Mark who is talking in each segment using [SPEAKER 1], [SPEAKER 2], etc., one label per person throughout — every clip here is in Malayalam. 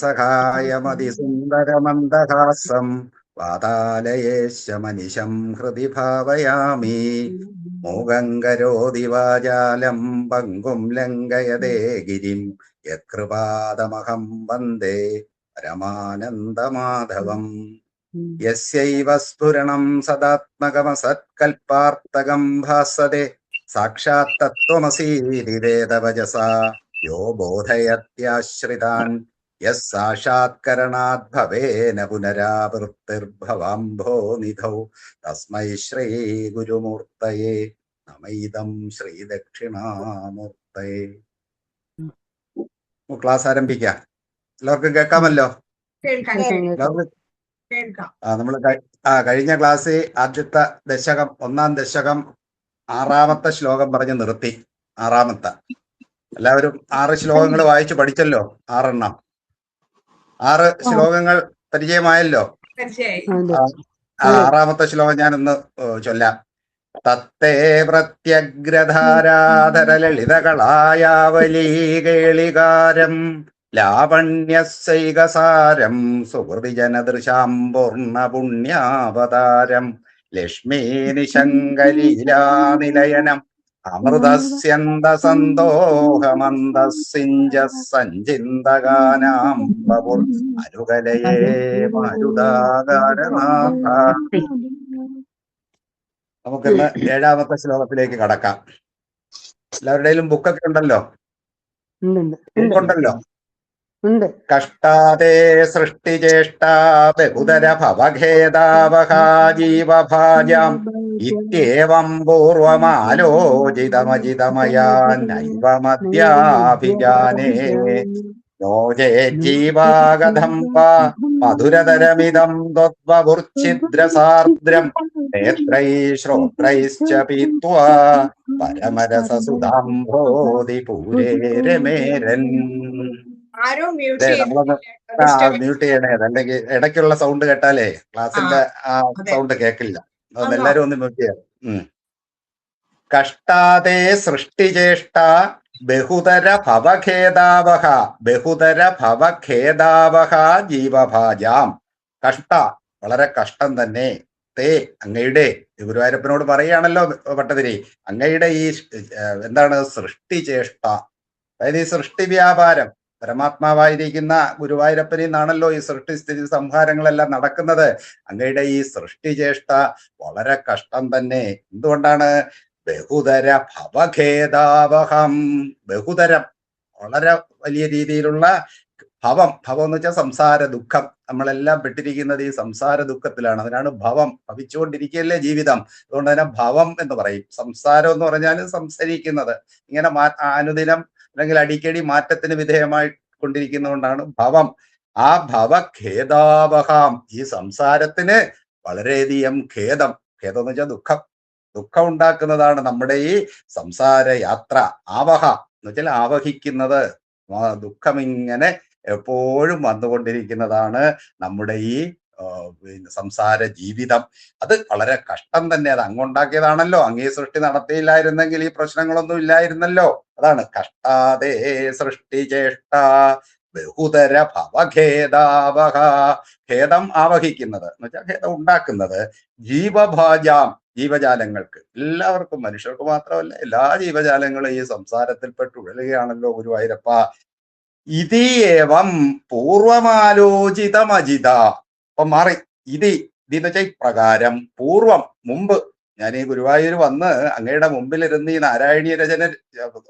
[SPEAKER 1] സഹായമതിസുന്ദരമന്ദഹാസം വാതാലയേശ മനിശം ഹൃദി ഭാവയാമി. മൂകം കരോതി വാചാലം പങ്കും ലംഘയതേ ഗിരിം യത്കൃപാദമഹം വന്ദേ പരമാനന്ദമാധവം. യസ്യൈവ സ്ഫുരണം സദാത്മകമസത്കൽപ്പാർത്തകം ഭാസത്തെ സാക്ഷാത് തത്വമസീതി വേദവചസാ യോ ബോധയത്യാശ്രിതാൻ യസ് സാക്ഷാത്കരണാത് ഭവേന പുനരാവൃത്തിർഭവാംഭോ നിധൗ. തസ്മൈ ശ്രീ ഗുരുമൂർത്തയേ നമൈദം ശ്രീ ദക്ഷിണാമൂർത്തയേ. ക്ലാസ് ആരംഭിക്കാം. എല്ലാവർക്കും കേൾക്കാമല്ലോ? നമ്മൾ കഴിഞ്ഞ ക്ലാസ്സിൽ ആദ്യത്തെ ദശകം, ഒന്നാം ദശകം 6ാമത്തെ ശ്ലോകം പറഞ്ഞ് നിർത്തി. 6ാമത്തെ എല്ലാവരും 6 ശ്ലോകങ്ങൾ വായിച്ചു പഠിച്ചല്ലോ. 6 ശ്ലോകങ്ങൾ പരിചയമായല്ലോ. 6ാമത്തെ ശ്ലോകം ഞാനൊന്ന് ചൊല്ലാം. തത്തേ പ്രത്യഗ്രധാരാധര ലളിതകളായാവലീകേളികാരം ലാവണ്യസൈകസാരം സുഹൃതിജനദൃശാം പൂർണ്ണ പുണ്യാവതാരം ലക്ഷ്മീ നിശങ്കലീലാനിലയനം അമൃതസ്യന്തസന്തോഹമന്ദസിഞ്ച സഞ്ചിന്തഗാനാം ബപുർ അനുകലയേ മരുദാകാരനാഥ. നമുക്കിന്ന് 7ാമത്തെ ശ്ലോകത്തിലേക്ക് കടക്കാം. എല്ലാവരുടെയും ബുക്കൊക്കെ ഉണ്ടല്ലോ? ബുക്കുണ്ടല്ലോ. കഷ്ടാദേ സൃഷ്ടിചേഷ്ടാ ബഹുതര ഭവഖേദാവഹാ ജീവഭാജാം ഇത്യേവം പൂർവമാലോചിതമജിതമയാ നൈവമദ്യാഭിജാനേ. നോ ചേജ്ജീവാഗതം വാ മധുരതരമിദം ത്വദ്വപുർച്ഛിദ്രസാർദ്രം നേത്രൈ ശ്രോത്രൈശ്ച പീത്വാ പരമരസസുധാംഭോധി പൂരേ രമേരൻ. നമ്മളൊന്ന് മ്യൂട്ട് ചെയ്യണേ, അല്ലെങ്കിൽ ഇടയ്ക്കുള്ള സൗണ്ട് കേട്ടാലേ ക്ലാസിന്റെ ആ സൗണ്ട് കേൾക്കില്ല. അതൊന്ന് എല്ലാരും ഒന്ന് മ്യൂട്ട് ചെയ്യാം. കഷ്ടാദേ സൃഷ്ടിചേഷ്ട ബഹുതര ഭവഖേദാവഹ ബഹുതര ഭവഖേദാവഹ ജീവഭാജാം. കഷ്ട, വളരെ കഷ്ടം തന്നെ. തേ, അങ്ങയുടെ, ഗുരുവായൂരപ്പനോട് പറയുകയാണല്ലോ ഭട്ടതിരി, അങ്ങയുടെ ഈ എന്താണ് സൃഷ്ടിചേഷ്ട, അതായത് ഈ സൃഷ്ടി വ്യാപാരം, പരമാത്മാവായിരിക്കുന്ന ഗുരുവായൂരപ്പനിൽ നിന്നാണല്ലോ ഈ സൃഷ്ടിസ്ഥിതി സംഹാരങ്ങളെല്ലാം നടക്കുന്നത്. അങ്ങയുടെ ഈ സൃഷ്ടിചേഷ്ട വളരെ കഷ്ടം തന്നെ. എന്തുകൊണ്ടാണ്? ബഹുതര ഭവഖേദാവഹം. ബഹുതരം, വളരെ വലിയ രീതിയിലുള്ള ഭവം. ഭവം എന്ന് വെച്ചാൽ സംസാര ദുഃഖം. നമ്മളെല്ലാം പെട്ടിരിക്കുന്നത് ഈ സംസാര ദുഃഖത്തിലാണ്. അതിനാണ് ഭവം. ഭവിച്ചുകൊണ്ടിരിക്കുകയല്ലേ ജീവിതം. അതുകൊണ്ട് തന്നെ ഭവം എന്ന് പറയും. സംസാരം എന്ന് പറഞ്ഞാൽ സംസരിക്കുന്നത്, ഇങ്ങനെ അനുദിനം അല്ലെങ്കിൽ അടിക്കടി മാറ്റത്തിന് വിധേയമായി കൊണ്ടിരിക്കുന്നതുകൊണ്ടാണ് ഭവം. ആ ഭവഖേദാവഹാം, ഈ സംസാരത്തിന് വളരെയധികം ഖേദം. ഖേദം എന്ന് വെച്ചാൽ ദുഃഖം. ദുഃഖം ഉണ്ടാക്കുന്നതാണ് നമ്മുടെ ഈ സംസാര യാത്ര. ആവഹ എന്ന് വെച്ചാൽ ആവഹിക്കുന്നത്. ദുഃഖമിങ്ങനെ എപ്പോഴും വന്നുകൊണ്ടിരിക്കുന്നതാണ് നമ്മുടെ ഈ സംസാര ജീവിതം. അത് വളരെ കഷ്ടം തന്നെ. അത് അങ്ങുണ്ടാക്കിയതാണല്ലോ. അങ്ങേ സൃഷ്ടി നടത്തിയില്ലായിരുന്നെങ്കിൽ ഈ പ്രശ്നങ്ങളൊന്നും ഇല്ലായിരുന്നല്ലോ. അതാണ് കഷ്ടാദേ സൃഷ്ടിചേഷ്ട ബഹുതര ഭവഖേദാവഹ. ഖേദം ആവഹിക്കുന്നത് എന്ന് വെച്ചാൽ ഖേദം ഉണ്ടാക്കുന്നത്. ജീവഭാജാം, ജീവജാലങ്ങൾക്ക്, എല്ലാവർക്കും, മനുഷ്യർക്ക് മാത്രമല്ല എല്ലാ ജീവജാലങ്ങളും ഈ സംസാരത്തിൽപ്പെട്ട് ഉഴലുകയാണല്ലോ ഗുരുവായൂരപ്പ. ഇതിയേവം പൂർവമാലോചിതമജിത. അപ്പൊ മാറി. എന്ന് വെച്ചാൽ ഇപ്രകാരം, പൂർവം, മുമ്പ്. ഞാൻ ഈ ഗുരുവായൂർ വന്ന് അങ്ങയുടെ മുമ്പിലിരുന്ന് ഈ നാരായണീയ രചന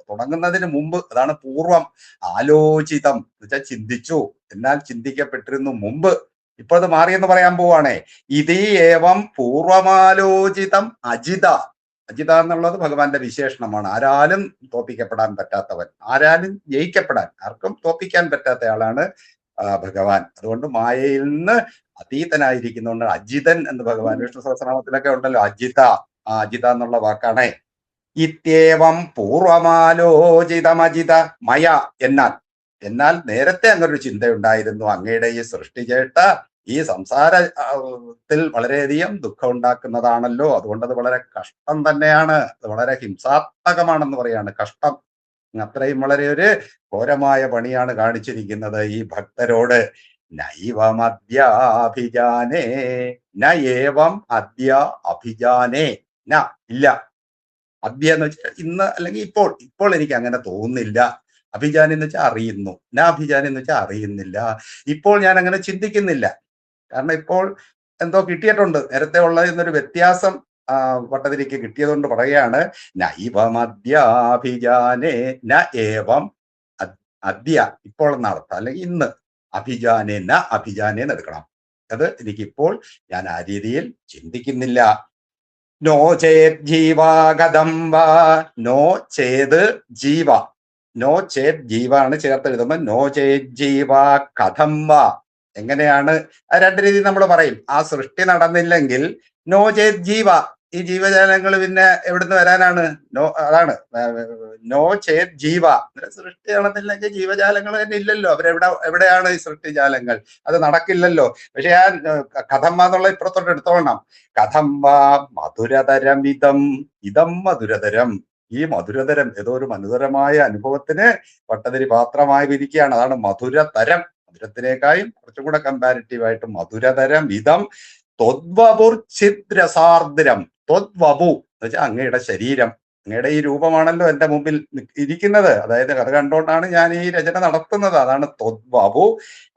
[SPEAKER 1] തുടങ്ങുന്നതിന് മുമ്പ്, അതാണ് പൂർവം. ആലോചിതം എന്ന് വെച്ചാൽ ചിന്തിച്ചു, എന്നാൽ ചിന്തിക്കപ്പെട്ടിരുന്നു മുമ്പ്. ഇപ്പൊ അത് മാറിയെന്ന് പറയാൻ പോവാണേ. ഏവം പൂർവമാലോചിതം അജിത. അജിത എന്നുള്ളത് ഭഗവാന്റെ വിശേഷണമാണ്. ആരാലും തോപ്പിക്കപ്പെടാൻ പറ്റാത്തവൻ, ആരാലും ജയിക്കപ്പെടാൻ, ആർക്കും തോപ്പിക്കാൻ പറ്റാത്തയാളാണ് ഭഗവാൻ. അതുകൊണ്ട് മായയിൽ നിന്ന് അതീതനായിരിക്കുന്നതുകൊണ്ട് അജിതൻ എന്ന് ഭഗവാൻ വിഷ്ണു സഹസ്രനാമത്തിലൊക്കെ ഉണ്ടല്ലോ അജിത. ആ അജിത എന്നുള്ള വാക്കാണേ. ഇത്യേവം പൂർവമാലോചിതമജിത മയ. എന്നാൽ നേരത്തെ അങ്ങനൊരു ചിന്തയുണ്ടായിരുന്നു. അങ്ങയുടെ ഈ സൃഷ്ടിചേട്ട ഈ സംസാരത്തിൽ വളരെയധികം ദുഃഖം ഉണ്ടാക്കുന്നതാണല്ലോ. അതുകൊണ്ട് അത് വളരെ കഷ്ടം തന്നെയാണ്. അത് വളരെ ഹിംസാത്മകമാണെന്ന് പറയാണ്. കഷ്ടം, അത്രയും വളരെ ഒരു ഘോരമായ പണിയാണ് കാണിച്ചിരിക്കുന്നത് ഈ ഭക്തരോട്. നൈവമദ്യാഭിജാനേ ന ഏവം അദ്യ അഭിജാനേ ന ഇല്ല. അദ്യ എന്ന് വെച്ചാൽ ഇന്ന് അല്ലെങ്കിൽ ഇപ്പോൾ എനിക്ക് അങ്ങനെ തോന്നുന്നില്ല. അഭിജാനി എന്ന് വെച്ചാൽ അറിയുന്നു. ന അഭിജാനി എന്ന് വെച്ചാൽ അറിയുന്നില്ല. ഇപ്പോൾ ഞാൻ അങ്ങനെ ചിന്തിക്കുന്നില്ല. കാരണം ഇപ്പോൾ എന്തോ കിട്ടിയിട്ടുണ്ട്. നേരത്തെ ഉള്ളതിൽ നിന്നൊരു വ്യത്യാസം ഭട്ടതിരിക്ക് കിട്ടിയതുകൊണ്ട് പറയുകയാണ്. നൈവമദ്യാഭിജാനേ ന ഏവം അദ്യ ഇപ്പോൾ എന്നർത്ഥം, അല്ലെങ്കിൽ ഇന്ന്. അഭിജാനേ ന അഭിജാനേ എന്ന് എടുക്കണം. അത് എനിക്കിപ്പോൾ ഞാൻ ആ രീതിയിൽ ചിന്തിക്കുന്നില്ല. നോ ചേത് ജീവാഗതം വാ. നോ ചേത് ജീവ. നോ ചേത് ജീവ ആണ് ചേർത്ത് എഴുതുമ്പോൾ നോ ചേത് ജീവ കഥം വാ. എങ്ങനെയാണ്? രണ്ട് രീതി നമ്മൾ പറയും. ആ സൃഷ്ടി നടന്നില്ലെങ്കിൽ നോ ചേത് ജീവ, ഈ ജീവജാലങ്ങൾ പിന്നെ എവിടുന്ന് വരാനാണ്? അതാണ് നോ ചേത് ജീവ. സൃഷ്ടി നടന്നില്ലെങ്കിൽ ജീവജാലങ്ങൾ തന്നെ ഇല്ലല്ലോ. എവിടെയാണ് ഈ സൃഷ്ടിജാലങ്ങൾ? അത് നടക്കില്ലല്ലോ. പക്ഷെ ആ കഥം എന്നുള്ള ഇപ്പുറത്തോട്ട് എടുത്തോളണം. കഥം വാ മധുരതരം ഇതം മധുരതരം. ഈ മധുരതരം ഏതോ ഒരു മധുരമായ അനുഭവത്തിന് ഭട്ടതിരി പാത്രമായി വിരിക്കുകയാണ്. അതാണ് മധുരതരം. മധുരത്തിനേക്കായും കുറച്ചും കൂടെ കമ്പാരിറ്റീവ് ആയിട്ട് മധുരതരം ഇതം ത്വദ്വപുർ ഛിദ്രസാർദ്രം. ത്വദ്വപു എന്ന് വെച്ചാൽ അങ്ങയുടെ ശരീരം, അങ്ങയുടെ ഈ രൂപമാണല്ലോ എന്റെ മുമ്പിൽ ഇരിക്കുന്നത്. അതായത് കഥ കണ്ടുകൊണ്ടാണ് ഞാൻ ഈ രചന നടത്തുന്നത്. അതാണ് ത്വദ്വപു.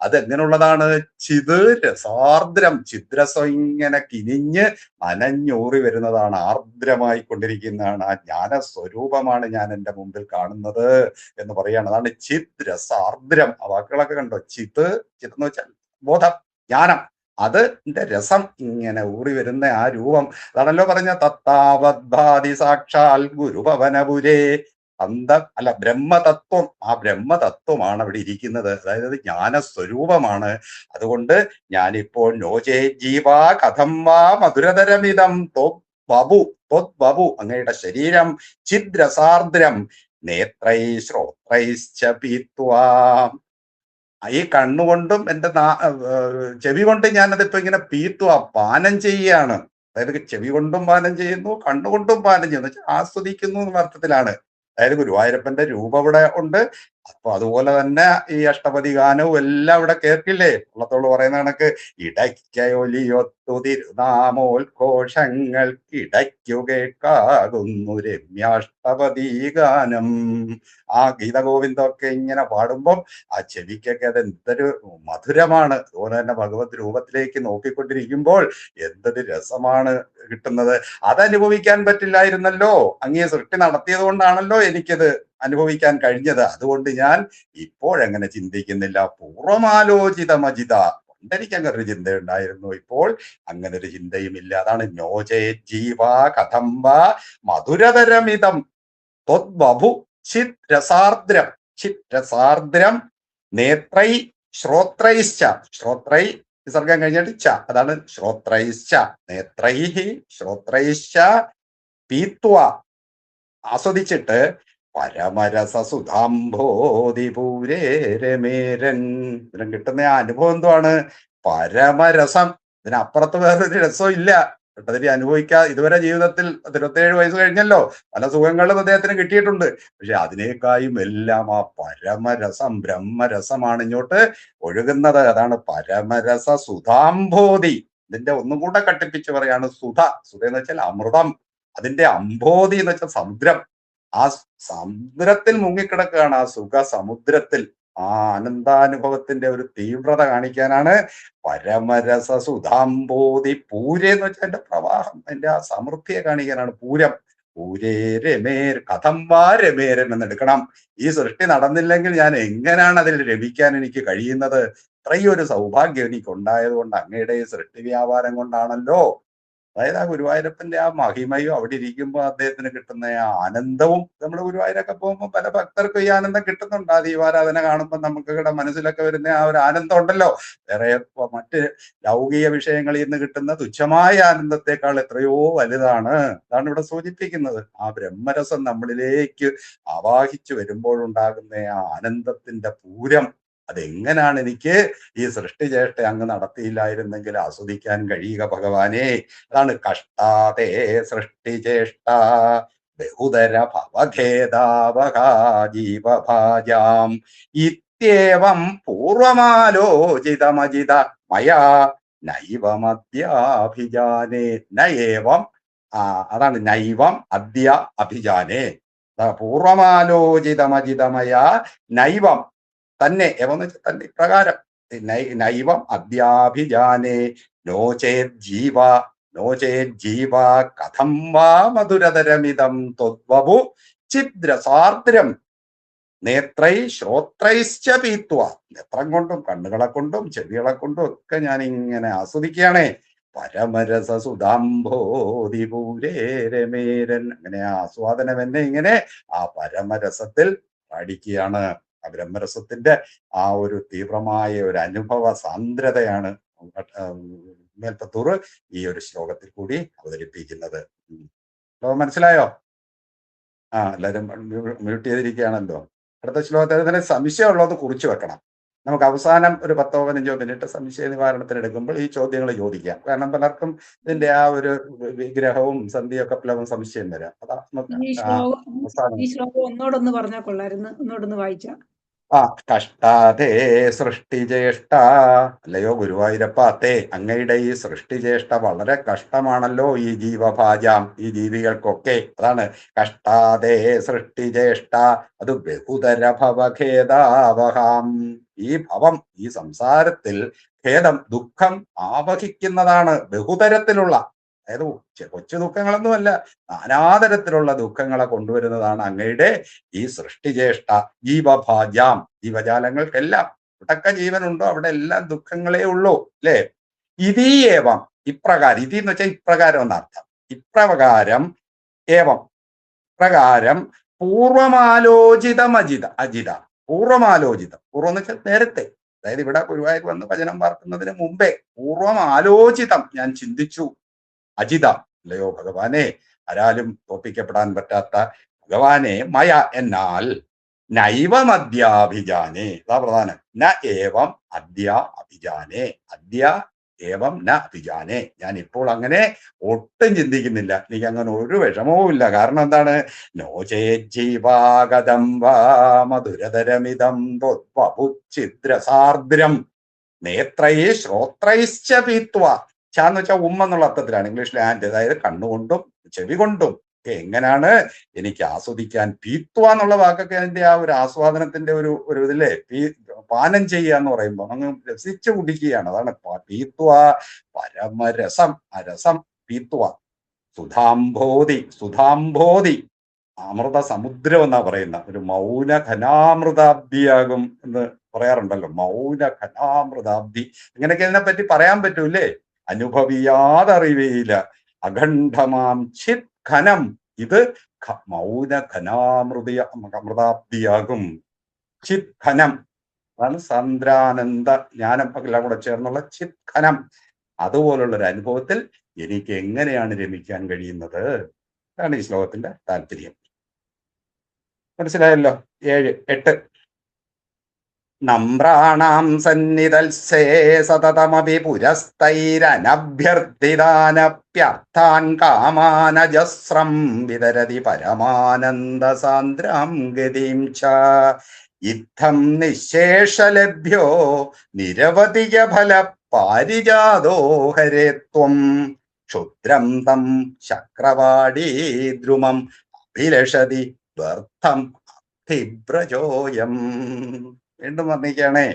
[SPEAKER 1] അത് എങ്ങനെയുള്ളതാണ്? ചിത് രസാർദ്രം. ചിദ്രസം ഇങ്ങനെ കിനിഞ്ഞ് നനഞ്ഞൂറി വരുന്നതാണ്, ആർദ്രമായി കൊണ്ടിരിക്കുന്നതാണ്. ആ ജ്ഞാന സ്വരൂപമാണ് ഞാൻ എന്റെ മുമ്പിൽ കാണുന്നത് എന്ന് പറയാണ്. അതാണ് ചിത് രസാർദ്രം. ആ വാക്കുകളൊക്കെ കണ്ടോ? ചിത് എന്ന് വെച്ചാൽ ബോധം, ജ്ഞാനം. അതിന്റെ രസം ഇങ്ങനെ ഊറി വരുന്ന ആ രൂപം. അതാണല്ലോ പറഞ്ഞ തത്താവദ്ഭാതി സാക്ഷാൽ ഗുരുഭവനപുരേ. ബ്രഹ്മതത്വം. ആ ബ്രഹ്മതത്വമാണ് അവിടെ ഇരിക്കുന്നത്. അതായത് ജ്ഞാനസ്വരൂപമാണ്. അതുകൊണ്ട് ഞാനിപ്പോൾ നോചേ ജീവാ കഥം വാ മധുരതരമിതം ത്വദ്വപു. ത്വദ്വപു അങ്ങയുടെ ശരീരം ഛിദ്രസാർദ്രം നേത്രൈ ശ്രോത്രൈശ്ച പീത്വാ. ഈ കണ്ണുകൊണ്ടും എന്റെ ചെവി കൊണ്ട് ഞാനതിപ്പോ ഇങ്ങനെ പാനം ചെയ്യുകയാണ്. അതായത് ചെവി കൊണ്ടും പാനം ചെയ്യുന്നു, കണ്ണുകൊണ്ടും പാനം ചെയ്യുന്നു, ആസ്വദിക്കുന്നു എന്ന അർത്ഥത്തിലാണ്. അതായത് ഗുരുവായൂരപ്പന്റെ രൂപം ഇവിടെ ഉണ്ട്. അപ്പൊ അതുപോലെ തന്നെ ഈ അഷ്ടപതി ഗാനവും എല്ലാം ഇവിടെ കേൾക്കില്ലേ? ഉള്ളത്തോള് പറയുന്ന കണക്ക് ഇടയ്ക്കൊലിയൊത്തു തിരുനാമോദ്ഘോഷങ്ങൾക്ക് ഇടയ്ക്കു കേൾക്കാകുന്നു രമ്യാഷ്ടപതി ഗാനം. ആ ഗീതഗോവിന്ദമൊക്കെ ഇങ്ങനെ പാടുമ്പം ആ ചെവിക്കൊക്കെ അത് എന്തൊരു മധുരമാണ്. അതുപോലെ തന്നെ ഭഗവത് രൂപത്തിലേക്ക് നോക്കിക്കൊണ്ടിരിക്കുമ്പോൾ എന്തൊരു രസമാണ് കിട്ടുന്നത്. അതനുഭവിക്കാൻ പറ്റില്ലായിരുന്നല്ലോ. അങ്ങേ സൃഷ്ടി നടത്തിയത് കൊണ്ടാണല്ലോ എനിക്കത് അനുഭവിക്കാൻ കഴിഞ്ഞത്. അതുകൊണ്ട് ഞാൻ ഇപ്പോഴങ്ങനെ ചിന്തിക്കുന്നില്ല. പൂർവമാലോചിതമജിത. പണ്ടെനിക്ക് അങ്ങനെ ഒരു ചിന്തയുണ്ടായിരുന്നു, ഇപ്പോൾ അങ്ങനെ ഒരു ചിന്തയുമില്ല. അതാണ് നോചേ ജീവ കഥം വാ മധുരതരമിതം ത്വദ്വപു ചിത് രസാർദ്രം. ചിത് രസാർദ്രം നേത്രൈ ശ്രോത്രൈശ്ച. ശ്രോത്രൈ വിസർഗം കഴിഞ്ഞിട്ട് ച, അതാണ് ശ്രോത്രൈശ്ച. നേത്രൈഹി ശ്രോത്രൈശ്ച പീത്വ ആസ്വദിച്ചിട്ട് പരമരസസുധാംഭോധിപൂരേ രമേരൻ. ഇതിനും കിട്ടുന്ന ആ അനുഭവം എന്തുവാണ്? പരമരസം. ഇതിനപ്പുറത്ത് വേറൊരു രസം ഇല്ല. ഭട്ടതിരി ഇതുവരെ ജീവിതത്തിൽ 27 വയസ്സ് കഴിഞ്ഞല്ലോ, പല സുഖങ്ങളും അദ്ദേഹത്തിന് കിട്ടിയിട്ടുണ്ട്. പക്ഷെ അതിനേക്കായും എല്ലാം ആ പരമരസം, ബ്രഹ്മരസമാണ് ഇങ്ങോട്ട് ഒഴുകുന്നത്. അതാണ് പരമരസ സുധാംഭോധി. ഇതിന്റെ ഒന്നും കൂടെ കട്ടിപ്പിച്ച് പറയാണ് സുധ. സുധ എന്ന് വെച്ചാൽ അമൃതം. അതിന്റെ അംബോധി എന്ന് വെച്ചാൽ സമുദ്രം. ആ സമുദ്രത്തിൽ മുങ്ങിക്കിടക്കുകയാണ്, ആ സുഖ സമുദ്രത്തിൽ. ആ ആനന്ദാനുഭവത്തിന്റെ ഒരു തീവ്രത കാണിക്കാനാണ് പരമരസ സുധാംബോധി. പൂരെ എന്ന് വെച്ചാൽ അതിന്റെ പ്രവാഹം, അതിന്റെ ആ സമൃദ്ധിയെ കാണിക്കാനാണ് പൂരം. പൂരേ രമേർ കഥം വാ രമേരൻ എന്നെടുക്കണം. ഈ സൃഷ്ടി നടന്നില്ലെങ്കിൽ ഞാൻ എങ്ങനെയാണ് അതിൽ രമിക്കാൻ എനിക്ക് കഴിയുന്നത്? ഇത്രയും ഒരു സൗഭാഗ്യം എനിക്ക് ഉണ്ടായത് കൊണ്ട്, അങ്ങയുടെ ഈ സൃഷ്ടി വ്യാപാരം കൊണ്ടാണല്ലോ. അതായത് ആ ഗുരുവായൂരപ്പന്റെ ആ മഹിമയും അവിടെ ഇരിക്കുമ്പോൾ അദ്ദേഹത്തിന് കിട്ടുന്ന ആ ആനന്ദവും. നമ്മൾ ഗുരുവായൂരൊക്കെ പോകുമ്പോൾ പല ഭക്തർക്കും ഈ ആനന്ദം കിട്ടുന്നുണ്ട്. ആ ദീപാരാധന കാണുമ്പോൾ നമുക്കിവിടെ മനസ്സിലൊക്കെ വരുന്ന ആ ഒരു ആനന്ദം ഉണ്ടല്ലോ, വേറെ മറ്റ് ലൗകിക വിഷയങ്ങളിൽ നിന്ന് കിട്ടുന്ന തുച്ഛമായ ആനന്ദത്തെക്കാൾ എത്രയോ വലുതാണ്. അതാണ് ഇവിടെ സൂചിപ്പിക്കുന്നത്. ആ ബ്രഹ്മരസം നമ്മളിലേക്ക് ആവാഹിച്ചു വരുമ്പോഴുണ്ടാകുന്ന ആ ആനന്ദത്തിന്റെ പൂരം. അതെങ്ങനെയാണ് എനിക്ക് ഈ സൃഷ്ടിചേഷ്ട അങ്ങ് നടത്തിയില്ലായിരുന്നെങ്കിൽ ആസ്വദിക്കാൻ കഴിയുക ഭഗവാനെ? അതാണ് കഷ്ടാതേ സൃഷ്ടിചേഷ്ട ബഹുതര ഭവഖേദാവഹാ ജീവഭാജാം ഇത്യേവം പൂർവമാലോചിതമജിത മയാ നൈവമദ്യാഭിജാനേ നയേവം അതാണ് നൈവം അദ്യ അഭിജാനേ പൂർവമാലോചിതമജിതമയ നൈവം തന്നെ എവം എന്ന് വെച്ചാൽ തന്നെ പ്രകാരം നൈവം അദ്യാഭിജാനേ നോചേത് ജീവ കഥം വാ മധുരതരമിതം ത്വദ്വപു ചിദ്രസാർദ്രം നേത്രൈ ശ്രോത്രൈശ്ച പീത്വ. നേത്രം കൊണ്ടും കണ്ണുകളെ കൊണ്ടും ചെവികളെ കൊണ്ടും ഒക്കെ ഞാൻ ഇങ്ങനെ ആസ്വദിക്കുകയാണേ. പരമരസസുധാംഭോതിപൂരേ രമേരൻ. അങ്ങനെ ആ ആസ്വാദനം എന്നെ ഇങ്ങനെ ആ പരമരസത്തിൽ പാടിക്കുകയാണ്. ആ ബ്രഹ്മരസത്തിന്റെ ആ ഒരു തീവ്രമായ ഒരു അനുഭവ സാന്ദ്രതയാണ് മേൽപ്പത്തൂർ ഈ ഒരു ശ്ലോകത്തിൽ കൂടി അവതരിപ്പിക്കുന്നത്. മനസ്സിലായോ? എല്ലാവരും മ്യൂട്ട് ചെയ്തിരിക്കുകയാണല്ലോ. അടുത്ത ശ്ലോകത്തിൽ തന്നെ സംശയമുള്ളത് കുറിച്ചു വെക്കണം. നമുക്ക് അവസാനം ഒരു 10-15 മിനിറ്റ് സംശയ നിവാരണത്തിന് എടുക്കുമ്പോൾ ഈ ചോദ്യങ്ങൾ ചോദിക്കാം. കാരണം പലർക്കും ഇതിന്റെ ആ ഒരു വിഗ്രഹവും സന്ധിയൊക്കെ പലവും സംശയം വരാം.
[SPEAKER 2] ഒന്നോടൊന്ന് പറഞ്ഞാൽ കൊള്ളായിരുന്നു. ഒന്നോടൊന്ന് വായിച്ചാ.
[SPEAKER 1] കഷ്ടാതേ സൃഷ്ടിചേഷ്ട. അല്ലയോ ഗുരുവായൂരപ്പാത്തേ, അങ്ങയുടെ ഈ സൃഷ്ടിചേഷ്ട വളരെ കഷ്ടമാണല്ലോ ഈ ജീവഭാജാം, ഈ ജീവികൾക്കൊക്കെ. അതാണ് കഷ്ടാതേ സൃഷ്ടിചേഷ്ട. അത് ബഹുതര ഭവഖേദാവഹാം. ഈ ഭവം, ഈ സംസാരത്തിൽ ഖേദം, ദുഃഖം ആവഹിക്കുന്നതാണ്. ബഹുതരത്തിലുള്ള, അതായത് കൊച്ചു ദുഃഖങ്ങളൊന്നുമല്ല, നാനാതരത്തിലുള്ള ദുഃഖങ്ങളെ കൊണ്ടുവരുന്നതാണ് അങ്ങയുടെ ഈ സൃഷ്ടിചേഷ്ട. ജീവഭാജാം, ജീവജാലങ്ങൾക്കെല്ലാം ഇവിടൊക്കെ ജീവനുണ്ടോ അവിടെ എല്ലാം ദുഃഖങ്ങളേ ഉള്ളൂ, അല്ലേ? ഇതീയേവം, ഇപ്രകാരം, ഇതി എന്ന് വെച്ചാൽ ഇപ്രകാരം എന്നർത്ഥം. ഇപ്രകാരം ഏവം പ്രകാരം പൂർവമാലോചിതം പൂർവമാലോചിതം. പൂർവം എന്ന് വെച്ചാൽ നേരത്തെ, അതായത് ഇവിടെ ഗുരുവായൂർ വന്ന് ഭജനം പാർക്കുന്നതിന് മുമ്പേ പൂർവമാലോചിതം ഞാൻ ചിന്തിച്ചു. അജിത, അല്ലയോ ഭഗവാനെ, ആരാലും തോപ്പിക്കപ്പെടാൻ പറ്റാത്ത ഭഗവാനെ, മയ എന്നാൽ നൈവമദ്യാഭിജാനേ. അതാ പ്രധാനം. ന ഏവം അദ്യ അഭിജാനേ. അദ്യ ഏവം ന അഭിജാനേ. ഞാൻ ഇപ്പോൾ അങ്ങനെ ഒട്ടും ചിന്തിക്കുന്നില്ല. എനിക്ക് അങ്ങനെ ഒരു വിഷമവും ഇല്ല. കാരണം എന്താണ്? നോചേ ജീവാഗതം വാ മധുരതരമിതം ഛിദ്രസാർദ്രം നേത്രൈ ശ്രോത്രൈശ്ച പീത്വ. എന്ന് വെച്ചാൽ എന്നുള്ള അർത്ഥത്തിലാണ്. ഇംഗ്ലീഷിൽ ആൻഡ്, അതായത് കണ്ണുകൊണ്ടും ചെവി കൊണ്ടും എങ്ങനെയാണ് എനിക്ക് ആസ്വദിക്കാൻ. പീത്വ എന്നുള്ള വാക്കൊക്കെ അതിന്റെ ആ ഒരു ആസ്വാദനത്തിന്റെ ഒരു ഇതില്ലേ, പാനം ചെയ്യുക എന്ന് പറയുമ്പോൾ അങ്ങ് രസിച്ചു കുടിക്കുകയാണ്. അതാണ് പീത്വ, പരമരസം. രസം പീത്വ. സുധാംഭോതി അമൃത സമുദ്രം എന്നാ പറയുന്ന ഒരു മൗന ഘനാമൃതാബ്ദിയാകും എന്ന് പറയാറുണ്ടല്ലോ. മൗന ഘനാമൃതാബ്ദി, ഇങ്ങനെയൊക്കെ ഇതിനെപ്പറ്റി പറയാൻ പറ്റൂല്ലേ? അനുഭവിയാതറിവയില്ല അഖണ്ഡമാം ചിത് ഘനം. ഇത് മൗന ഘനാമൃതാബ്ദിയാകും. ചിത് ഘനം, അതാണ് സാന്ദ്രാനന്ദ ജ്ഞാനം എല്ലാം കൂടെ ചേർന്നുള്ള ചിത് ഘനം. അതുപോലുള്ളൊരു അനുഭവത്തിൽ എനിക്ക് എങ്ങനെയാണ് രമിക്കാൻ കഴിയുന്നത്? അതാണ് ഈ ശ്ലോകത്തിന്റെ താല്പര്യം. മനസ്സിലായല്ലോ? 7, 8. നമ്രാണാം സന്നിധൽസേ സതതമപി പുരസ്തൈരനഭ്യർത്ഥിതാനപ്യർത്ഥാൻ കാമാനജസ്രം വിതരതി പരമാനന്ദസാന്ദ്രാം ഗതിം ച. ഇത്തം നിശേഷലഭ്യോ നിരവധിക ഫല പാരിജാതോ ഹരേ ത്വം. ക്ഷുദ്രം തം ശക്രവാടീദ്രുമം അഭിലഷതി വ്യർത്ഥം അഭിബ്രജോയം. വീണ്ടും വർണ്ണിക്കുകയാണേ.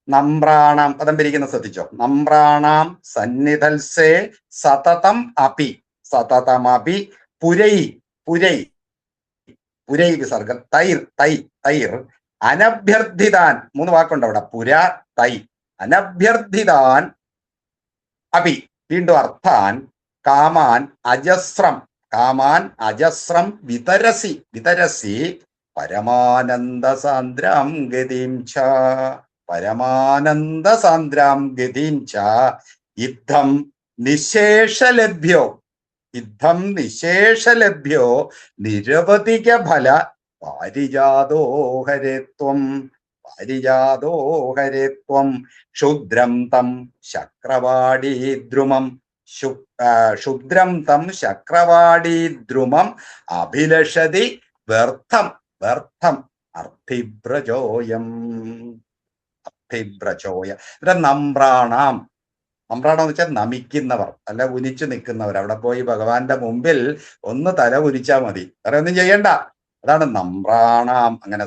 [SPEAKER 1] നമ്രാണാം, പദം പിരിക്കുന്ന ശ്രദ്ധിച്ചോ. നമ്രാണാം സന്നിധൽസേ സതതം അപി. സതതമപി പുരൈ വിസർഗം. തൈർ അനഭ്യർത്ഥിതാൻ. 3 വാക്കുണ്ട് അവിടെ. പുര, തൈ. അനഭ്യർത്ഥിതാൻ അപി, വീണ്ടും അർത്ഥാൻ. കാമാൻ അജസ്രം വിതരസി പരമാനന്ദസാന്ദ്രാം ഗതിം ച. ഇദ്ധം നിശേഷലഭ്യോ നിരവധിക ഫല പാരിജാതോ ഹരേ ത്വം. ക്ഷുദ്രം തം ശക്രവാടീദ്രുമം. ക്ഷുദ്രം തം ശക്രവാടി ദ്രുമം അഭിലഷതി വ്യർത്ഥം വ്യർത്ഥം അർത്ഥിഭ്രജോയം അർത്ഥിഭ്രജോയ. ഇവിടെ നമ്രാണാം, നമ്രാണം എന്ന് വെച്ചാൽ നമിക്കുന്നവർ, അല്ല ഉനിച്ചു നിൽക്കുന്നവർ. അവിടെ പോയി ഭഗവാന്റെ മുമ്പിൽ ഒന്ന് തല ഉനിച്ചാൽ മതി, വേറെ ഒന്നും ചെയ്യണ്ട. അതാണ് നമ്രാണാം. അങ്ങനെ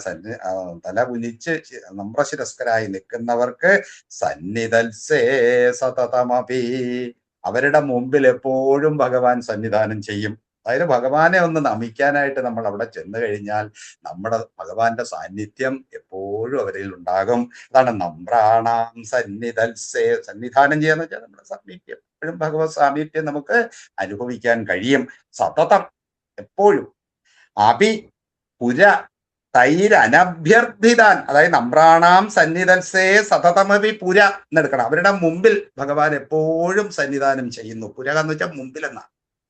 [SPEAKER 1] തല ഉനിച്ച് നമ്രശിരസ്കരായി നിൽക്കുന്നവർക്ക് സന്നിധൽസേ സതതമപി, അവരുടെ മുമ്പിൽ എപ്പോഴും ഭഗവാൻ സന്നിധാനം ചെയ്യും. അതായത് ഭഗവാനെ ഒന്ന് നമിക്കാനായിട്ട് നമ്മൾ അവിടെ ചെന്ന് കഴിഞ്ഞാൽ നമ്മുടെ ഭഗവാന്റെ സാന്നിധ്യം എപ്പോഴും അവരിൽ ഉണ്ടാകും. അതാണ് നമ്രാണാം സന്നിധൽസേ. സന്നിധാനം ചെയ്യാന്ന് വെച്ചാൽ നമ്മുടെ സാമീപ്യം, എപ്പോഴും ഭഗവത് സാമീപ്യം നമുക്ക് അനുഭവിക്കാൻ കഴിയും. സതതം, എപ്പോഴും. അഭി പുര തൈരനഭ്യർത്ഥിതാൻ, അതായത് നമ്രാണാം സന്നിധൽസേ സതതമപി പുര എന്നെടുക്കണം. അവരുടെ മുമ്പിൽ ഭഗവാൻ എപ്പോഴും സന്നിധാനം ചെയ്യുന്നു. പുര എന്ന് വെച്ചാൽ മുമ്പിൽ എന്നാ.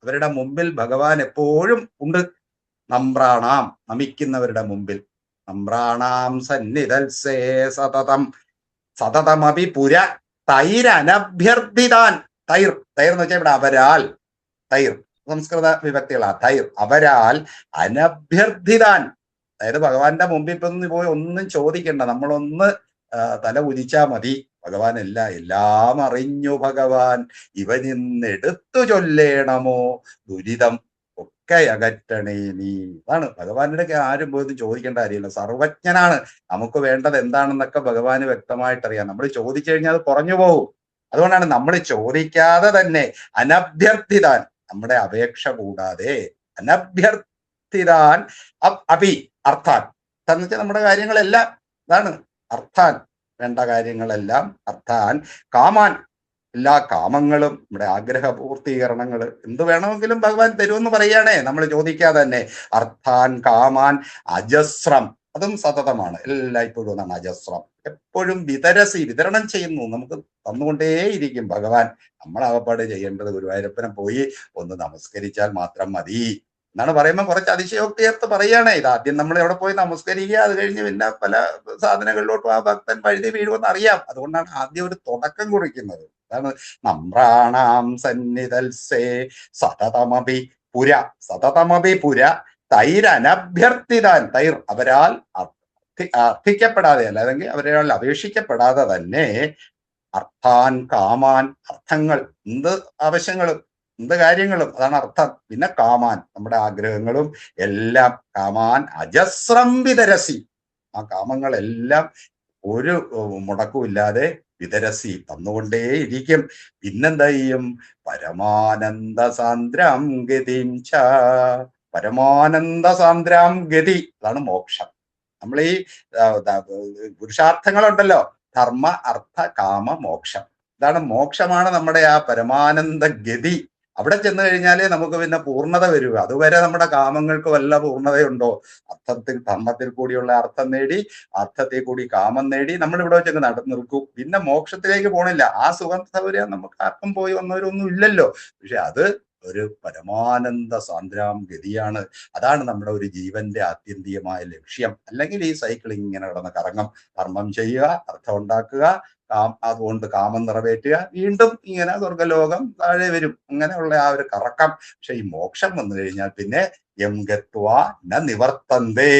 [SPEAKER 1] അവരുടെ മുമ്പിൽ ഭഗവാൻ എപ്പോഴും ഉണ്ട്. നമ്രാണാം, നമിക്കുന്നവരുടെ മുമ്പിൽ. നമ്രാണാം സന്നിധൽസേ സതതം സതതമപി പുര തൈരനഭ്യർത്ഥിതാൻ. തൈർ, തൈർ എന്ന് വെച്ചാൽ ഇവിടെ അവരാൽ, തൈർ സംസ്കൃത വിഭക്തികളാ. തൈർ, അവരാൽ അനഭ്യർത്ഥിതാൻ. അതായത് ഭഗവാന്റെ മുമ്പിൽ ഇപ്പൊ പോയി ഒന്നും ചോദിക്കണ്ട, നമ്മളൊന്ന് തല ഉദിച്ചാ മതി. ഭഗവാൻ എല്ലാം അറിഞ്ഞു ഭഗവാൻ, ഇവനിന്നെടുത്തു ചൊല്ലേണമോ ദുരിതം ഒക്കെ അകറ്റണേ നീ. അതാണ് ഭഗവാന്റെ ആരും പോയി ചോദിക്കേണ്ട കാര്യമില്ല, സർവജ്ഞനാണ്. നമുക്ക് വേണ്ടത് എന്താണെന്നൊക്കെ ഭഗവാന് വ്യക്തമായിട്ട് അറിയാം. നമ്മൾ ചോദിച്ചു കഴിഞ്ഞാൽ അത് കുറഞ്ഞു പോകും. അതുകൊണ്ടാണ് നമ്മൾ ചോദിക്കാതെ തന്നെ അനഭ്യർത്ഥിതാൻ, നമ്മുടെ അപേക്ഷ കൂടാതെ അനഭ്യർത്ഥിതാൻ അഭി അർത്ഥാൻ, എന്ന് വെച്ചാൽ നമ്മുടെ കാര്യങ്ങളെല്ലാം, ഇതാണ് അർത്ഥാൻ, വേണ്ട കാര്യങ്ങളെല്ലാം. അർത്ഥാൻ കാമാൻ, എല്ലാ കാമങ്ങളും, നമ്മുടെ ആഗ്രഹ പൂർത്തീകരണങ്ങൾ എന്ത് വേണമെങ്കിലും ഭഗവാൻ തരുമെന്ന് പറയുകയാണേ, നമ്മൾ ചോദിക്കാതെ തന്നെ. അർത്ഥാൻ കാമാൻ അജസ്രം, അതും സതതമാണ്, എല്ലായ്പ്പോഴും എന്നാണ് അജസ്രം. എപ്പോഴും വിതരസി, വിതരണം ചെയ്യുന്നു, നമുക്ക് തന്നുകൊണ്ടേയിരിക്കും ഭഗവാൻ. നമ്മളാകപ്പാട് ചെയ്യേണ്ടത് ഗുരുവായൂരപ്പനെ പോയി ഒന്ന് നമസ്കരിച്ചാൽ മാത്രം മതി എന്നാണ് പറയുമ്പോൾ കുറച്ച് അതിശയോക്തി ചേർത്ത് പറയുകയാണേ. ഇത് ആദ്യം നമ്മൾ എവിടെ പോയി നമസ്കരിക്കുക, അത് കഴിഞ്ഞ് പിന്നെ പല സാധനങ്ങളിലോട്ടും ആ ഭക്തൻ വഴുതി വീഴുമെന്ന് അറിയാം. അതുകൊണ്ടാണ് ആദ്യം ഒരു തുടക്കം കുറിക്കുന്നത്. അതാണ് നമ്രാണാം സന്നിധൽസേ സതതമപി പുര, സതതമപി പുര തൈരനഭ്യർത്ഥിതാൻ. തൈർ, അവരാൽ അർത്ഥിക്കപ്പെടാതെ, അല്ലെങ്കിൽ അവരാൽ അപേക്ഷിക്കപ്പെടാതെ തന്നെ. അർത്ഥാൻ കാമാൻ, അർത്ഥങ്ങൾ, എന്ത് ആവശ്യങ്ങളും എന്ത് കാര്യങ്ങളും, അതാണ് അർത്ഥം. പിന്നെ കാമാൻ, നമ്മുടെ ആഗ്രഹങ്ങളും എല്ലാം. കാമാൻ അജസ്രം വിതരസി, ആ കാമങ്ങളെല്ലാം ഒരു മുടക്കുമില്ലാതെ വിതരസി, തന്നുകൊണ്ടേയിരിക്കും. പിന്നെന്താ ചെയ്യും? പരമാനന്ദ സാന്ദ്രാം ഗതിം ച, പരമാനന്ദ സാന്ദ്രാം ഗതി, അതാണ് മോക്ഷം. നമ്മൾ ഈ പുരുഷാർത്ഥങ്ങളുണ്ടല്ലോ, ധർമ്മ അർത്ഥ കാമ മോക്ഷം, ഇതാണ് മോക്ഷമാണ് നമ്മുടെ ആ പരമാനന്ദ ഗതി. അവിടെ ചെന്ന് കഴിഞ്ഞാലേ നമുക്ക് പിന്നെ പൂർണ്ണത വരിക. അതുവരെ നമ്മുടെ കാമങ്ങൾക്ക് വല്ല പൂർണ്ണതയുണ്ടോ? അർത്ഥത്തിൽ ധർമ്മത്തിൽ കൂടിയുള്ള അർത്ഥം നേടി, അർത്ഥത്തിൽ കൂടി കാമം നേടി നമ്മൾ ഇവിടെ വെച്ചങ്ങ് നിൽക്കും. പിന്നെ മോക്ഷത്തിലേക്ക് പോണില്ല. ആ സുഖം സൗകര്യം നമുക്ക് ആർക്കും പോയി വന്നവരൊന്നും ഇല്ലല്ലോ. പക്ഷെ അത് ഒരു പരമാനന്ദ സാന്ദ്രാം ഗതിയാണ്. അതാണ് നമ്മുടെ ഒരു ജീവന്റെ ആത്യന്തികമായ ലക്ഷ്യം. അല്ലെങ്കിൽ ഈ സൈക്കിൾ ഇങ്ങനെ കിടന്ന് കറങ്ങും. ധർമ്മം ചെയ്യുക, അർത്ഥം ഉണ്ടാക്കുക, അതുകൊണ്ട് കാമം നിറവേറ്റുക, വീണ്ടും ഇങ്ങനെ സ്വർഗലോകം താഴെ വരും. അങ്ങനെയുള്ള ആ ഒരു കറക്കം. പക്ഷെ ഈ മോക്ഷം വന്നു കഴിഞ്ഞാൽ പിന്നെ യം ഗത്വാ ന നിവർത്തന്തേ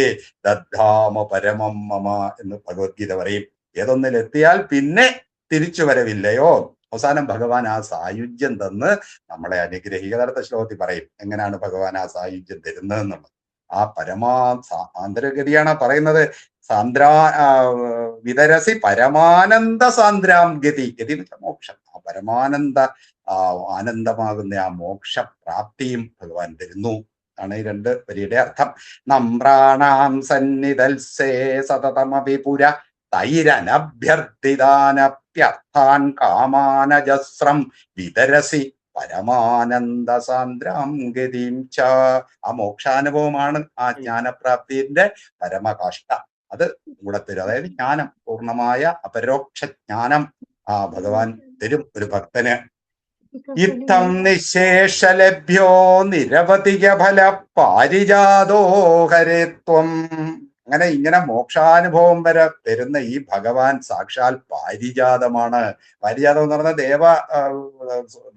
[SPEAKER 1] ദദ്ധാമ പരമം മമ എന്ന് ഭഗവത്ഗീത പറയും. ഏതൊന്നിലെത്തിയാൽ പിന്നെ തിരിച്ചു വരവില്ലയോ. അവസാനം ഭഗവാൻ ആ സായുജ്യം തന്ന് നമ്മളെ അനുഗ്രഹിക്കുക. അടുത്ത ശ്ലോകത്തിൽ പറയും എങ്ങനെയാണ് ഭഗവാൻ ആ സായുജ്യം തരുന്നതെന്നുള്ളത്. ആ ആന്തരഗതിയാണ് പറയുന്നത്. വിതരസി പരമാനന്ദ സാന്ദ്രാം ഗതി, ഗതി എന്ന് വെച്ചാൽ മോക്ഷം. ആ പരമാനന്ദ ആനന്ദമാകുന്ന ആ മോക്ഷ പ്രാപ്തിയും ഭഗവാൻ തരുന്നു ആണ് ഈ രണ്ട് വരിയുടെ അർത്ഥം. നമ്രാണാം സന്നിധൽസേ സതതമപി പുര തൈരനഭ്യർത്ഥിതാനപ്യർത്ഥാൻ കാമാനജസ്രം വിതരസി പരമാനന്ദ സാന്ദ്രാം ഗതിം ച. ആ മോക്ഷാനുഭവമാണ് ആ ജ്ഞാനപ്രാപ്തിന്റെ പരമകാഷ്ഠ. അത് കൂടെ തരും. അതായത് ജ്ഞാനം, പൂർണ്ണമായ അപരോക്ഷ ജ്ഞാനം ആ ഭഗവാൻ തരും ഒരു ഭക്തന്. ഇത്തം നിശേഷലഭ്യോ നിരവധിക ഫല പാരിജാതോ ഹരേത്വം അങ്ങനെ ഇങ്ങനെ മോക്ഷാനുഭവം വരെ തരുന്ന ഈ ഭഗവാൻ സാക്ഷാൽ പാരിജാതമാണ്. പാരിജാതം എന്ന് പറഞ്ഞാൽ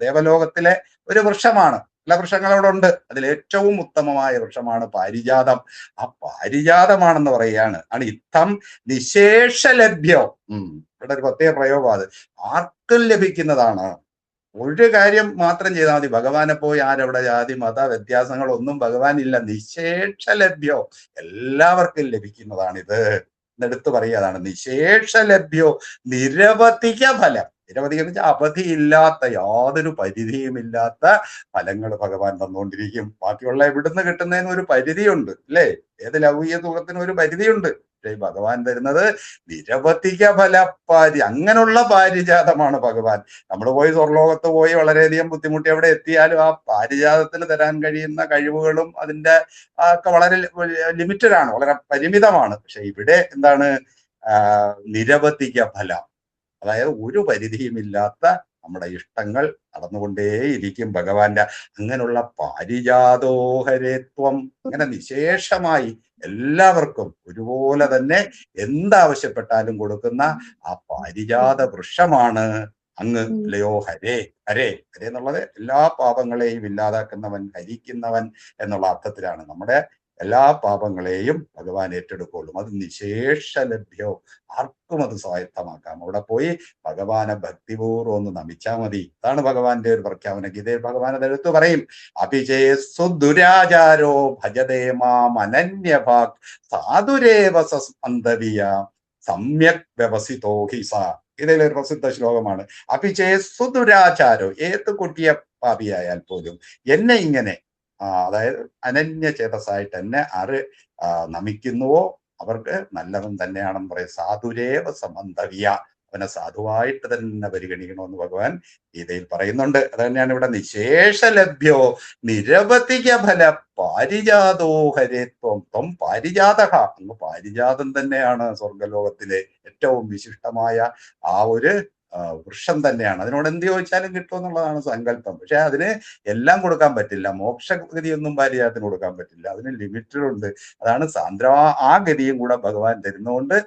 [SPEAKER 1] ദേവലോകത്തിലെ ഒരു വൃക്ഷമാണ്. പല വൃക്ഷങ്ങളോടുണ്ട്, അതിൽ ഏറ്റവും ഉത്തമമായ വൃക്ഷമാണ് പാരിജാതം. ആ പാരിജാതമാണെന്ന് പറയുകയാണ്. ഇത്തം നിശേഷ ലഭ്യോ. ഇവിടെ ഒരു പ്രത്യേക പ്രയോഗം, അത് ആർക്കും ലഭിക്കുന്നതാണ്. ഒരു കാര്യം മാത്രം ചെയ്താൽ മതി, ഭഗവാനെ പോയി ആരവിടെ ജാതി മത വ്യത്യാസങ്ങളൊന്നും ഭഗവാൻ ഇല്ല. നിശേഷ ലഭ്യോ, എല്ലാവർക്കും ലഭിക്കുന്നതാണിത് എന്നെടുത്ത് പറയുകയാണ്. നിശേഷ ലഭ്യോ നിരവധിക ഫലം. നിരവധികം എന്ന് വെച്ചാൽ അവധിയില്ലാത്ത, യാതൊരു പരിധിയുമില്ലാത്ത ഫലങ്ങൾ ഭഗവാൻ തന്നുകൊണ്ടിരിക്കും. ബാക്കിയുള്ള എവിടുന്ന് കിട്ടുന്നതിന് ഒരു പരിധിയുണ്ട് അല്ലേ? ഏത് ലൗകിക സുഖത്തിനും ഒരു പരിധിയുണ്ട്. പക്ഷേ ഭഗവാൻ തരുന്നത് നിരവധിക ഫലപ്പാരി, അങ്ങനെയുള്ള പാരിജാതമാണ് ഭഗവാൻ. നമ്മൾ പോയി സ്വർലോകത്ത് പോയി വളരെയധികം ബുദ്ധിമുട്ടി അവിടെ എത്തിയാലും ആ പാരിജാതത്തിന് തരാൻ കഴിയുന്ന കഴിവുകളും അതിന്റെ ഒക്കെ വളരെ ലിമിറ്റഡ് ആണ്, വളരെ പരിമിതമാണ്. പക്ഷെ ഇവിടെ എന്താണ്, നിരവധിക ഫലം, അതായത് ഒരു പരിധിയുമില്ലാത്ത നമ്മുടെ ഇഷ്ടങ്ങൾ നടന്നുകൊണ്ടേയിരിക്കും ഭഗവാന്റെ. അങ്ങനെയുള്ള പാരിജാതോഹരേത്വം, അങ്ങനെ നിശേഷമായി എല്ലാവർക്കും ഒരുപോലെ തന്നെ എന്താവശ്യപ്പെട്ടാലും കൊടുക്കുന്ന ആ പാരിജാത വൃക്ഷമാണ് അങ്ങ്. ലയോ ഹരേ, ഹരേ ഹരേ എന്നുള്ളത് എല്ലാ പാപങ്ങളെയും ഇല്ലാതാക്കുന്നവൻ, ഹരിക്കുന്നവൻ എന്നുള്ള അർത്ഥത്തിലാണ്. നമ്മുടെ എല്ലാ പാപങ്ങളെയും ഭഗവാൻ ഏറ്റെടുക്കുള്ളൂ. അത് നിശേഷ ലഭ്യോ, ആർക്കും അത് സ്വായത്തമാക്കാം. അവിടെ പോയി ഭഗവാനെ ഭക്തിപൂർവ്വം ഒന്ന് നമിച്ചാൽ മതി. അതാണ് ഭഗവാന്റെ ഒരു പ്രഖ്യാപനം. ഗീതയിൽ ഭഗവാൻ അതെടുത്ത് പറയും. അഭിചേസ്സു ദുരാചാരോ ഭജതേ മാം അനന്യഭാഗ് സാധുരേവ സസ്മന്തവിയ സമ്യക് വ്യവസിതോ ഹി സ. ഇതിലൊരു പ്രസിദ്ധ ശ്ലോകമാണ്. അഭിചേസ്സു ദുരാചാരോ, ഏത് കൊട്ടിയ പാപിയായാൽ പോലും എന്നെ ഇങ്ങനെ അതായത് അനന്യചേതസായിട്ട് എന്നെ നമിക്കുന്നുവോ അവർക്ക് നല്ലവൻ തന്നെയാണെന്ന് പറയും. സാധുരേവ സമന്തവ്യ, അവനെ സാധുവായിട്ട് തന്നെ പരിഗണിക്കണമെന്ന് ഭഗവാൻ ഗീതയിൽ പറയുന്നുണ്ട്. അത് തന്നെയാണ് ഇവിടെ നിശേഷ ലഭ്യോ നിരവധിക ഫല പാരിജാതോ ഹരേത്വം ത്വം പാരിജാതഃ. അങ്ങ് പാരിജാതം തന്നെയാണ്. സ്വർഗലോകത്തിലെ ഏറ്റവും വിശിഷ്ടമായ ആ ഒരു വൃക്ഷം തന്നെയാണ്. അതിനോട് എന്ത് ചോദിച്ചാലും കിട്ടുമെന്നുള്ളതാണ് സങ്കല്പം. പക്ഷെ അതിന് എല്ലാം കൊടുക്കാൻ പറ്റില്ല. മോക്ഷഗതിയൊന്നും പാരിജാതത്തിന് കൊടുക്കാൻ പറ്റില്ല, അതിന് ലിമിറ്റുകളുണ്ട്. അതാണ് ആ ഗതിയും കൂടെ ഭഗവാൻ തരുന്നതുകൊണ്ട്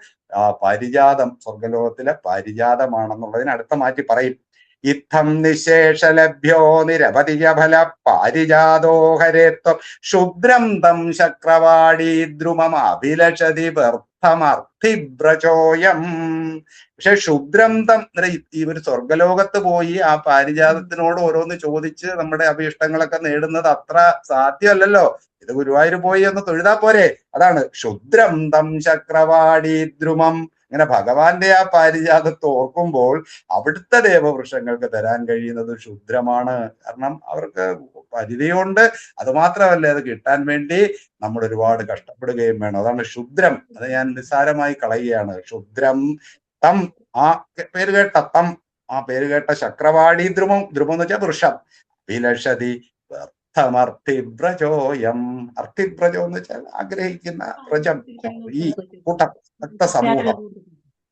[SPEAKER 1] പാരിജാതം സ്വർഗലോകത്തിലെ പാരിജാതമാണെന്നുള്ളതിന് അടുത്ത മാറ്റി പറയും. ഇത്തം നിശേഷലഭ്യോ നിരവധിക ഫല പാരിജാതോ ഹരേത്വം ക്ഷുദ്രം തം ശക്രവാടി ദ്രുമം അഭിലഷതി വ്യർത്ഥമർത്ഥിബ്രചോയം. പക്ഷെ ക്ഷുദ്രം തം, ഈ ഒരു സ്വർഗലോകത്ത് പോയി ആ പാരിജാതത്തിനോട് ഓരോന്ന് ചോദിച്ച് നമ്മുടെ അഭീഷ്ടങ്ങളൊക്കെ നേടുന്നത് അത്ര സാധ്യമല്ലല്ലോ. ഇത് ഗുരുവായൂർ പോയി ഒന്ന് തൊഴുതാ പോരെ. അതാണ് ക്ഷുദ്രം തം ശക്രവാടി ദ്രുമം. ഇങ്ങനെ ഭഗവാന്റെ ആ പാരിജാതത്തെ ഓർക്കുമ്പോൾ അവിടുത്തെ ദേവവൃക്ഷങ്ങൾക്ക് തരാൻ കഴിയുന്നത് ക്ഷുദ്രമാണ്. കാരണം അവർക്ക് പരിധിയുണ്ട്. അത് മാത്രമല്ല, അത് കിട്ടാൻ വേണ്ടി നമ്മൾ ഒരുപാട് കഷ്ടപ്പെടുകയും വേണം. അതാണ് ക്ഷുദ്രം. അത് ഞാൻ നിസ്സാരമായി കളയുകയാണ്. ക്ഷുദ്രം തം, ആ പേര് കേട്ട തം, ആ പേര് കേട്ട ശക്രവാടി ദ്രുമം. ദ്രുമം എന്ന് വെച്ചാൽ വൃക്ഷം. വിലഷതി വ്യർത്ഥമർത്ഥിബ്രജോയം. അർത്ഥിബ്രജം എന്ന് വെച്ചാൽ ആഗ്രഹിക്കുന്ന വ്രജം, ഈ കൂട്ടം, സമൂഹം,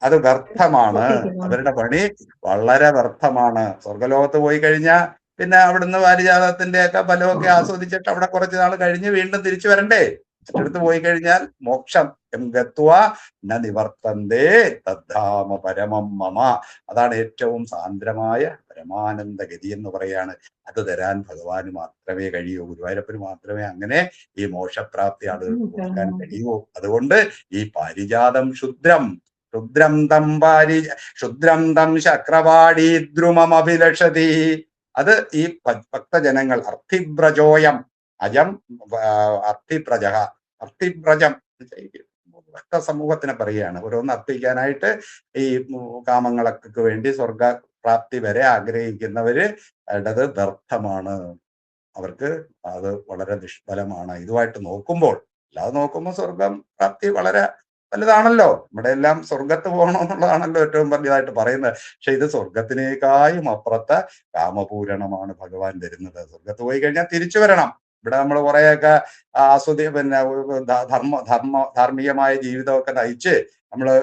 [SPEAKER 1] അത് വ്യർത്ഥമാണ്. അവരുടെ പണി വളരെ വ്യർത്ഥമാണ്. സ്വർഗലോകത്ത് പോയി കഴിഞ്ഞാൽ പിന്നെ അവിടുന്ന് പാരിജാതത്തിന്റെ ഒക്കെ ഫലമൊക്കെ ആസ്വദിച്ചിട്ട് അവിടെ കുറച്ച് നാൾ കഴിഞ്ഞ് വീണ്ടും തിരിച്ചു വരണ്ടേ. മറ്റടുത്ത് പോയി കഴിഞ്ഞാൽ മോക്ഷം ഗത്വാ ന നിവർത്തന്തേ തദ്ധാമ പരമം മമ. അതാണ് ഏറ്റവും സാന്ദ്രമായ പരമാനന്ദ ഗതി എന്ന് പറയാണ്. അത് തരാൻ ഭഗവാന് മാത്രമേ കഴിയൂ. ഗുരുവായൂരപ്പന് മാത്രമേ അങ്ങനെ ഈ മോക്ഷപ്രാപ്തി ആളുകൾക്ക് കൊടുക്കാൻ കഴിയൂ. അതുകൊണ്ട് ഈ പാരിജാതം ക്ഷുദ്രം ക്ഷുദ്രം തം ശക്രവാടി ദ്രുമം അഭിലഷതി. അത് ഈ ഭക്തജനങ്ങൾ അർത്ഥിബ്രജോയം, അജം അർത്ഥിപ്രജ, അർത്ഥിബ്രജം ഭക്ത സമൂഹത്തിനെ പറയുകയാണ്. ഓരോന്ന് അർപ്പിക്കാനായിട്ട് ഈ കാമങ്ങൾക്ക് വേണ്ടി സ്വർഗപ്രാപ്തി വരെ ആഗ്രഹിക്കുന്നവര് അത് വ്യർത്ഥമാണ്. അവർക്ക് അത് വളരെ നിഷ്ഫലമാണ്. ഇതുമായിട്ട് നോക്കുമ്പോൾ, അല്ലാതെ നോക്കുമ്പോൾ സ്വർഗം പ്രാപ്തി വളരെ വലുതാണല്ലോ. നമ്മുടെ എല്ലാം സ്വർഗത്ത് പോകണമെന്നുള്ളതാണല്ലോ ഏറ്റവും വലിയതായിട്ട് പറയുന്നത്. പക്ഷെ ഇത് സ്വർഗത്തിനേക്കാളും അപ്പുറത്തെ കാമപൂരണമാണ് ഭഗവാൻ തരുന്നത്. സ്വർഗത്ത് പോയി കഴിഞ്ഞാൽ തിരിച്ചു വരണം. ഇവിടെ നമ്മൾ കുറെയൊക്കെ ധാർമ്മികമായ ജീവിതമൊക്കെ നയിച്ച് നമ്മള്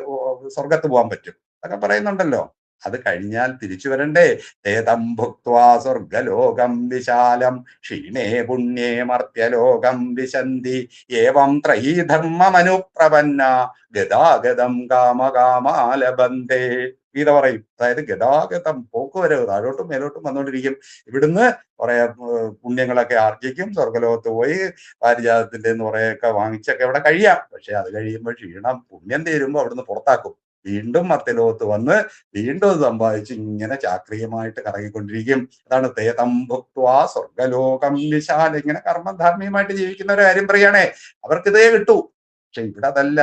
[SPEAKER 1] സ്വർഗത്ത് പോകാൻ പറ്റും അതൊക്കെ പറയുന്നുണ്ടല്ലോ. അത് കഴിഞ്ഞാൽ തിരിച്ചു വരണ്ടേ? തേതം ഭുക്വാ സ്വർഗലോകം വിശാലം ക്ഷീണേ പുണ്യേ മർത്യലോകം വിശന്തി ഏവം ത്രയീധർമ്മമനുപ്രപന്ന ഗതാഗതം കാമകാമാലബന്ധേ. ഗീത പറയും. അതായത് ഗതാഗതം, പോക്കുവരവ് താഴോട്ടും മേലോട്ടും വന്നുകൊണ്ടിരിക്കും. ഇവിടുന്ന് കുറെ പുണ്യങ്ങളൊക്കെ ആർജിക്കും, സ്വർഗലോകത്ത് പോയി പാരിജാതത്തിന്റെ കുറെയൊക്കെ വാങ്ങിച്ചൊക്കെ അവിടെ കഴിയാം. പക്ഷെ അത് കഴിയുമ്പോൾ ക്ഷീണം, പുണ്യം തീരുമ്പോൾ അവിടുന്ന് പുറത്താക്കും. വീണ്ടും മർത്യലോകത്ത് വന്ന് വീണ്ടും അത് സമ്പാദിച്ച് ഇങ്ങനെ ചാക്രികമായിട്ട് കറങ്ങിക്കൊണ്ടിരിക്കും. അതാണ് തേതം ഭുക്വാ സ്വർഗലോകം വിശാല. ഇങ്ങനെ കർമ്മധാർമ്മികമായിട്ട് ജീവിക്കുന്ന ഒരു കാര്യം പറയുകയാണേ, അവർക്കിതേ കിട്ടൂ. പക്ഷെ ഇവിടെ അതല്ല.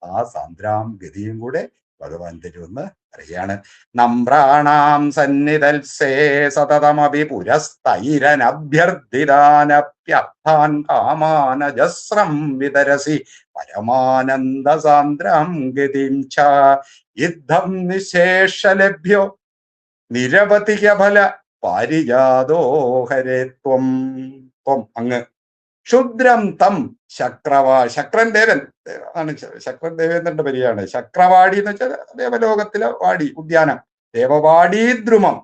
[SPEAKER 1] ആ സാന്ദ്രാം ഗതിയും കൂടെ ഭഗവാൻ തരുമെന്ന് പറയാണ്. നമ്രാണാം സന്നിധൽസേ സതതമപി പുരസ്തൈരനഭ്യർത്ഥിതാനപ്യർത്ഥാൻ കാമാനജസ്രം വിതരസി പരമാനന്ദ സാന്ദ്രം ഗതിം ച യുദ്ധം നിശേഷലഭ്യോ നിരവധിക ഫല പാരിജാതോ ഹരേ ത്വം. ത്വം അങ്ങ് ക്ഷുദ്രം തം ശക്രൻ ദേവൻ ആണ്. ശക്രൻ ദേവേന്ദ്രന്റെ പേരാണ്. ശക്രവാടി എന്ന് വെച്ചാൽ ദേവലോകത്തിലെ വാടി, ഉദ്യാനം. ദേവവാടീദ്രുമം.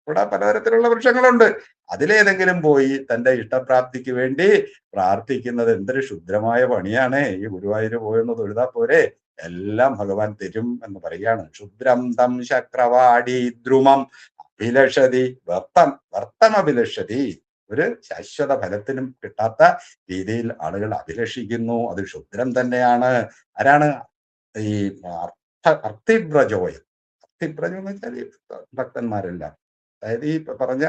[SPEAKER 1] ഇവിടെ പലതരത്തിലുള്ള വൃക്ഷങ്ങളുണ്ട്. അതിലേതെങ്കിലും പോയി തന്റെ ഇഷ്ടപ്രാപ്തിക്ക് വേണ്ടി പ്രാർത്ഥിക്കുന്നത് എന്തൊരു ക്ഷുദ്രമായ പണിയാണ്. ഈ ഗുരുവായൂർ പോയെന്ന് തൊഴുതാ പോരെ, എല്ലാം ഭഗവാൻ തരും എന്ന് പറയുകയാണ്. ക്ഷുദ്രം തം ശക്രവാടീദ്രുമം അഭിലഷതി വർത്തമഭിലഷതി. ഒരു ശാശ്വത ഫലത്തിനും കിട്ടാത്ത രീതിയിൽ ആളുകൾ അഭിലഷിക്കുന്നു. അത് ക്ഷുദ്രം തന്നെയാണ്. ആരാണ്? ഈ അർത്ഥിബ്രജോയം. അർത്ഥിബ്രജം എന്ന് വെച്ചാൽ ഈ ഭക്തന്മാരെല്ലാം, അതായത് ഈ പറഞ്ഞ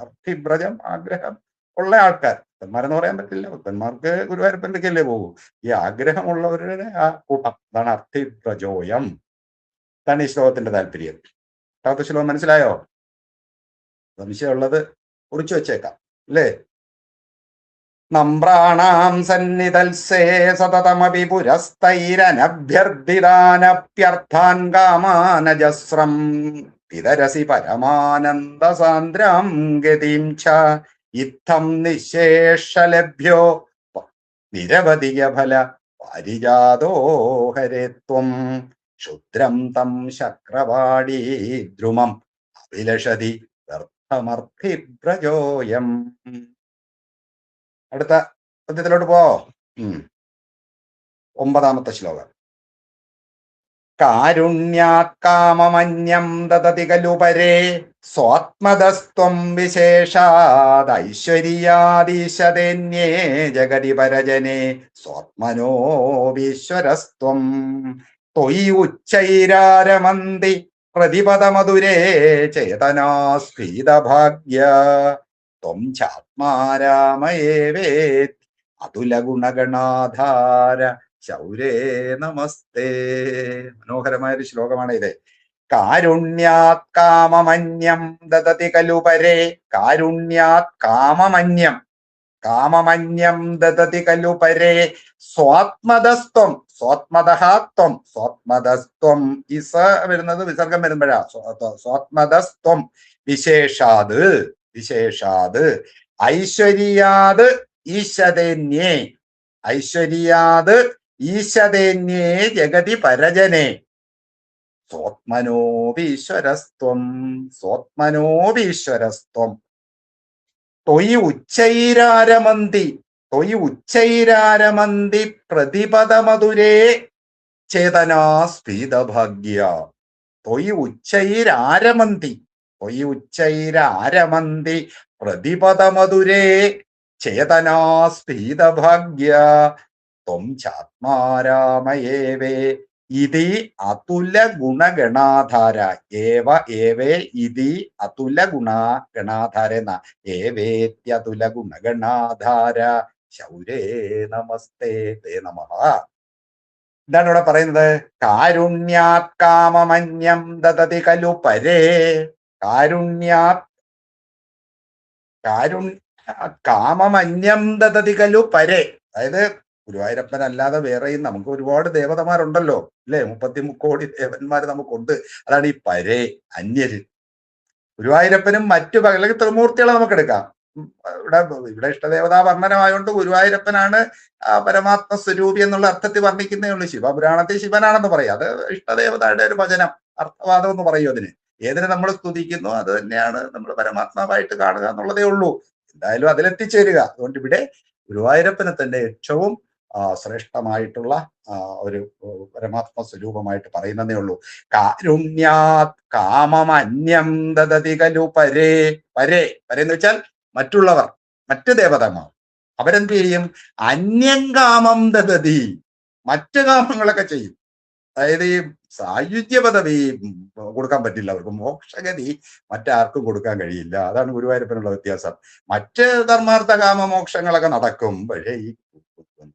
[SPEAKER 1] അർത്ഥിബ്രജം ആഗ്രഹം ഉള്ള ആൾക്കാർ. ഭക്തന്മാരെന്ന് പറയാൻ പറ്റില്ല, ഭക്തന്മാർക്ക് ഗുരുവായൂരപ്പൻ്റെക്കല്ലേ പോകൂ. ഈ ആഗ്രഹമുള്ളവരുടെ ആ കൂട്ടം, അതാണ് അർത്ഥിബ്രജോയം. ഇതാണ് ഈ ശ്ലോകത്തിന്റെ താല്പര്യം. എട്ടാമത്തെ ശ്ലോകം മനസ്സിലായോ? സംശയമുള്ളത് കുറിച്ചു വെച്ചേക്കാം അല്ലേ? നമ്രാണാം സന്നിധൽസേ സതതമപി പുരസ്തൈരനഭ്യർത്ഥിതാനപ്യർത്ഥാൻ കാമാനജസ്രം വിതരസി പരമാനന്ദ സാന്ദ്രം ഗതിം ച ഇത്തം നിശേഷലഭ്യോ നിരവധിക ഫല പാരിജാതോ ഹരേ ത്വം. ക്ഷുദ്രം തം ശക്രവാടീ ദ്രുമം അഭിലഷതി സമർത്ഥിബ്രജോയം. അടുത്ത പദ്യത്തിലോട്ട് പോ. 9ാമത്തെ ശ്ലോകം. കാരുണ്യാത് കാമമന്യം ദദതി ഖലു പരേ സ്വാത്മതസ്ത്വം വിശേഷാദൈശ്വര്യാദീശതേന്യേ ജഗതി പരജനേ സ്വാത്മനോബീശ്വരസ്ത്വം. ത്വയി ഉച്ചൈരാരമന്തി പ്രതിപദമധുരേ ചേതനാസ്ഫീതഭാഗ്യ ത്വം ചാത്മാരാമയേവേത് അതുലഗുണഗണാധാര ശൗരേ നമസ്തേ. മനോഹരമായൊരു ശ്ലോകമാണ് ഇത്. കാരുണ്യാത് കാമമന്യം ദദതി ഖലു പരേ. കാരുണ്യാത് കാമമന്യം, കാമമന്യം ദദതി ഖലു പരേ സ്വാത്മതസ്ത്വം. സ്വാത്മതഃ സ്വാത്മതസ്ത്വം. ഇസ വരുന്നത് വിസർഗം വരുമ്പോഴാ. സ്വാത്മതസ്ത്വം വിശേഷാത്. വിശേഷാത് ഐശ്വര്യാത് ഈശതേന്യേ. ഐശ്വര്യാത് ഈശതേന്യേ ജഗതി പരജനേ സ്വാത്മനോപീശ്വരസ്ത്വം. സ്വാത്മനോപീശ്വരസ്ത്വം. ത്വയി ഉച്ചൈരാരമന്തി. ത്വയി ഉച്ചൈരാരമന്തി പ്രതിപദമധുരേ ചേതനാസ്ഫീതഭാഗ്യ. ത്വയി ഉച്ചൈരാരമന്തി. ത്വയി ഉച്ചൈരാരമന്തി പ്രതിപദമധുരേ ചേതനാസ്ഫീതഭാഗ്യ ത്വം ചാത്മാരാമയേവേ ഇതി അതുല ഗുണഗണാധാര. ഏവ ഏവേ ഇതി അതുല ഗുണഗണാധാര എന്ന ഏവേത്യതുല ഗുണഗണാധാര ശൗരേ നമസ്തേ തേ നമഃ. എന്താണ് ഇവിടെ പറയുന്നത്? കാരുണ്യാത് കാമമന്യം ദദതി ഖലു പരേ. കാരുണ്യാത് കാമമന്യം ദദതി ഖലു പരേ. അതായത് ഗുരുവായൂരപ്പൻ അല്ലാതെ വേറെയും നമുക്ക് ഒരുപാട് ദേവതമാരുണ്ടല്ലോ അല്ലെ? 33 കോടി ദേവന്മാർ നമുക്കുണ്ട്. അതാണ് ഈ പരേ, അന്യര്. ഗുരുവായൂരപ്പനും മറ്റു അല്ലെങ്കിൽ ത്രിമൂർത്തികളെ നമുക്കെടുക്കാം. ഇവിടെ ഇഷ്ടദേവതാ വർണ്ണനമായോണ്ട് ഗുരുവായൂരപ്പനാണ് പരമാത്മ സ്വരൂപി എന്നുള്ള അർത്ഥത്തിൽ വർണ്ണിക്കുന്നേ ഉള്ളൂ. ശിവപുരാണത്തിൽ ശിവനാണെന്ന് പറയാം. അത് ഇഷ്ടദേവതയുടെ ഒരു വചനം, അർത്ഥവാദം എന്ന് പറയും അതിന്. ഏതിനെ നമ്മൾ സ്തുതിക്കുന്നു അത് തന്നെയാണ് നമ്മൾ പരമാത്മാവായിട്ട് കാണുക എന്നുള്ളതേ ഉള്ളൂ. എന്തായാലും അതിലെത്തിച്ചേരുക. അതുകൊണ്ട് ഇവിടെ ഗുരുവായൂരപ്പനെ തന്നെ ഏറ്റവും ശ്രേഷ്ഠമായിട്ടുള്ള ഒരു പരമാത്മ സ്വരൂപമായിട്ട് പറയുന്നതേ ഉള്ളൂ. കാരുണ്യാത് കാമമന്യം ദദതി ഖലു പരേ. പരേ പരേന്ന് വെച്ചാൽ മറ്റുള്ളവർ, മറ്റ് ദേവതമാർ അവരെന്ത് ചെയ്യും? അന്യം കാമം ദദതി, മറ്റു കാമങ്ങളൊക്കെ ചെയ്യും. അതായത് ഈ സായുജ്യ പദവി കൊടുക്കാൻ പറ്റില്ല അവർക്ക്. മോക്ഷഗതി മറ്റാർക്കും കൊടുക്കാൻ കഴിയില്ല. അതാണ് ഗുരുവായൂരപ്പനുള്ള വ്യത്യാസം. മറ്റ് ധർമാർത്ഥ കാമ മോക്ഷങ്ങളൊക്കെ നടക്കും, പക്ഷേ ഈ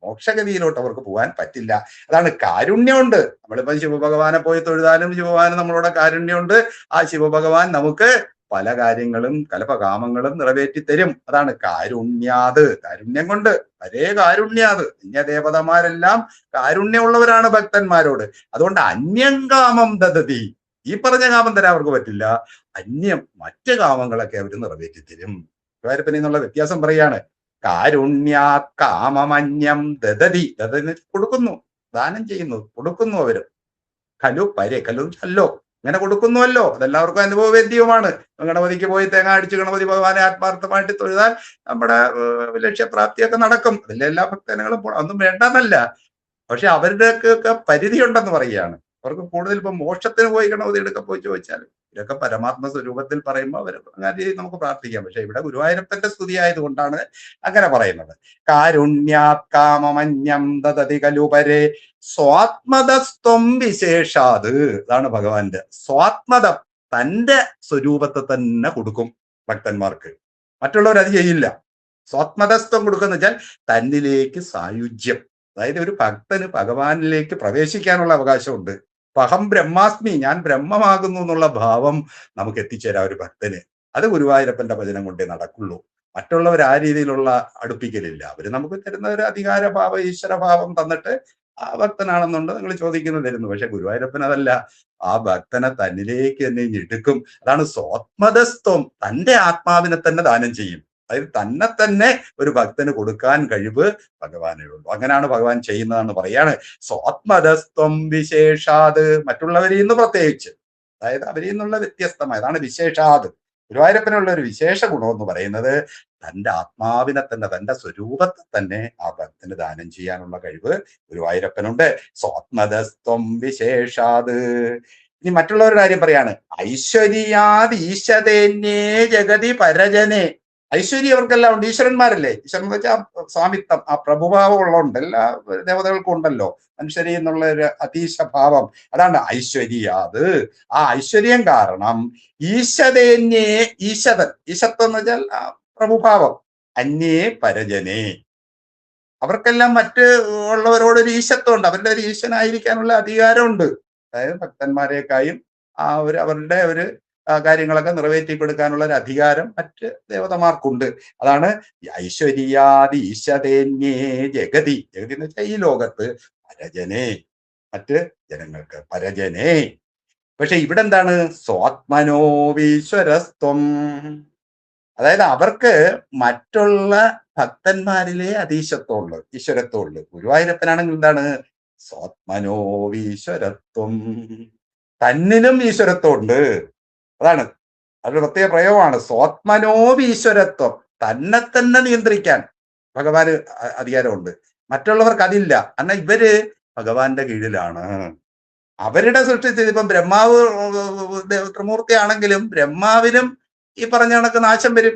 [SPEAKER 1] മോക്ഷഗതിയിലോട്ട് അവർക്ക് പോകാൻ പറ്റില്ല. അതാണ് കാരുണ്യമുണ്ട്. നമ്മളിപ്പം ശിവഭഗവാനെ പോയി തൊഴുതാലും ശിവഭഗവാന് നമ്മളോട് കാരുണ്യമുണ്ട്. ആ ശിവഭഗവാൻ നമുക്ക് പല കാര്യങ്ങളും കലപകാമങ്ങളും നിറവേറ്റി തരും. അതാണ് കാരുണ്യാത്, കാരുണ്യം കൊണ്ട്. പരേ കാരുണ്യാത്. ദേവതമാരെല്ലാം കാരുണ്യമുള്ളവരാണ് ഭക്തന്മാരോട്. അതുകൊണ്ട് അന്യം കാമം ദദതി, ഈ പറഞ്ഞ കാമം തരാൻ അവർക്ക് പറ്റില്ല. അന്യം മറ്റ് കാമങ്ങളൊക്കെ അവർ നിറവേറ്റി തരും. ഗുരുവായൂരപ്പൻ എന്നുള്ള വ്യത്യാസം പറയാണ്. കാരുണ്യാത് കാമമന്യം ദദതി, ദദതി കൊടുക്കുന്നു, ദാനം ചെയ്യുന്നു, കൊടുക്കുന്നു അവര്. ഖലു പരേ, ഖലു അല്ലോ, ഇങ്ങനെ കൊടുക്കുന്നുവല്ലോ, അതെല്ലാവർക്കും അനുഭവവേദ്യവുമാണ്. ഗണപതിക്ക് പോയി തേങ്ങ അടിച്ച് ഗണപതി ഭഗവാനെ ആത്മാർത്ഥമായിട്ട് തൊഴുതാൽ നമ്മുടെ ലക്ഷ്യപ്രാപ്തിയൊക്കെ നടക്കും. അതിലെ എല്ലാ ഭക്തജനങ്ങളും ഒന്നും വേണ്ടെന്നല്ല, പക്ഷെ അവരുടെയൊക്കെ പരിധി ഉണ്ടെന്ന് പറയുകയാണ്. അവർക്ക് കൂടുതൽ ഇപ്പൊ മോക്ഷത്തിന് പോയി ഗണപതിയുടെ പോയി ചോദിച്ചാൽ ഇതൊക്കെ പരമാത്മ സ്വരൂപത്തിൽ പറയുമ്പോൾ അവർ അങ്ങനെ നമുക്ക് പ്രാർത്ഥിക്കാം. പക്ഷെ ഇവിടെ ഗുരുവായൂരപ്പന്റെ സ്തുതി ആയതുകൊണ്ടാണ് അങ്ങനെ പറയുന്നത്. കാരുണ്യാത് കാമമന്യം ദദതി ഖലു പരേ സ്വാത്മതസ്ത്വം വിശേഷാത്. ഇതാണ് ഭഗവാന്റെ സ്വാത്മതം, തന്റെ സ്വരൂപത്തെ തന്നെ കൊടുക്കും ഭക്തന്മാർക്ക്. മറ്റുള്ളവർ അത് ചെയ്യില്ല. സ്വാത്മതസ്ത്വം കൊടുക്കുന്ന വെച്ചാൽ തന്നിലേക്ക് സായുജ്യം. അതായത് ഒരു ഭക്തന് ഭഗവാനിലേക്ക് പ്രവേശിക്കാനുള്ള അവകാശമുണ്ട്. അഹം ബ്രഹ്മാസ്മി, ഞാൻ ബ്രഹ്മമാകുന്നു എന്നുള്ള ഭാവം നമുക്ക് എത്തിച്ചേരാം ഒരു ഭക്തന്. അത് ഗുരുവായൂരപ്പന്റെ ഭജനം കൊണ്ടേ നടക്കുള്ളൂ. മറ്റുള്ളവർ ആ രീതിയിലുള്ള അടുപ്പിക്കലില്ല. അവര് നമുക്ക് തരുന്ന ഒരു അധികാരഭാവം, ഈശ്വരഭാവം തന്നിട്ട് ആ ഭക്തനാണെന്നുണ്ട് നിങ്ങൾ ചോദിക്കുന്നത് തരുന്നു. പക്ഷെ ഗുരുവായൂരപ്പൻ അതല്ല, ആ ഭക്തനെ തന്നിലേക്ക് തന്നെ ഞെടുക്കും. അതാണ് സ്വാത്മതസ്ത്വം, തന്റെ ആത്മാവിനെ തന്നെ ദാനം ചെയ്യും. അതായത് തന്നെ തന്നെ ഒരു ഭക്തന് കൊടുക്കാൻ കഴിവ് ഭഗവാനേ ഉള്ളൂ. അങ്ങനെയാണ് ഭഗവാൻ ചെയ്യുന്നതെന്ന് പറയാണ്. സ്വാത്മതസ്ത്വം വിശേഷാത്, മറ്റുള്ളവരിൽ നിന്ന് പ്രത്യേകിച്ച്, അതായത് അവരിൽ നിന്നുള്ള വ്യത്യസ്തമായ, അതാണ് വിശേഷാത്. ഗുരുവായൂരപ്പനുള്ള ഒരു വിശേഷ ഗുണം എന്ന് പറയുന്നത് തന്റെ ആത്മാവിനെ തന്നെ, തന്റെ സ്വരൂപത്തെ തന്നെ ആ ഭക്തന് ദാനം ചെയ്യാനുള്ള കഴിവ് ഗുരുവായൂരപ്പനുണ്ട്. സ്വാത്മതസ്ത്വം വിശേഷാത്. ഇനി മറ്റുള്ളവരുടെ കാര്യം പറയാണ്. ഐശ്വര്യാത് ഈശതേന്യേ ജഗതി പരജനെ. ഐശ്വര്യം അവർക്കെല്ലാം ഉണ്ട്. ഈശ്വരന്മാരല്ലേ, ഈശ്വരൻ എന്ന് വെച്ചാൽ സ്വാമിത്വം, ആ പ്രഭുഭാവം ഉള്ളതുകൊണ്ട് എല്ലാ ദേവതകൾക്കും ഉണ്ടല്ലോ മനുഷ്യരി എന്നുള്ള ഒരു അതീശഭാവം. അതാണ് ഐശ്വര്യാത്. ആ ഐശ്വര്യം കാരണം ഈശതേന്യേ, ഈശതൻ, ഈശത്വം എന്ന് വെച്ചാൽ ആ പ്രഭുഭാവം, അന്യേ പരജനെ, അവർക്കെല്ലാം മറ്റ് ഉള്ളവരോടൊരു ഈശത്വം ഉണ്ട്, അവരുടെ ഒരു ഈശ്വനായിരിക്കാനുള്ള അധികാരമുണ്ട്. അതായത് ഭക്തന്മാരെക്കായും ആ ഒരു അവരുടെ ഒരു കാര്യങ്ങളൊക്കെ നിറവേറ്റി കൊടുക്കാനുള്ള ഒരു അധികാരം മറ്റ് ദേവതമാർക്കുണ്ട്. അതാണ് ഐശ്വര്യാദി ഈശതേന്യേ ജഗതി. ജഗതി എന്ന് വെച്ചാൽ ഈ ലോകത്ത്, പരജനെ, മറ്റ് ജനങ്ങൾക്ക് പരജനെ. പക്ഷെ ഇവിടെ എന്താണ്? സ്വാത്മനോവീശ്വരസ്ത്വം. അതായത് അവർക്ക് മറ്റുള്ള ഭക്തന്മാരിലെ അതീശത്വമുള്ളു, ഈശ്വരത്വമുള്ളു. ഗുരുവായൂരപ്പനാണെങ്കിൽ എന്താണ്? സ്വാത്മനോവീശ്വരത്വം, തന്നിലും ഈശ്വരത്വം ഉണ്ട്. അതാണ് അതൊരു പ്രത്യേക പ്രയോഗമാണ്. സ്വാത്മനോവീശ്വരത്വം, തന്നെ തന്നെ നിയന്ത്രിക്കാൻ ഭഗവാന് അധികാരമുണ്ട്. മറ്റുള്ളവർക്ക് അതില്ല. എന്നാൽ ഇവര് ഭഗവാന്റെ കീഴിലാണ്. അവരുടെ സൃഷ്ടിച്ചത് ഇപ്പം ബ്രഹ്മാവ് ത്രിമൂർത്തിയാണെങ്കിലും ബ്രഹ്മാവിനും ഈ പറഞ്ഞ കണക്ക് നാശം വരും.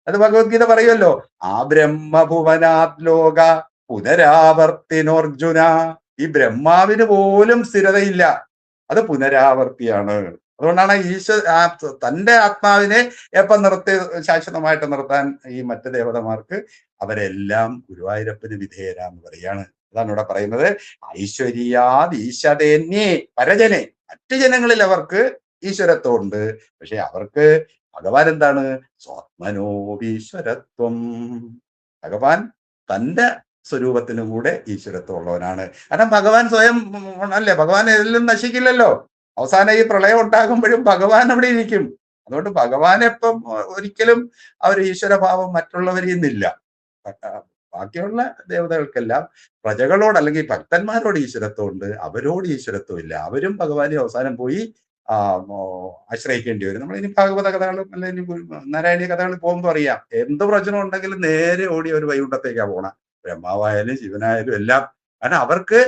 [SPEAKER 1] അത് ഭഗവത്ഗീത പറയുമല്ലോ. ആ ബ്രഹ്മഭുവനാത് ലോക പുനരാവർത്തിനോർജുന. ഈ ബ്രഹ്മാവിന് പോലും സ്ഥിരതയില്ല, അത് പുനരാവർത്തിയാണ്. അതുകൊണ്ടാണ് തന്റെ ആത്മാവിനെ എപ്പം ശാശ്വതമായിട്ട് നിർത്താൻ ഈ മറ്റ് ദേവതമാർക്ക് അവരെല്ലാം ഗുരുവായൂരപ്പന് വിധേയരാന്ന് പറയാണ്. അതാണ് ഇവിടെ പറയുന്നത്. ഐശ്വര്യാത് ഈശതേന്യേ പരജനെ, മറ്റു ജനങ്ങളിൽ അവർക്ക് ഈശ്വരത്വം ഉണ്ട്. പക്ഷെ അവർക്ക് ഭഗവാൻ എന്താണ്? സ്വാത്മനോപീശ്വരത്വം. ഭഗവാൻ തന്റെ സ്വരൂപത്തിനും കൂടെ ഈശ്വരത്വം ഉള്ളവനാണ്. കാരണം ഭഗവാൻ സ്വയം അല്ലേ, ഭഗവാൻ എല്ലാം നശിക്കില്ലല്ലോ. അവസാനം ഈ പ്രളയം ഉണ്ടാകുമ്പോഴും ഭഗവാൻ അവിടെ ഇരിക്കും. അതുകൊണ്ട് ഭഗവാനെപ്പം ഒരിക്കലും ആ ഒരു ഈശ്വരഭാവം മറ്റുള്ളവരിൽ നിന്നില്ല. ബാക്കിയുള്ള ദേവതകൾക്കെല്ലാം പ്രജകളോട് അല്ലെങ്കിൽ ഭക്തന്മാരോട് ഈശ്വരത്വം ഉണ്ട്, അവരോട് ഈശ്വരത്വം ഇല്ല. അവരും ഭഗവാനെ അവസാനം പോയി ആശ്രയിക്കേണ്ടി വരും. നമ്മൾ ഇനി ഭാഗവത കഥകളും അല്ലെങ്കിൽ നാരായണീയ കഥകളിൽ പോകുമ്പോൾ അറിയാം, എന്ത് പ്രശ്നം ഉണ്ടെങ്കിലും നേരെ ഓടി ഒരു വൈകുണ്ഠത്തേക്കാണ് പോണ. ബ്രഹ്മാവായാലും ശിവനായാലും എല്ലാം. കാരണം അവർക്ക്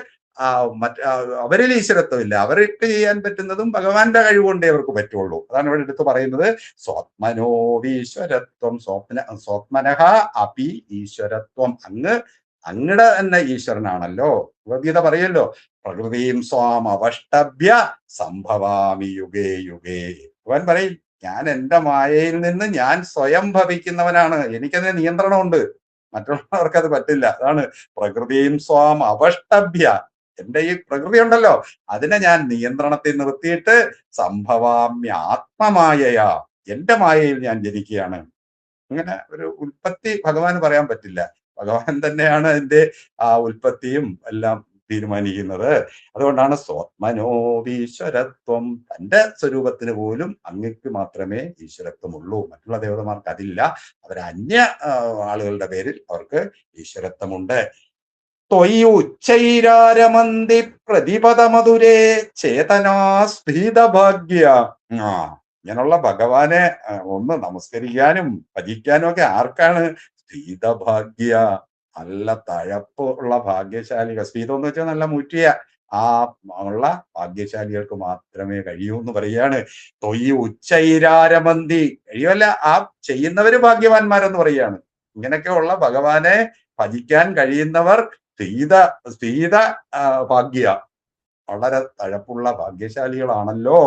[SPEAKER 1] അവരിൽ ഈശ്വരത്വം ഇല്ല. അവർക്ക് ചെയ്യാൻ പറ്റുന്നതും ഭഗവാന്റെ കഴിവുകൊണ്ടേ അവർക്ക് പറ്റുള്ളൂ. അതാണ് ഇവിടെ എടുത്ത് പറയുന്നത്. സ്വാത്മനോവീശ്വരത്വം സ്വാത്മനഹ അപി ഈശ്വരത്വം. അങ്ങടെ തന്നെ ഈശ്വരനാണല്ലോ. ഭഗവത്ഗീത പറയല്ലോ, പ്രകൃതിയും സ്വാം അവഷ്ടഭ്യ സംഭവാമി യുഗേ യുഗേ. ഭഗവാൻ പറയും, ഞാൻ എന്റെ മായയിൽ നിന്ന് ഞാൻ സ്വയം ഭവിക്കുന്നവനാണ്, എനിക്കതിന് നിയന്ത്രണമുണ്ട്, മറ്റുള്ളവർക്ക് അത് പറ്റില്ല. അതാണ് പ്രകൃതിയും സ്വാം അവഷ്ടഭ്യ. എന്റെ ഈ പ്രകൃതി ഉണ്ടല്ലോ, അതിനെ ഞാൻ നിയന്ത്രണത്തിൽ നിർത്തിയിട്ട് സംഭവാമ്യ ആത്മമായയാ, എന്റെ മായയിൽ ഞാൻ ജനിക്കുകയാണ്. അങ്ങനെ ഒരു ഉൽപ്പത്തി ഭഗവാന് പറയാൻ പറ്റില്ല. ഭഗവാൻ തന്നെയാണ് അതിന്റെ ഉൽപ്പത്തിയും എല്ലാം തീരുമാനിക്കുന്നത്. അതുകൊണ്ടാണ് സ്വാത്മനോവീശ്വരത്വം. തന്റെ സ്വരൂപത്തിന് പോലും അങ്ങക്ക് മാത്രമേ ഈശ്വരത്വമുള്ളൂ, മറ്റുള്ള ദേവതമാർക്ക് അതില്ല. അവരന്യ ആളുകളുടെ പേരിൽ അവർക്ക് ഈശ്വരത്വമുണ്ട്. ത്വയ്യുച്ചൈരാരമന്തി പ്രതിപദമധുരേ ചേതനാസ്ഫീതഭാഗ്യ. ഇങ്ങനെയുള്ള ഭഗവാനെ ഒന്ന് നമസ്കരിക്കാനും ഭജിക്കാനും ഒക്കെ ആർക്കാണ്? സ്ഫീതഭാഗ്യ, നല്ല തഴപ്പ് ഉള്ള ഭാഗ്യശാലികൾ. സ്ഫീതം എന്ന് വെച്ചാൽ നല്ല മുറ്റിയ ഉള്ള ഭാഗ്യശാലികൾക്ക് മാത്രമേ കഴിയൂ എന്ന് പറയാണ്. തൊയ്യ് ഉച്ചൈരാരമന്തി, കഴിയുമല്ല, ചെയ്യുന്നവര് ഭാഗ്യവാന്മാരെന്ന് പറയാണ്. ഇങ്ങനെയൊക്കെ ഉള്ള ഭഗവാനെ ഭജിക്കാൻ കഴിയുന്നവർ സ്ഫീത ഭാഗ്യ, വളരെ തഴപ്പുള്ള ഭാഗ്യശാലികളാണല്ലോ.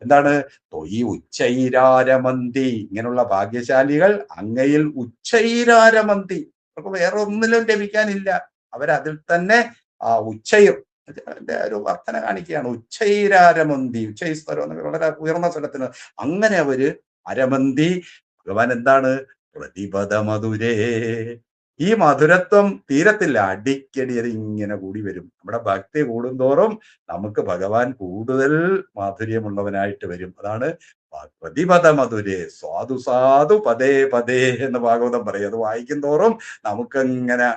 [SPEAKER 1] എന്താണ്? തൊയ്യ് ഉച്ചൈരാരമന്തി, ഇങ്ങനെയുള്ള ഭാഗ്യശാലികൾ അങ്ങയിൽ ഉച്ചൈരാരമന്തി, അവർക്ക് വേറെ ഒന്നിലും ലഭിക്കാനില്ല. അവരതിൽ തന്നെ ഉച്ചൈർ ഒരു വർധന കാണിക്കുകയാണ്. ഉച്ചൈരാരമന്തി, ഉച്ചൈസ്തരം എന്നൊക്കെ വളരെ ഉയർന്ന സ്ഥലത്തിന്. അങ്ങനെ അവര് അരമന്തി. ഭഗവാൻ എന്താണ്? പ്രതിപദ മധുരേ. ഈ മധുരത്വം തീരത്തില്ല, അടിക്കടി അത് ഇങ്ങനെ കൂടി വരും. നമ്മുടെ ഭക്തി കൂടുന്തോറും നമുക്ക് ഭഗവാൻ കൂടുതൽ മാധുര്യമുള്ളവനായിട്ട് വരും. അതാണ് പ്രതിപദ മധുരേ സ്വാദു സാധു പദേ പദേ എന്ന് ഭാഗവതം പറയും. അത് വായിക്കും തോറും നമുക്കിങ്ങനെ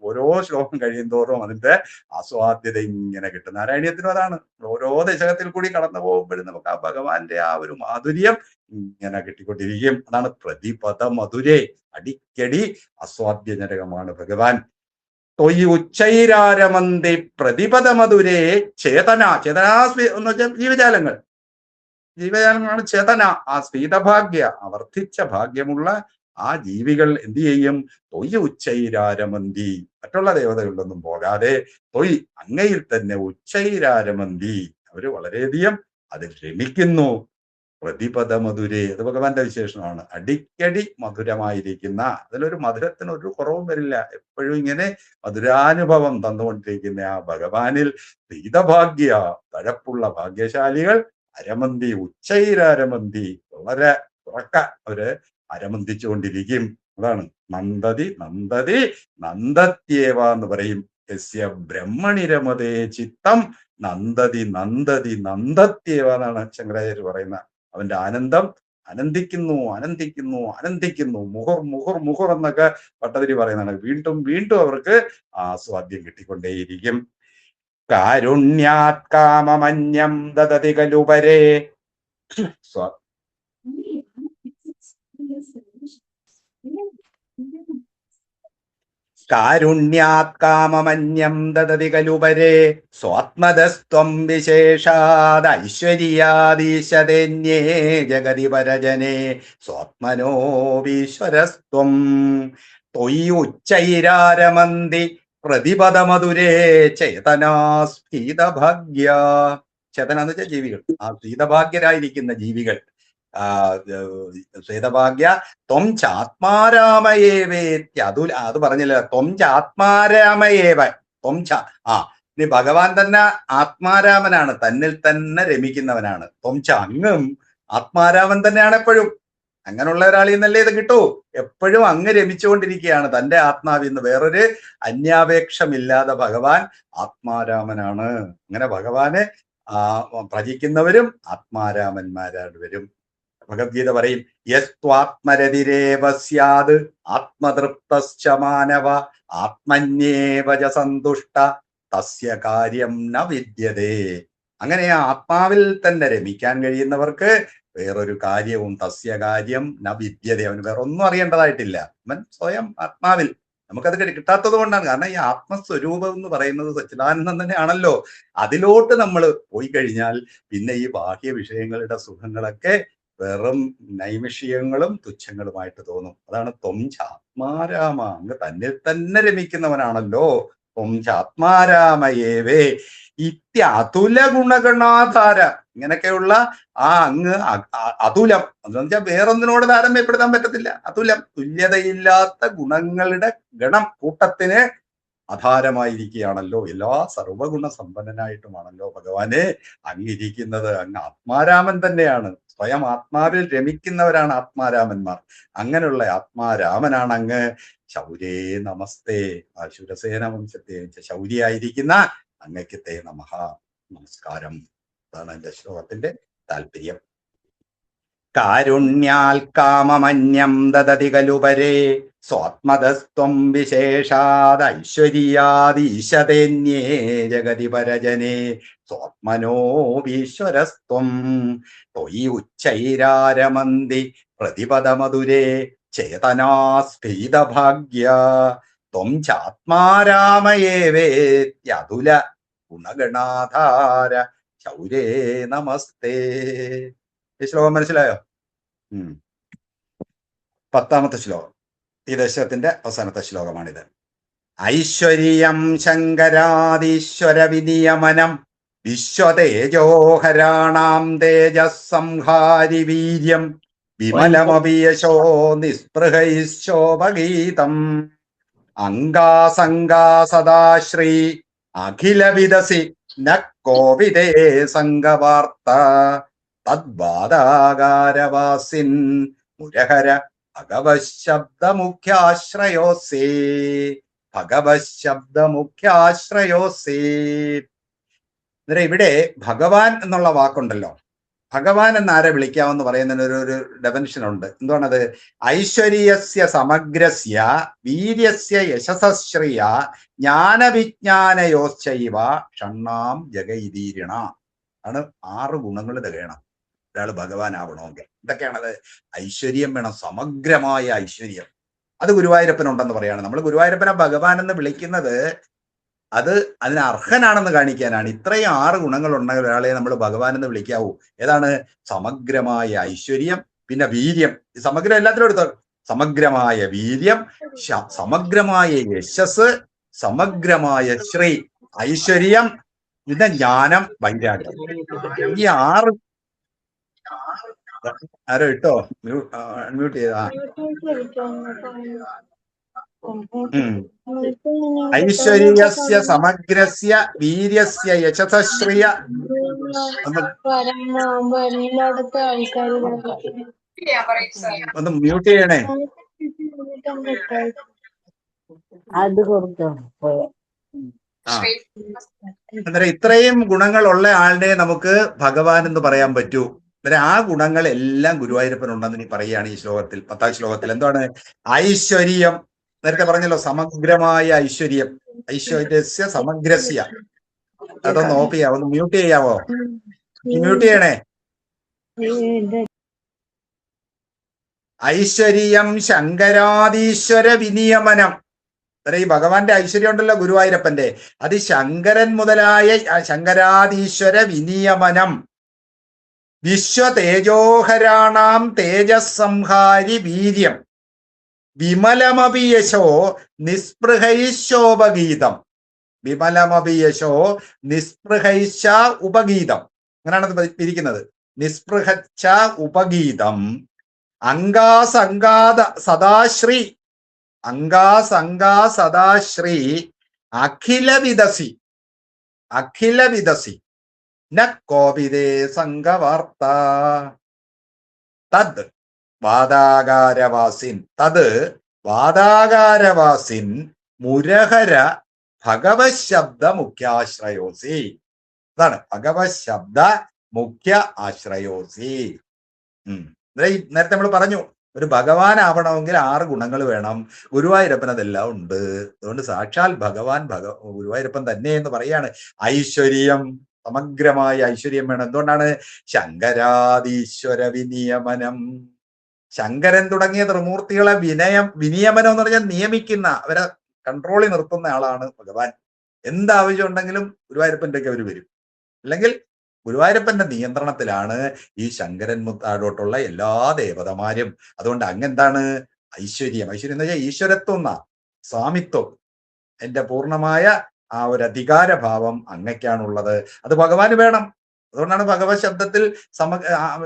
[SPEAKER 1] ഓരോ ശ്ലോകം കഴിയും തോറും അതിന്റെ ആസ്വാദ്യത ഇങ്ങനെ കിട്ടും. നാരായണീയത്തിനും അതാണ്. ഓരോ ദശകത്തിൽ കൂടി കടന്നു പോകുമ്പോഴും നമുക്ക് ആ ഭഗവാന്റെ ഒരു മാധുര്യം ഇങ്ങനെ കിട്ടിക്കൊണ്ടിരിക്കും. അതാണ് പ്രതിപദ മധുരേ, അടിക്കടി ആസ്വാദ്യജനകമാണ് ഭഗവാൻ. തൊയ്യ് ഉച്ചൈരാരമന്തി പ്രതിപദ മധുരേ ചേതന. എന്ന് വെച്ചാൽ ജീവജാലങ്ങളാണ് ചേതന. ആ സ്ഫീതഭാഗ്യ, വർദ്ധിച്ച ഭാഗ്യമുള്ള ആ ജീവികൾ എന്ത് ചെയ്യും? തൊയ്യ് ഉച്ചൈരാരമന്തി, മറ്റുള്ള ദേവതകളിലൊന്നും പോകാതെ അങ്ങയിൽ തന്നെ ഉച്ചൈരാരമന്തി, അവര് വളരെയധികം അതിൽ രമിക്കുന്നു. പ്രതിപദ മധുരേ, അത് ഭഗവാന്റെ വിശേഷണമാണ്. അടിക്കടി മധുരമായിരിക്കുന്ന, അതിലൊരു മധുരത്തിന് ഒരു കുറവും വരില്ല. എപ്പോഴും ഇങ്ങനെ മധുരാനുഭവം തന്നുകൊണ്ടിരിക്കുന്ന ആ ഭഗവാനിൽ സ്ഫീതഭാഗ്യ, തഴപ്പുള്ള ഭാഗ്യശാലികൾ അരമന്തി, ഉച്ചൈരാരമന്തി, വളരെ ഉറക്ക അവര് അരമന്തിച്ചുകൊണ്ടിരിക്കും. അതാണ് നന്ദതി നന്ദതി നന്ദത്യേവ എന്ന് പറയും. യസ്യ ബ്രഹ്മണിരമതേ ചിത്തം നന്ദതി നന്ദതി നന്ദത്യേവ എന്നാണ് ശങ്കരാചാര്യർ പറയുന്ന. അവന്റെ ആനന്ദം അനന്തിക്കുന്നു അനന്തിക്കുന്നു അനന്തിക്കുന്നു, മുഹുർ മുഹുർ മുഹുർ എന്നൊക്കെ ഭട്ടതിരി പറയുന്നതാണ്. വീണ്ടും വീണ്ടും അവർക്ക് ആസ്വാദ്യം കിട്ടിക്കൊണ്ടേയിരിക്കും. കാരുണ്യാത് കാമമന്യം ദദതി കലുപരേ. കാരുണ്യാത് കാമമന്യം ദദതി കലുപരേ സ്വാത്മതസ്ത്വം വിശേഷാദ് ഐശ്വര്യാദീശതന്യേ ജഗതി പരജനേ സ്വാത്മനോവീശ്വരസ്ത്വം. ത്വയ്യ് ഉച്ചൈരാരമന്തി പ്രതിപദ മധുരേ ചേതനാസ്ഫീതഭാഗ്യ. ചേതന എന്ന് വെച്ചാൽ ജീവികൾ, ആ സ്ഫീതഭാഗ്യരായിരിക്കുന്ന ജീവികൾ. ശ്വേതഭാഗ്യ ത്വം ചാത്മാരാമയേവേത്യ. അത് പറഞ്ഞില്ല, ത്വം ചാത്മാരാമയേവ. ഇനി ഭഗവാൻ തന്നെ ആത്മാരാമനാണ്, തന്നിൽ തന്നെ രമിക്കുന്നവനാണ്. ത്വം ച, അങ്ങും ആത്മാരാമൻ തന്നെയാണ് എപ്പോഴും. അങ്ങനെയുള്ള ഒരാളിൽ നിന്നല്ലേ ഇത് കിട്ടൂ. എപ്പോഴും അങ്ങ് രമിച്ചുകൊണ്ടിരിക്കുകയാണ് തന്റെ ആത്മാവിൽ നിന്ന്. വേറൊരു അന്യാപേക്ഷമില്ലാതെ ഭഗവാൻ ആത്മാരാമനാണ്. അങ്ങനെ ഭഗവാനെ ഭജിക്കുന്നവരും ആത്മാരാമന്മാരാണ് വരും. ഭഗവത്ഗീത പറയും, യസ്ത്വാത്മരതിരേവ സ്യാത് ആത്മതൃപ്തശ്ച മാനവ ആത്മന്യേവ ച സന്തുഷ്ട തസ്യ കാര്യം ന വിദ്യതേ. അങ്ങനെ ആ ആത്മാവിൽ തന്നെ രമിക്കാൻ കഴിയുന്നവർക്ക് വേറൊരു കാര്യവും തസ്യ കാര്യം ന വിദ്യത, അവന് വേറെ ഒന്നും അറിയേണ്ടതായിട്ടില്ല. അവൻ സ്വയം ആത്മാവിൽ, നമുക്കത് കിട്ടാത്തത് കൊണ്ടാണ്. കാരണം ഈ ആത്മസ്വരൂപം എന്ന് പറയുന്നത് സച്ചിദാനന്ദം തന്നെയാണല്ലോ. അതിലോട്ട് നമ്മൾ പോയി കഴിഞ്ഞാൽ പിന്നെ ഈ ബാഹ്യ വിഷയങ്ങളുടെ സുഖങ്ങളൊക്കെ വെറും നൈമിഷികങ്ങളും തുച്ഛങ്ങളുമായിട്ട് തോന്നും. അതാണ് ത്വം ചാത്മാരാമ, അങ്ങ് തന്നിൽ തന്നെ രമിക്കുന്നവനാണല്ലോ. ത്വം ചാത്മാരാമയേവേ ഇത്യതുല ഗുണഗണാധാര. ഇങ്ങനെയൊക്കെയുള്ള ആ അങ്ങ് അതുലം എന്ന് വെച്ചാൽ വേറൊന്നിനോട് താരതമ്യപ്പെടുത്താൻ പറ്റത്തില്ല. അതുലം, തുല്യതയില്ലാത്ത ഗുണങ്ങളുടെ ഗണം കൂട്ടത്തിന് ആധാരമായിരിക്കുകയാണല്ലോ. എല്ലാ സർവഗുണ സമ്പന്നനായിട്ടുമാണല്ലോ ഭഗവാനെ അങ്ങിരിക്കുന്നത്. അങ്ങ് ആത്മാരാമൻ തന്നെയാണ്. സ്വയം ആത്മാവിൽ രമിക്കുന്നവരാണ് ആത്മാരാമന്മാർ. അങ്ങനെയുള്ള ആത്മാരാമനാണ് അങ്ങ്. ശൗര്യേ നമസ്തേ, ആ ശുരസേന വംശത്തെ ശൗര്യായിരിക്കുന്ന അങ്ങയ്ക്കത്തെ നമഃ, നമസ്കാരം. അതാണ് എന്റെ ശ്ലോകത്തിന്റെ താല്പര്യം. കാരുണ്യാൽ കാമമന്യം ദദതി കലുപരേ സ്വാത്മതസ്ത്വം വിശേഷാദൈശ്വര്യാദീശതേന്യേ ജഗതി പരജനേ സ്വാത്മനോപീശ്വരസ്ത്വം ത്വയി ഉച്ചൈരാരമന്തി പ്രതിപദമധുരേ ചേതനാസ്ഫീതഭാഗ്യ ത്വം ചാത്മാരാമയേവേത്യതുല ഗുണഗണാധാര ശൗരേ നമസ്തേ. ഈ ശ്ലോകം മനസ്സിലായോ? 10ാമത്തെ ശ്ലോകം, ഈ ദശകത്തിന്റെ അവസാനത്തെ ശ്ലോകമാണിത്. ഐശ്വര്യം ശങ്കരാദീശ്വര വിനിയമനം വിശ്വതേജോഹരാണാം തേജസ്സംഹാരി വീര്യം വിമലമപി യശോ നിസ്പൃഹൈശോപഗീതം അംഗാസംഗാ സദാശ്രീ അഖില വിദസി ന കോവിദേ സംഗവാർത്ത തദ്വാദാകാരവാസിൻ മുരഹര ഭഗവശബ്ദമുഖ്യാശ്രയോസേ, ഭഗവശബ്ദമുഖ്യാശ്രയോസേ. അന്നേരം ഇവിടെ ഭഗവാൻ എന്നുള്ള വാക്കുണ്ടല്ലോ, ഭഗവാൻ എന്നാരെ വിളിക്കാമെന്ന് പറയുന്നതിന് ഒരു ഡെഫിനിഷൻ ഉണ്ട്. എന്തുവാണത്? ഐശ്വര്യസ്യ സമഗ്രസ്യ വീര്യസ്യ യശസ്ശ്രിയ ജ്ഞാനവിജ്ഞാനയോശ്ചൈവ ഷണ്ണാം ജഗൈതീരിണ. ആണ് 6 ഗുണങ്ങൾ തികയണം ഒരാൾ ഭഗവാൻ ആവണമെങ്കിൽ. എന്തൊക്കെയാണത്? ഐശ്വര്യം വേണം, സമഗ്രമായ ഐശ്വര്യം. അത് ഗുരുവായൂരപ്പനുണ്ടെന്ന് പറയാണ്. നമ്മൾ ഗുരുവായൂരപ്പനെ ഭഗവാൻ എന്ന് വിളിക്കുന്നത് അത് അതിന് അർഹനാണെന്ന് കാണിക്കാനാണ്. ഇത്രയും 6 ഗുണങ്ങൾ ഉണ്ടെങ്കിൽ ഒരാളെ നമ്മൾ ഭഗവാൻ എന്ന് വിളിക്കാവൂ. ഏതാണ്? സമഗ്രമായ ഐശ്വര്യം, പിന്നെ വീര്യം. സമഗ്രം എല്ലാത്തിലും എടുത്തോ. സമഗ്രമായ വീര്യം, സമഗ്രമായ യശസ്, സമഗ്രമായ ശ്രീ, ഐശ്വര്യം, പിന്നെ ജ്ഞാനം, വൈരാഗ്യം. ഈ 6 ആരോ ഇട്ടോ മ്യൂട്ട് ചെയ്താ. ഐശ്വര്യസ്യ സമഗ്രസ്യ വീര്യസ്യ യശസ്ശ്രിയ. ഒന്ന് മ്യൂട്ട് ചെയ്യണേ. അന്നേരം ഇത്രയും ഗുണങ്ങളുള്ള ആളിനെ നമുക്ക് ഭഗവാൻ എന്ന് പറയാൻ പറ്റൂ. അന്നേരം ആ ഗുണങ്ങളെല്ലാം ഗുരുവായൂരപ്പനുണ്ടെന്ന് നീ പറയുകയാണ് ഈ ശ്ലോകത്തിൽ, 10ാം ശ്ലോകത്തിൽ. എന്താണ്? ഐശ്വര്യം, നേരത്തെ പറഞ്ഞല്ലോ, സമഗ്രമായ ഐശ്വര്യം. ഐശ്വര്യസ്യ സമഗ്രസ്യ. അതൊന്ന് ഓഫ് ചെയ്യാവോ? ഒന്ന് മ്യൂട്ട് ചെയ്യാവോ? മ്യൂട്ട് ചെയ്യണേ. ഐശ്വര്യം ശങ്കരാദീശ്വര വിനിയമനം. ഈ ഭഗവാന്റെ ഐശ്വര്യം ഉണ്ടല്ലോ ഗുരുവായൂരപ്പന്റെ, അത് ശങ്കരൻ മുതലായ ശങ്കരാദീശ്വര വിനിയമനം വിശ്വതേജോഹരാണാം തേജസ്സംഹാരി വീര്യം വിമലമപി യശോ നിസ്പൃഹൈശോപഗീതം. വിമലമപി യശോ നിസ്പൃഹൈശ ഉപഗീതം. അങ്ങനെയാണ് അത് പിരിക്കുന്നത്. നിസ്പൃഹച്ച ഉപഗീതം അംഗാസംഗാദ സദാശ്രീ, അംഗാസംഗാ സദാശ്രീ അഖില വിദസി, അഖില വിദസി ന കോപിതേ സംഘവാർത്ത തദ് വാദാകാരവാസിൻ. തത് വാദാകാരവാസിൻ മുരഹര ഭഗവത് ശബ്ദ മുഖ്യാശ്രയോസി. അതാണ് ഭഗവത് ശബ്ദ മുഖ്യ ആശ്രയോസി. നേരത്തെ നമ്മൾ പറഞ്ഞു ഒരു ഭഗവാനാവണമെങ്കിൽ 6 ഗുണങ്ങൾ വേണം. ഗുരുവായൂരപ്പൻ അതെല്ലാം ഉണ്ട്. അതുകൊണ്ട് സാക്ഷാൽ ഭഗവാൻ ഗുരുവായൂരപ്പൻ തന്നെ എന്ന് പറയാണ്. ഐശ്വര്യം, സമഗ്രമായ ഐശ്വര്യം വേണം. എന്തുകൊണ്ടാണ്? ശങ്കരാദീശ്വര വിനിയമനം. ശങ്കരൻ തുടങ്ങിയ ത്രിമൂർത്തികളെ വിനിയമനം എന്ന് പറഞ്ഞാൽ നിയമിക്കുന്ന, അവരെ കൺട്രോളിൽ നിർത്തുന്ന ആളാണ് ഭഗവാൻ. എന്താവശ്യം ഉണ്ടെങ്കിലും ഗുരുവായൂരപ്പൻ്റെ ഒക്കെ അവർ വരും. അല്ലെങ്കിൽ ഗുരുവായൂരപ്പന്റെ നിയന്ത്രണത്തിലാണ് ഈ ശങ്കരൻ മുത്താടോട്ടുള്ള എല്ലാ ദേവതമാരും. അതുകൊണ്ട് അങ്ങെന്താണ് ഐശ്വര്യം? ഐശ്വര്യം എന്ന് വെച്ചാൽ ഈശ്വരത്വം എന്നാ, സ്വാമിത്വം, എന്റെ പൂർണ്ണമായ ആ ഒരു അധികാരഭാവം അങ്ങയ്ക്കാണുള്ളത്. അത് ഭഗവാന് വേണം. അതുകൊണ്ടാണ് ഭഗവത് ശബ്ദത്തിൽ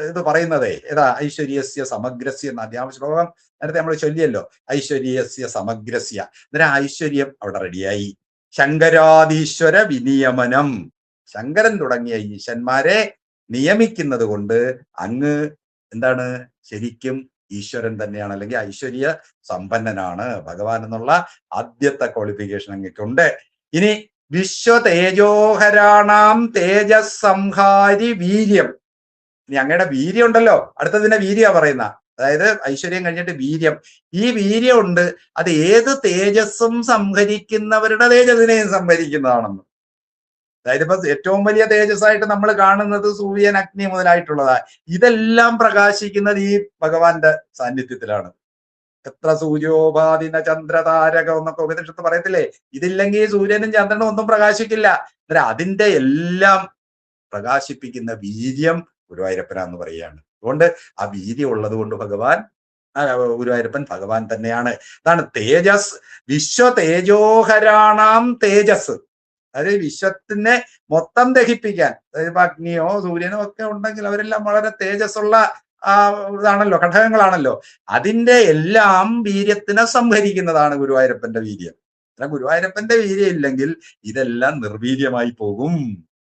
[SPEAKER 1] ഇത് പറയുന്നത്. ഏതാ? ഐശ്വര്യസ്യ സമഗ്രസ്യ എന്ന അധ്യാപന ശ്ലോകം നേരത്തെ നമ്മൾ ചൊല്ലിയല്ലോ. ഐശ്വര്യസ്യ സമഗ്രസ്യ. അന്നേരം ഐശ്വര്യം അവിടെ റെഡിയായി. ശങ്കരാദീശ്വര വിനിയമനം. ശങ്കരൻ തുടങ്ങിയ ഈശന്മാരെ നിയമിക്കുന്നത് കൊണ്ട് അങ്ങ് എന്താണ്? ശരിക്കും ഈശ്വരൻ തന്നെയാണ്, അല്ലെങ്കിൽ ഐശ്വര്യ സമ്പന്നനാണ് ഭഗവാൻ എന്നുള്ള ആദ്യത്തെ ക്വാളിഫിക്കേഷൻ അങ്ങക്കുണ്ട്. ഇനി വിശ്വതേജോഹരാണാം തേജസ്സംഹാരി വീര്യം. ഇനി അങ്ങയുടെ വീര്യം ഉണ്ടല്ലോ, അടുത്തതിന്റെ വീര്യ പറയുന്ന, അതായത് ഐശ്വര്യം കഴിഞ്ഞിട്ട് വീര്യം. ഈ വീര്യം ഉണ്ട്, അത് ഏത് തേജസ്സും സംഹരിക്കുന്നവരുടെ തേജസ്സിനെയും സംഹരിക്കുന്നതാണെന്ന്. അതായത് ഇപ്പൊ ഏറ്റവും വലിയ തേജസ്സായിട്ട് നമ്മൾ കാണുന്നത് സൂര്യൻ, അഗ്നി മുതലായിട്ടുള്ളതാ. ഇതെല്ലാം പ്രകാശിക്കുന്നത് ഈ ഭഗവാന്റെ സാന്നിധ്യത്തിലാണ്. എത്ര സൂര്യോപാധിന ചന്ദ്രതാരകം എന്നൊക്കെ ഉപനിഷത്ത് പറയത്തില്ലേ? ഇതില്ലെങ്കിൽ സൂര്യനും ചന്ദ്രനും ഒന്നും പ്രകാശിക്കില്ല. അതിന്റെ എല്ലാം പ്രകാശിപ്പിക്കുന്ന വീര്യം ഗുരുവായൂരപ്പനാന്ന് പറയുകയാണ്. അതുകൊണ്ട് ആ വീര്യം ഉള്ളത് കൊണ്ട് ഭഗവാൻ ഗുരുവായൂരപ്പൻ ഭഗവാൻ തന്നെയാണ്. അതാണ് തേജസ്. വിശ്വ തേജോഹരാണാം തേജസ്. അതായത് വിശ്വത്തിനെ മൊത്തം ദഹിപ്പിക്കാൻ, അതായത് ഇപ്പൊ അഗ്നിയോ സൂര്യനോ ഒക്കെ ഉണ്ടെങ്കിൽ അവരെല്ലാം വളരെ തേജസ്സുള്ള ഇതാണല്ലോ, ഘടകങ്ങളാണല്ലോ. അതിന്റെ എല്ലാം വീര്യത്തിനെ സംഹരിക്കുന്നതാണ് ഗുരുവായൂരപ്പന്റെ വീര്യം. ഗുരുവായൂരപ്പന്റെ വീര്യം ഇല്ലെങ്കിൽ ഇതെല്ലാം നിർവീര്യമായി പോകും.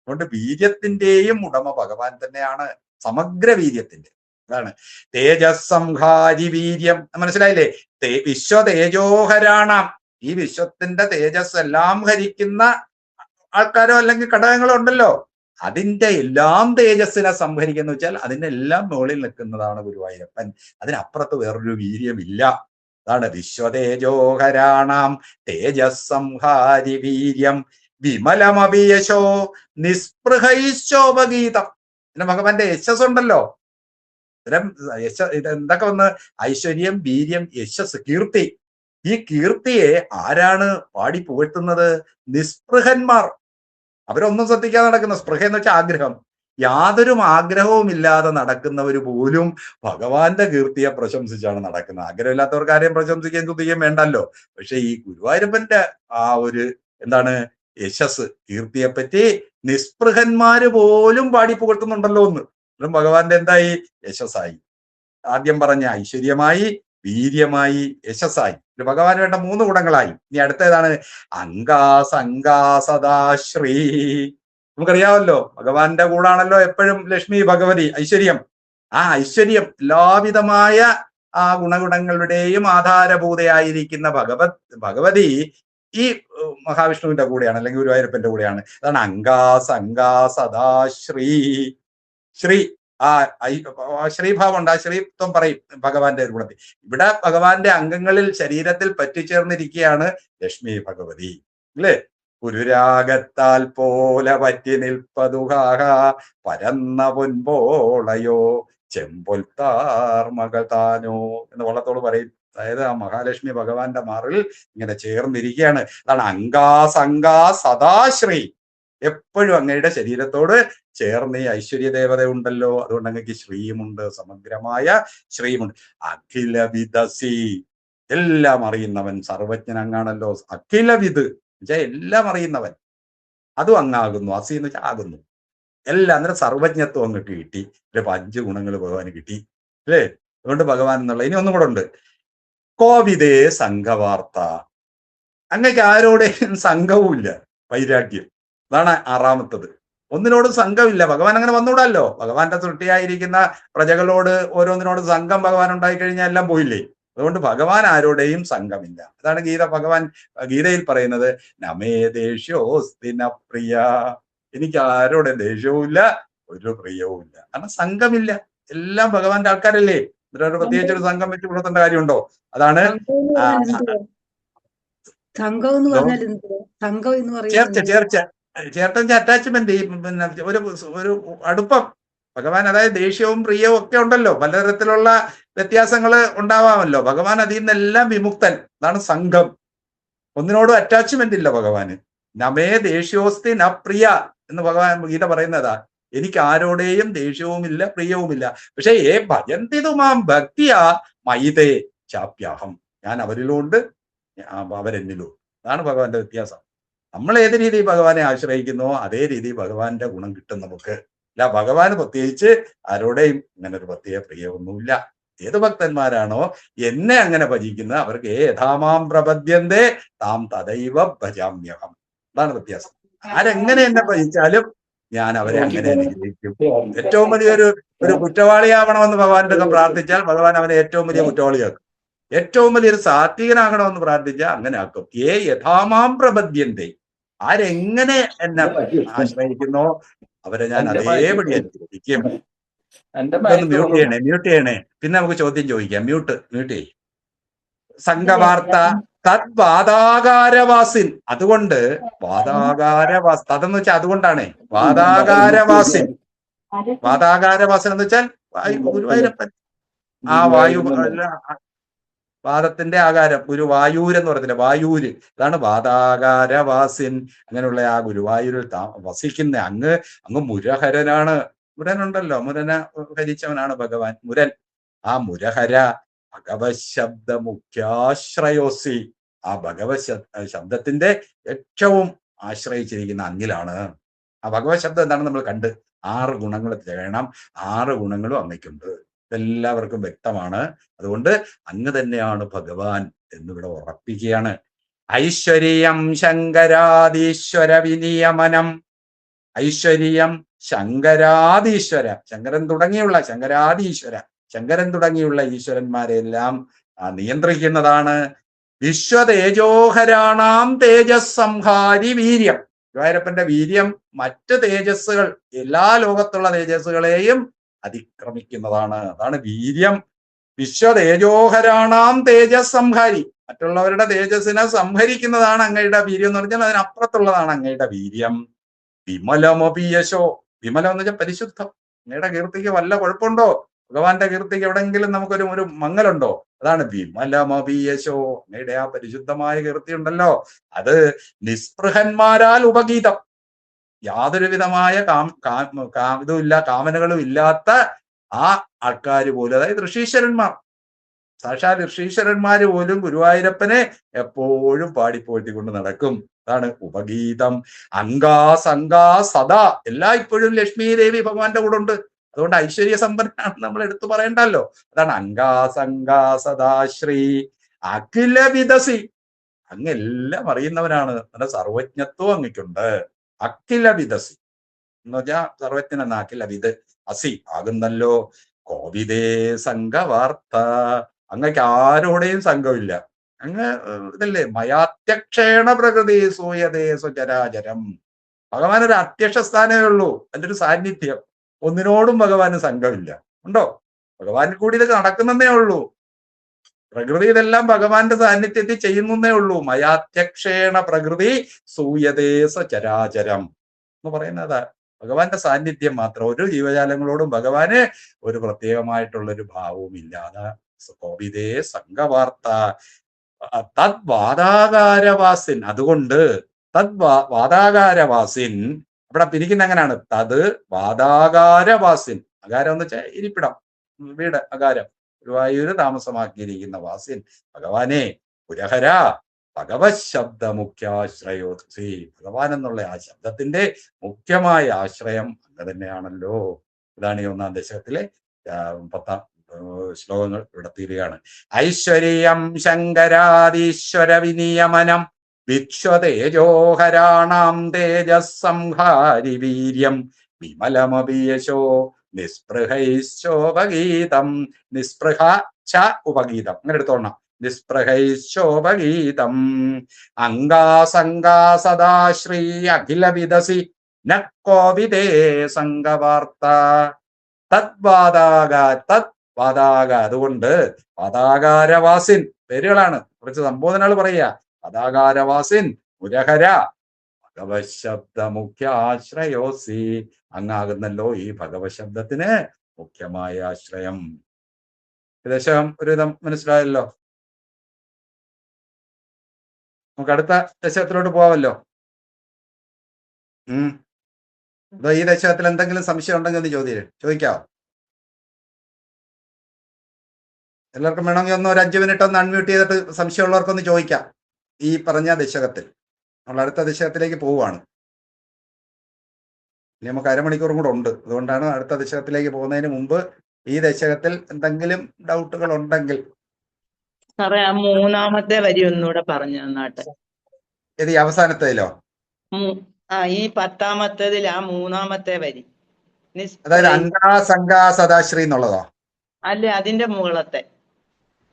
[SPEAKER 1] അതുകൊണ്ട് വീര്യത്തിന്റെയും ഉടമ ഭഗവാൻ തന്നെയാണ്, സമഗ്ര വീര്യത്തിന്റെ. അതാണ് തേജസ്സംഹാരി വീര്യം. മനസ്സിലായില്ലേ? വിശ്വ തേജോഹരാണാം. ഈ വിശ്വത്തിന്റെ തേജസ് എല്ലാം ഹരിക്കുന്ന ആൾക്കാരോ അല്ലെങ്കിൽ ഘടകങ്ങളോ ഉണ്ടല്ലോ, അതിന്റെ എല്ലാം തേജസ്സിനെ സംഹരിക്കുന്ന വെച്ചാൽ അതിനെല്ലാം മുകളിൽ നിൽക്കുന്നതാണ് ഗുരുവായൂരപ്പൻ. അതിനപ്പുറത്ത് വേറൊരു വീര്യമില്ല. അതാണ് വിശ്വതേജോഹരാണാം തേജസ്സംഹാരി വീര്യം വിമലമഭിയശോ നിസ്പൃഹൈശോപഗീതം. പിന്നെ ഭഗവാന്റെ യശസ് ഉണ്ടല്ലോ. എന്തൊക്കെ വന്ന്? ഐശ്വര്യം, വീര്യം, യശസ്, കീർത്തി. ഈ കീർത്തിയെ ആരാണ് പാടി പുകഴ്ത്തുന്നത്? നിസ്പൃഹന്മാർ. അവരൊന്നും ശ്രദ്ധിക്കാതെ നടക്കുന്ന, സ്പൃഹ എന്ന് വെച്ചാൽ ആഗ്രഹം, യാതൊരു ആഗ്രഹവും ഇല്ലാതെ നടക്കുന്നവർ പോലും ഭഗവാന്റെ കീർത്തിയെ പ്രശംസിച്ചാണ് നടക്കുന്നത്. ആഗ്രഹമില്ലാത്തവർക്ക് ആരെയും പ്രശംസിക്കുകയും സ്തുതിക്കുകയും വേണ്ടല്ലോ. പക്ഷെ ഈ ഗുരുവായൂരപ്പന്റെ ആ ഒരു എന്താണ് യശസ്, കീർത്തിയെപ്പറ്റി നിസ്പൃഹന്മാര് പോലും പാടി പുകഴ്ത്തുന്നുണ്ടല്ലോ എന്ന്. ഭഗവാന്റെ എന്തായി? യശസ്സായി. ആദ്യം പറഞ്ഞ ഐശ്വര്യമായി, വീര്യമായി, യശസ്സായി. ഭഗവാന് വേണ്ട 3 ഗുണങ്ങളായി. ഇനി അടുത്തേതാണ്? അങ്കാസദാശ്രീ. നമുക്കറിയാമല്ലോ, ഭഗവാന്റെ കൂടാണല്ലോ എപ്പോഴും ലക്ഷ്മി ഭഗവതി, ഐശ്വര്യം. ആ ഐശ്വര്യം, എല്ലാവിധമായ ആ ഗുണങ്ങളുടെയും ആധാരഭൂതയായിരിക്കുന്ന ഭഗവതി ഈ മഹാവിഷ്ണുവിന്റെ കൂടെയാണ്, അല്ലെങ്കിൽ ഗുരുവായൂരപ്പന്റെ കൂടെയാണ്. അതാണ് അങ്കാസദാശ്രീ. ശ്രീ, ആ ശ്രീഭാവം ഉണ്ട്, ആ ശ്രീത്വം പറയും ഭഗവാന്റെ ഗുണത്തിൽ. ഇവിടെ ഭഗവാന്റെ അംഗങ്ങളിൽ, ശരീരത്തിൽ പറ്റിച്ചേർന്നിരിക്കുകയാണ് ലക്ഷ്മി ഭഗവതി, അല്ലേ? പുരുരാഗത്താൽ പോലെ പറ്റി നിൽപ്പതുകാക പരന്ന പൊൻപോളയോ ചെമ്പൊൽത്താർ മകൾ താനോ എന്ന് വള്ളത്തോട് പറയും. അതായത് ആ മഹാലക്ഷ്മി ഭഗവാന്റെ മാറിൽ ഇങ്ങനെ ചേർന്നിരിക്കുകയാണ്. അതാണ് സദാശ്രീ. എപ്പോഴും അങ്ങയുടെ ശരീരത്തോട് ചേർന്ന് ഈ ഐശ്വര്യ ദേവത ഉണ്ടല്ലോ. അതുകൊണ്ട് അങ്ങക്ക് ശ്രീയുമുണ്ട്, സമഗ്രമായ ശ്രീയുമുണ്ട്. അഖില വിദസി, എല്ലാം അറിയുന്നവൻ, സർവജ്ഞൻ അങ്ങാണല്ലോ. അഖില വിദ് എന്നുവെച്ചാൽ എല്ലാം അറിയുന്നവൻ, അതും അങ്ങാകുന്നു. അസി എന്ന് വെച്ചാൽ ആകുന്നു എല്ലാം. അന്നേരം സർവജ്ഞത്വം അങ്ങക്ക് കിട്ടി. ഒരു 5 ഗുണങ്ങൾ ഭഗവാന് കിട്ടി, അല്ലേ? അതുകൊണ്ട് ഭഗവാൻ എന്നുള്ള. ഇനി ഒന്നും കൂടെ ഉണ്ട്. കോവിദേ സംഘവാർത്ത. അങ്ങക്ക് ആരോടെയും സംഘവും ഇല്ല, വൈരാഗ്യം. അതാണ് 6ാമത്തത്. ഒന്നിനോടും സംഘമില്ല. ഭഗവാൻ അങ്ങനെ വന്നുകൂടല്ലോ. ഭഗവാന്റെ സൃഷ്ടിയായിരിക്കുന്ന പ്രജകളോട് ഓരോന്നിനോട് സംഘം ഭഗവാൻ ഉണ്ടായിക്കഴിഞ്ഞാൽ എല്ലാം പോയില്ലേ? അതുകൊണ്ട് ഭഗവാൻ ആരോടെയും സംഘമില്ല. അതാണ് ഭഗവാൻ ഗീതയിൽ പറയുന്നത്, നമേ ദേഷ്യോസ്തിന പ്രിയ. എനിക്ക് ആരോടെ ദേഷ്യവും ഇല്ല, ഒരു പ്രിയവും ഇല്ല. കാരണം സംഘമില്ല. എല്ലാം ഭഗവാന്റെ ആൾക്കാരല്ലേ. ഇവരൊരു പ്രത്യേകിച്ച് ഒരു സംഘം വെച്ച് പുലർത്തേണ്ട കാര്യമുണ്ടോ? അതാണ്
[SPEAKER 2] സംഘം എന്ന് പറഞ്ഞാൽ എന്തുവാ? സംഘം എന്ന്
[SPEAKER 1] ചേർച്ച
[SPEAKER 2] പറയുന്നത്
[SPEAKER 1] ചേർച്ച ചേർത്ത അറ്റാച്ച്മെന്റ്, പിന്നെ ഒരു അടുപ്പം. ഭഗവാൻ അതായത് ദേഷ്യവും പ്രിയവും ഒക്കെ ഉണ്ടല്ലോ, പലതരത്തിലുള്ള വ്യത്യാസങ്ങൾ ഉണ്ടാവാമല്ലോ. ഭഗവാൻ അതിൽ നിന്നെല്ലാം വിമുക്തൻ. അതാണ് സംഘം. ഒന്നിനോടും അറ്റാച്ച്മെന്റ് ഇല്ല ഭഗവാന്. നമേ ദേഷ്യോസ്തി ന പ്രിയ എന്ന് ഭഗവാൻ ഗീത പറയുന്നതാ. എനിക്ക് ആരോടെയും ദേഷ്യവുമില്ല പ്രിയവുമില്ല. പക്ഷെ ഭജന്തിതുമാം ഭക്തിയ മയിതേ ചാപ്യാഹം, ഞാൻ അവരിലുണ്ട്, അവരെന്നിലും. അതാണ് ഭഗവാന്റെ വ്യത്യാസം. നമ്മൾ ഏത് രീതിയിൽ ഭഗവാനെ ആശ്രയിക്കുന്നോ അതേ രീതിയിൽ ഭഗവാന്റെ ഗുണം കിട്ടും നമുക്ക്. അല്ല ഭഗവാന് പ്രത്യേകിച്ച് ആരോടെയും അങ്ങനെ ഒരു പ്രത്യേക പ്രിയമൊന്നുമില്ല. ഏത് ഭക്തന്മാരാണോ എന്നെ അങ്ങനെ ഭജിക്കുന്നത് അവർക്ക് യഥാമാം പ്രപദ്യന്തേ താം തദൈവ ഭജാമ്യഹം. അതാണ് വ്യത്യാസം. ആരെങ്ങനെ എന്നെ ഭജിച്ചാലും ഞാൻ അവരെ അങ്ങനെ അനുഗ്രഹിക്കും. ഏറ്റവും വലിയൊരു കുറ്റവാളിയാവണമെന്ന് ഭഗവാന്റെ ഒക്കെ പ്രാർത്ഥിച്ചാൽ ഭഗവാൻ അവനെ ഏറ്റവും വലിയ കുറ്റവാളിയാക്കും. ഏറ്റവും വലിയൊരു സാത്വികനാകണമെന്ന് പ്രാർത്ഥിച്ചാൽ അങ്ങനെ ആക്കും. യഥാമാം പ്രപദ്യന്തേ, ആരെങ്ങനെ എന്നെ ആശ്രയിക്കുന്നോ അവരെ ഞാൻ അതേപടി അനുഗ്രഹിക്കും. മ്യൂട്ട് ചെയ്യണേ, പിന്നെ നമുക്ക് ചോദ്യം ചോദിക്കാം. മ്യൂട്ട് ചെയ്യും. സംഘവാർത്ത തദ് വാദാകാരവാസിൻ, അതുകൊണ്ട് വാദാകാരവാസ്, തതെന്ന് വെച്ചാൽ അതുകൊണ്ടാണ് വാദാകാരവാസിൻ. വാദാകാരവാസൻ എന്ന് വെച്ചാൽ ഗുരുവായൂരപ്പൻ, ആ വായു, വാദത്തിന്റെ ആകാരം ഗുരുവായൂർ എന്ന് പറയത്തില്ല, വായൂര്. അതാണ് വാദാകാരവാസിൻ. അങ്ങനെയുള്ള ആ ഗുരുവായൂരിൽ വസിക്കുന്ന അങ്ങ് മുരഹരനാണ്. മുരനുണ്ടല്ലോ, മുരനെ ഹരിച്ചവനാണ് ഭഗവാൻ മുരൻ. ആ മുരഹര ഭഗവത് ശബ്ദ മുഖ്യാശ്രയോസി, ആ ഭഗവത് ശബ്ദത്തിന്റെ ഏറ്റവും ആശ്രയിച്ചിരിക്കുന്ന അങ്ങിലാണ്. ആ ഭഗവത് ശബ്ദം എന്താണെന്ന് നമ്മൾ കണ്ട് 6 ഗുണങ്ങൾ ചെയ്യണം. 6 ഗുണങ്ങളും അങ്ങയ്ക്കുണ്ട്. ഇതെല്ലാവർക്കും വ്യക്തമാണ്. അതുകൊണ്ട് അങ്ങ് തന്നെയാണ് ഭഗവാൻ എന്നിവിടെ ഉറപ്പിക്കുകയാണ്. ഐശ്വര്യം ശങ്കരാദീശ്വര വിനിയമനം. ഐശ്വര്യം ശങ്കരാദീശ്വര, ശങ്കരൻ തുടങ്ങിയുള്ള ഈശ്വരന്മാരെല്ലാം നിയന്ത്രിക്കുന്നതാണ്. വിശ്വതേജോഹരാണാം തേജസ് സംഹാരി വീര്യം. ഗുരുവായൂരപ്പന്റെ വീര്യം മറ്റ് തേജസ്സുകൾ, എല്ലാ ലോകത്തുള്ള തേജസ്സുകളെയും അതിക്രമിക്കുന്നതാണ്. അതാണ് വീര്യം. വിശ്വതേജോഹരാണാം തേജസ് സംഹാരി, മറ്റുള്ളവരുടെ തേജസ്സിനെ സംഹരിക്കുന്നതാണ് അങ്ങയുടെ വീര്യം എന്ന് പറഞ്ഞാൽ അതിനപ്പുറത്തുള്ളതാണ് അങ്ങയുടെ വീര്യം. വിമലമപിയശോ, വിമലം എന്ന് വെച്ചാൽ പരിശുദ്ധം. അങ്ങയുടെ കീർത്തിക്ക് വല്ല കുഴപ്പമുണ്ടോ? ഭഗവാന്റെ കീർത്തിക്ക് എവിടെയെങ്കിലും നമുക്കൊരു മങ്ങലുണ്ടോ? അതാണ് വിമലമപിയശോ. അങ്ങയുടെ ആ പരിശുദ്ധമായ കീർത്തി ഉണ്ടല്ലോ, അത് നിസ്പൃഹന്മാരാൽ ഉപഗീതം, യാതൊരു വിധമായ കാമനകളും ഇല്ലാത്ത ആ ആൾക്കാർ പോലും, അതായത് ഋഷീശ്വരന്മാർ, സാക്ഷാൽ ഋഷീശ്വരന്മാര് പോലും ഗുരുവായൂരപ്പനെ എപ്പോഴും പാടിപ്പോഴ്ത്തിക്കൊണ്ട് നടക്കും. അതാണ് ഉപഗീതം. അങ്കാ സദാ, ഇപ്പോഴും ലക്ഷ്മി ദേവി ഭഗവാന്റെ കൂടെ ഉണ്ട്. അതുകൊണ്ട് ഐശ്വര്യ സമ്പന്നാണ് നമ്മൾ എടുത്തു പറയണ്ടല്ലോ. അതാണ് അങ്കാ സദാശ്രീ അഖില വിദസി, അങ്ങെല്ലാം അറിയുന്നവനാണ്. നല്ല സർവജ്ഞത്വം അങ്ങയ്ക്കുണ്ട്. അഖില വിദസി എന്ന് വെച്ചാൽ സർവജ്ഞനെന്ന അഖില വിദ് അസി ആകുന്നല്ലോ. കോവിദേ സംഘവാർത്ത, അങ്ങക്ക് ആരോടെയും സംഘമില്ല. അങ്ങ് ഇതല്ലേ മയാത്യക്ഷേണ പ്രകൃതി സൂയതേ സ്വചരാചരം. ഭഗവാൻ ഒരു അധ്യക്ഷ സ്ഥാനമേ ഉള്ളൂ, അതിന്റെ ഒരു സാന്നിധ്യം. ഒന്നിനോടും ഭഗവാന് സംഘമില്ല. ഉണ്ടോ? ഭഗവാൻ കൂടി ഇത് നടക്കുന്നതേ ഉള്ളൂ. പ്രകൃതി ഇതെല്ലാം ഭഗവാന്റെ സാന്നിധ്യത്തിൽ ചെയ്യുന്നതേ ഉള്ളൂ. മയാത്യക്ഷേണ പ്രകൃതി സൂയതേ സ്വചരാചരം എന്ന് പറയുന്നതാ ഭഗവാന്റെ സാന്നിധ്യം മാത്രം. ഒരു ജീവജാലങ്ങളോടും ഭഗവാന് ഒരു പ്രത്യേകമായിട്ടുള്ളൊരു ഭാവവും ഇല്ലാതെ കോവിദേ സംഘവാർത്ത തദ് വാദാകാരവാസിൻ. അതുകൊണ്ട് തദ് വാദാകാരവാസിൻ, അവിടെ പിരിക്കുന്ന അങ്ങനെയാണ്. തത് വാദാകാരവാസിൻ, അകാരം എന്ന് വെച്ചാൽ ഇരിപ്പിടം, വീട്, അകാരം. ഗുരുവായൂര് താമസമാക്കിയിരിക്കുന്ന വാസിൻ ഭഗവാനെ പുരഹര ഭഗവത് ശബ്ദ മുഖ്യാശ്രയോസി, ഭഗവാൻ എന്നുള്ള ആ ശബ്ദത്തിന്റെ മുഖ്യമായ ആശ്രയം അങ്ങ് തന്നെയാണല്ലോ. ഇതാണ് ഈ 1-ാം ദശകത്തിലെ 10 ശ്ലോകങ്ങൾ ഇവിടെ തീരുകയാണ്. ഐശ്വര്യം ശങ്കരാദീശ്വര വിനിയമനം വിശ്വതേജോഹരാണാം തേജസ് സംഹാരി വീര്യം വിമലമപിയശോ നിസ്പൃഹൈശോപഗീതം. നിസ്പൃഹ ച ഉപഗീതം, അങ്ങനെ എടുത്തോണം. നിസ്പൃഹൈശോപഗീതം അങ്കാ സദാശ്രീ അഖില വിദസി ന കോവിദേ സംഘവാർത്ത. തദ്വാതാക തദ്വാതാക. അതുകൊണ്ട് പദാകാരവാസിൻ പേരുകളാണ്, കുറച്ച് സംബോധനകൾ പറയുക. പദാകാരവാസിൻ മുരഹര ഭഗവത് ശബ്ദ മുഖ്യ ആശ്രയോസി. അങ്ങാകുന്നല്ലോ ഈ ഭഗവത് ശബ്ദത്തിന് മുഖ്യമായ ആശ്രയം. ഏകദേശം ഒരു വിധം മനസ്സിലായല്ലോ. നമുക്ക് അടുത്ത ദശകത്തിലോട്ട് പോവാമല്ലോ. അതോ ഈ ദശകത്തിൽ എന്തെങ്കിലും സംശയം ഉണ്ടെങ്കിൽ ഒന്ന് ചോദിക്കാവോ? എല്ലാവർക്കും വേണമെങ്കിൽ ഒന്ന് ഒരു 5 മിനിറ്റ് ഒന്ന് അൺമ്യൂട്ട് ചെയ്തിട്ട് സംശയമുള്ളവർക്കൊന്ന് ചോദിക്കാം. ഈ പറഞ്ഞ ദശകത്തിൽ നമ്മൾ അടുത്ത ദശകത്തിലേക്ക് പോവുകയാണ്. ഇനി നമുക്ക് അരമണിക്കൂറും കൂടെ ഉണ്ട്. അതുകൊണ്ടാണ് അടുത്ത ദശകത്തിലേക്ക് പോകുന്നതിന് മുമ്പ് ഈ ദശകത്തിൽ എന്തെങ്കിലും ഡൗട്ടുകൾ ഉണ്ടെങ്കിൽ.
[SPEAKER 3] സാറേ, ആ മൂന്നാമത്തെ വരി ഒന്നുകൂടെ പറഞ്ഞു തന്നാട്ടെ.
[SPEAKER 1] ഇത് ഈ അവസാനത്തേലോ?
[SPEAKER 3] ഈ 10ാമത്തേതിൽ ആ മൂന്നാമത്തെ വരി.
[SPEAKER 1] അതായത് അങ്കാസംഗാ സദാശ്രീ എന്നുള്ളതോ?
[SPEAKER 3] അല്ല, അതിന്റെ മുകളത്തെ.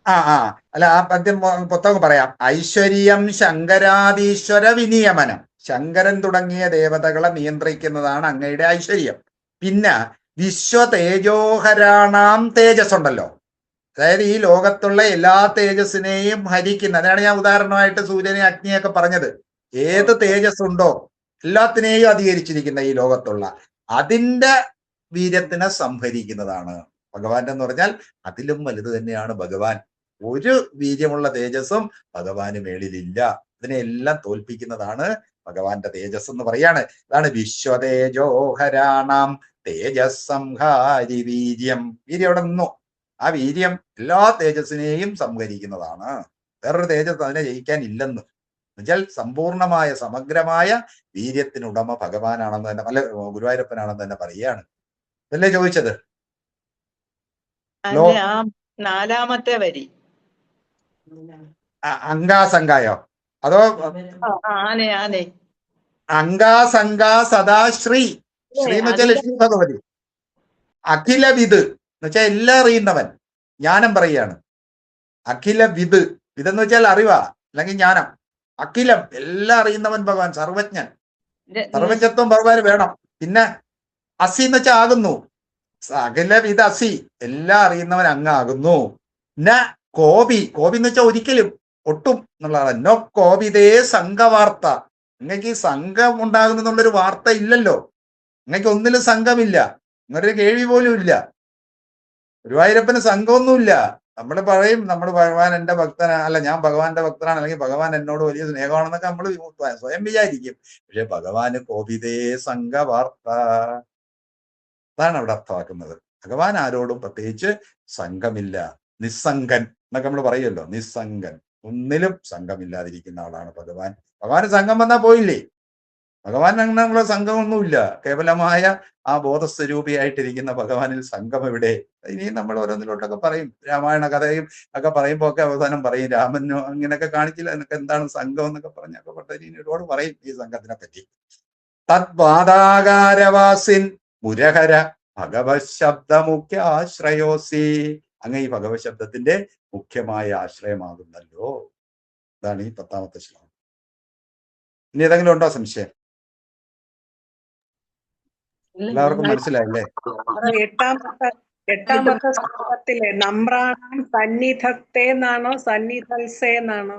[SPEAKER 1] അല്ല, ആ പദ്യം പുസ്തകം പറയാം. ഐശ്വര്യം ശങ്കരാദീശ്വര വിനിയമനം. ശങ്കരൻ തുടങ്ങിയ ദേവതകളെ നിയന്ത്രിക്കുന്നതാണ് അങ്ങയുടെ ഐശ്വര്യം. പിന്നെ വിശ്വതേജോഹരാണാം തേജസ് ഉണ്ടല്ലോ, അതായത് ഈ ലോകത്തുള്ള എല്ലാ തേജസ്സിനെയും ഹരിക്കുന്ന. അതിനാണ് ഞാൻ ഉദാഹരണമായിട്ട് സൂര്യനെ അഗ്നിയൊക്കെ പറഞ്ഞത്. ഏത് തേജസ് ഉണ്ടോ എല്ലാത്തിനെയും അധികരിച്ചിരിക്കുന്ന ഈ ലോകത്തുള്ള അതിന്റെ വീര്യത്തിനെ സംഹരിക്കുന്നതാണ് ഭഗവാൻ എന്ന് പറഞ്ഞാൽ. അതിലും വലുത് തന്നെയാണ് ഭഗവാൻ. ഒരു വീര്യമുള്ള തേജസ്സും ഭഗവാന് മേളിലില്ല. ഇതിനെല്ലാം തോൽപ്പിക്കുന്നതാണ് ഭഗവാന്റെ തേജസ് എന്ന് പറയാണ്. അതാണ് വിശ്വതേജോഹരാണാം തേജസ് സംഹാരി വീര്യം. വീര്യം അവിടെ നിന്നു. ആ വീര്യം എല്ലാ തേജസ്സിനെയും സംഹരിക്കുന്നതാണ്. വേറൊരു തേജസ് അതിനെ ജയിക്കാൻ ഇല്ലെന്ന് എന്നുവെച്ചാൽ സമ്പൂർണമായ സമഗ്രമായ വീര്യത്തിനുടമ ഭഗവാനാണെന്ന് തന്നെ, അല്ല ഗുരുവായൂരപ്പനാണെന്ന് തന്നെ പറയുകയാണ്. അതല്ലേ ചോദിച്ചത്?
[SPEAKER 3] നാലാമത്തെ വരി
[SPEAKER 1] അങ്കാസംഗായോ അതോ അങ്കാസംഗാ സദാശ്രീ? ശ്രീ എന്ന് വെച്ചാൽ ലക്ഷ്മി ഭഗവതി. അഖില വിത് എന്ന് വെച്ചാൽ എല്ലാം അറിയുന്നവൻ. ജ്ഞാനം പറയുകയാണ്. അഖില വിത്. വിതെന്ന് വെച്ചാൽ അറിവാ, അല്ലെങ്കിൽ ജ്ഞാനം. അഖിലം എല്ലാം അറിയുന്നവൻ ഭഗവാൻ, സർവജ്ഞൻ. സർവജ്ഞത്വം ഭഗവാന് വേണം. പിന്നെ അസി എന്ന് വെച്ചാൽ ആകുന്നു. അഖില വിത് അസി, എല്ലാം അറിയുന്നവൻ അങ്ങാകുന്നു. ന കോപി. കോപി എന്ന് വെച്ചാൽ ഒരിക്കലും, ഒട്ടും എന്നുള്ളതാണ്. നോ കോപിതേ സംഘവാർത്ത. നിങ്ങൾക്ക് ഈ സംഘം ഉണ്ടാകുന്നുള്ളൊരു വാർത്ത ഇല്ലല്ലോ. നിങ്ങൾക്ക് ഒന്നിലും സംഘമില്ല. നിങ്ങളുടെ കേൾവി പോലും ഇല്ല. ഗുരുവായൂരപ്പന് സംഘമൊന്നുമില്ല. നമ്മൾ പറയും നമ്മൾ ഭഗവാൻ എന്റെ ഭക്തനാണ്, അല്ല ഞാൻ ഭഗവാന്റെ ഭക്തനാണ്, അല്ലെങ്കിൽ ഭഗവാൻ എന്നോട് വലിയ സ്നേഹമാണെന്നൊക്കെ നമ്മൾ സ്വയം വിചാരിക്കും. പക്ഷെ ഭഗവാന് കോപിതേ സംഘവാർത്ത, അതാണ് അവിടെ അർത്ഥമാക്കുന്നത്. ഭഗവാൻ ആരോടും പ്രത്യേകിച്ച് സംഘമില്ല. നിസ്സംഗൻ എന്നൊക്കെ നമ്മൾ പറയുമല്ലോ. നിസ്സംഗൻ, ഒന്നിലും സംഘമില്ലാതിരിക്കുന്ന ആളാണ് ഭഗവാൻ. ഭഗവാന് സംഘം വന്നാൽ പോയില്ലേ. ഭഗവാൻ അങ്ങനെയുള്ള സംഘമൊന്നുമില്ല. കേവലമായ ആ ബോധസ്വരൂപിയായിട്ടിരിക്കുന്ന ഭഗവാനിൽ സംഘം എവിടെ? ഇനിയും നമ്മൾ ഓരോന്നിലോട്ടൊക്കെ പറയും. രാമായണ കഥയും ഒക്കെ പറയുമ്പോൾ ഒക്കെ അവസാനം പറയും രാമനോ അങ്ങനെയൊക്കെ കാണിച്ചില്ല, എന്നൊക്കെ എന്താണ് സംഘം എന്നൊക്കെ പറഞ്ഞൊക്കെ പട്ടേരി ഒരുപാട് പറയും ഈ സംഘത്തിനെ പറ്റി. തദ്വാദാകാരവാസിൻ മുരഹര ഭഗവത് ശബ്ദ മുഖ്യ ആശ്രയോസി. അങ്ങ് ഈ ഭഗവത് ശബ്ദത്തിന്റെ മുഖ്യമായ ആശ്രയമാകുന്നല്ലോ. ഇതാണ് ഈ 10ാമത്തെ ശ്ലോകം. ഇനി ഏതെങ്കിലും ഉണ്ടോ സംശയം? എല്ലാവർക്കും മനസ്സിലായില്ലേ?
[SPEAKER 4] എട്ടാമത്തെ ശ്ലോകത്തിലെ നമ്രാണാം സന്നിധത്തെ എന്നാണോ സന്നിധൽസേ എന്നാണോ?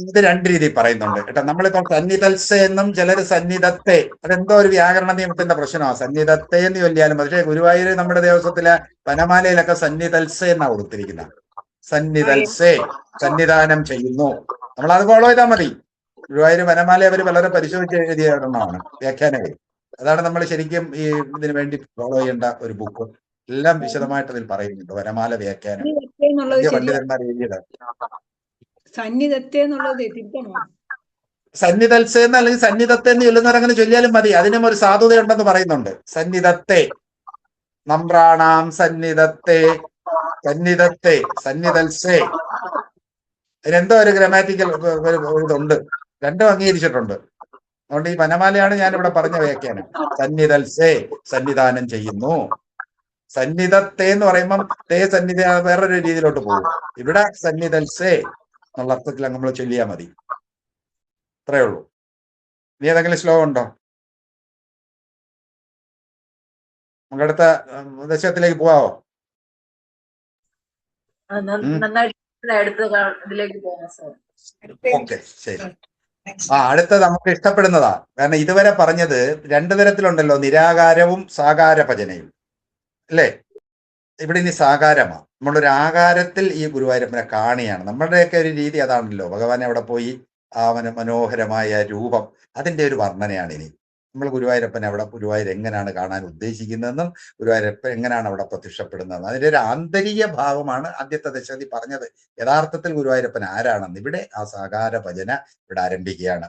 [SPEAKER 1] ഇത് 2 രീതിയിൽ പറയുന്നുണ്ട് കേട്ടോ. നമ്മളിപ്പോൾ സന്നിധൽസെ എന്നും ചിലര് സന്നിധത്തെ, അതെന്തോ ഒരു വ്യാകരണ നിയമത്തിന്റെ പ്രശ്നമാണ്. സന്നിധത്തെ എന്ന് ചൊല്ലിയാലും, പക്ഷേ ഗുരുവായൂർ നമ്മുടെ ദേവസ്വത്തിലെ വനമാലയിലൊക്കെ സന്നിധൽസെ എന്നാ കൊടുത്തിരിക്കുന്നത്. സന്നിധൽസെ, സന്നിധാനം ചെയ്യുന്നു. നമ്മൾ അത് ഫോളോ ചെയ്താൽ മതി. ഗുരുവായൂർ വനമാല അവർ വളരെ പരിശോധിച്ച് എഴുതിയ ഒരെണ്ണമാണ് വ്യാഖ്യാനങ്ങൾ. അതാണ് നമ്മൾ ശരിക്കും ഈ ഇതിനു വേണ്ടി ഫോളോ ചെയ്യേണ്ട ഒരു ബുക്ക്. എല്ലാം വിശദമായിട്ട് അതിൽ പറയുന്നുണ്ട്. വനമാല വ്യാഖ്യാനം പണ്ഡിതന്മാർ എഴുതിയത്.
[SPEAKER 2] സന്നിധത്തെ എന്നുള്ളത് തിരുത്തണോ?
[SPEAKER 1] സന്നിധൽസെ എന്ന് അല്ലെങ്കിൽ സന്നിധത്തെ എന്ന് ചൊല്ലുന്നവർ അങ്ങനെ ചൊല്ലിയാലും മതി. അതിനും ഒരു സാധുതയുണ്ടെന്ന് പറയുന്നുണ്ട്. സന്നിധത്തെ, നമ്രാണാം സന്നിധത്തെ, സന്നിധത്തെ, സന്നിധൽസെ. അതിനെന്തോ ഒരു ഗ്രാമാറ്റിക്കൽ ഇതുണ്ട്. 2ഉം അംഗീകരിച്ചിട്ടുണ്ട്. അതുകൊണ്ട് ഈ വനമാലയാണ് ഞാനിവിടെ പറഞ്ഞ വ്യാഖ്യാനം. സന്നിധൽസെ, സന്നിധാനം ചെയ്യുന്നു. സന്നിധത്തെ എന്ന് പറയുമ്പം തേ സന്നിധ വേറൊരു രീതിയിലോട്ട് പോകും. ഇവിടെ സന്നിധൽസെ എന്നുള്ള അർത്ഥത്തിൽ നമ്മൾ ചൊല്ലിയാൽ മതി. അത്രയേ ഉള്ളൂ. ഇനി ഏതെങ്കിലും ശ്ലോകം ഉണ്ടോ? നമുക്ക് അടുത്ത ദശകത്തിലേക്ക് പോവാമോ?
[SPEAKER 3] നന്നായിട്ട് ഇതിലേക്ക് പോകാം സാർ.
[SPEAKER 1] ഓക്കെ, ശരി. അടുത്ത നമുക്ക് ഇഷ്ടപ്പെടുന്നതാ. കാരണം ഇതുവരെ പറഞ്ഞത് രണ്ടു തരത്തിലുണ്ടല്ലോ, നിരാകാരവും സാകാര ഭജനയും അല്ലേ? ഇവിടെ ഇനി സാകാരമാണ്. നമ്മളൊരു ആകാരത്തിൽ ഈ ഗുരുവായൂരപ്പനെ കാണുകയാണ്. നമ്മളുടെയൊക്കെ ഒരു രീതി അതാണല്ലോ. ഭഗവാനെ അവിടെ പോയി ആ മനോഹരമായ രൂപം, അതിന്റെ ഒരു വർണ്ണനയാണ് ഇനി. നമ്മൾ ഗുരുവായൂരപ്പനെ അവിടെ, ഗുരുവായൂർ എങ്ങനെയാണ് കാണാൻ ഉദ്ദേശിക്കുന്നതെന്നും ഗുരുവായൂരപ്പൻ എങ്ങനെയാണ് അവിടെ പ്രത്യക്ഷപ്പെടുന്നതെന്നും അതിന്റെ ഒരു ആന്തരിക ഭാവമാണ് ആദ്യത്തെ ദശകത്തിൽ പറഞ്ഞത്. യഥാർത്ഥത്തിൽ ഗുരുവായൂരപ്പൻ ആരാണെന്ന് ഇവിടെ ആ സാകാര ഭജന ഇവിടെ ആരംഭിക്കുകയാണ്.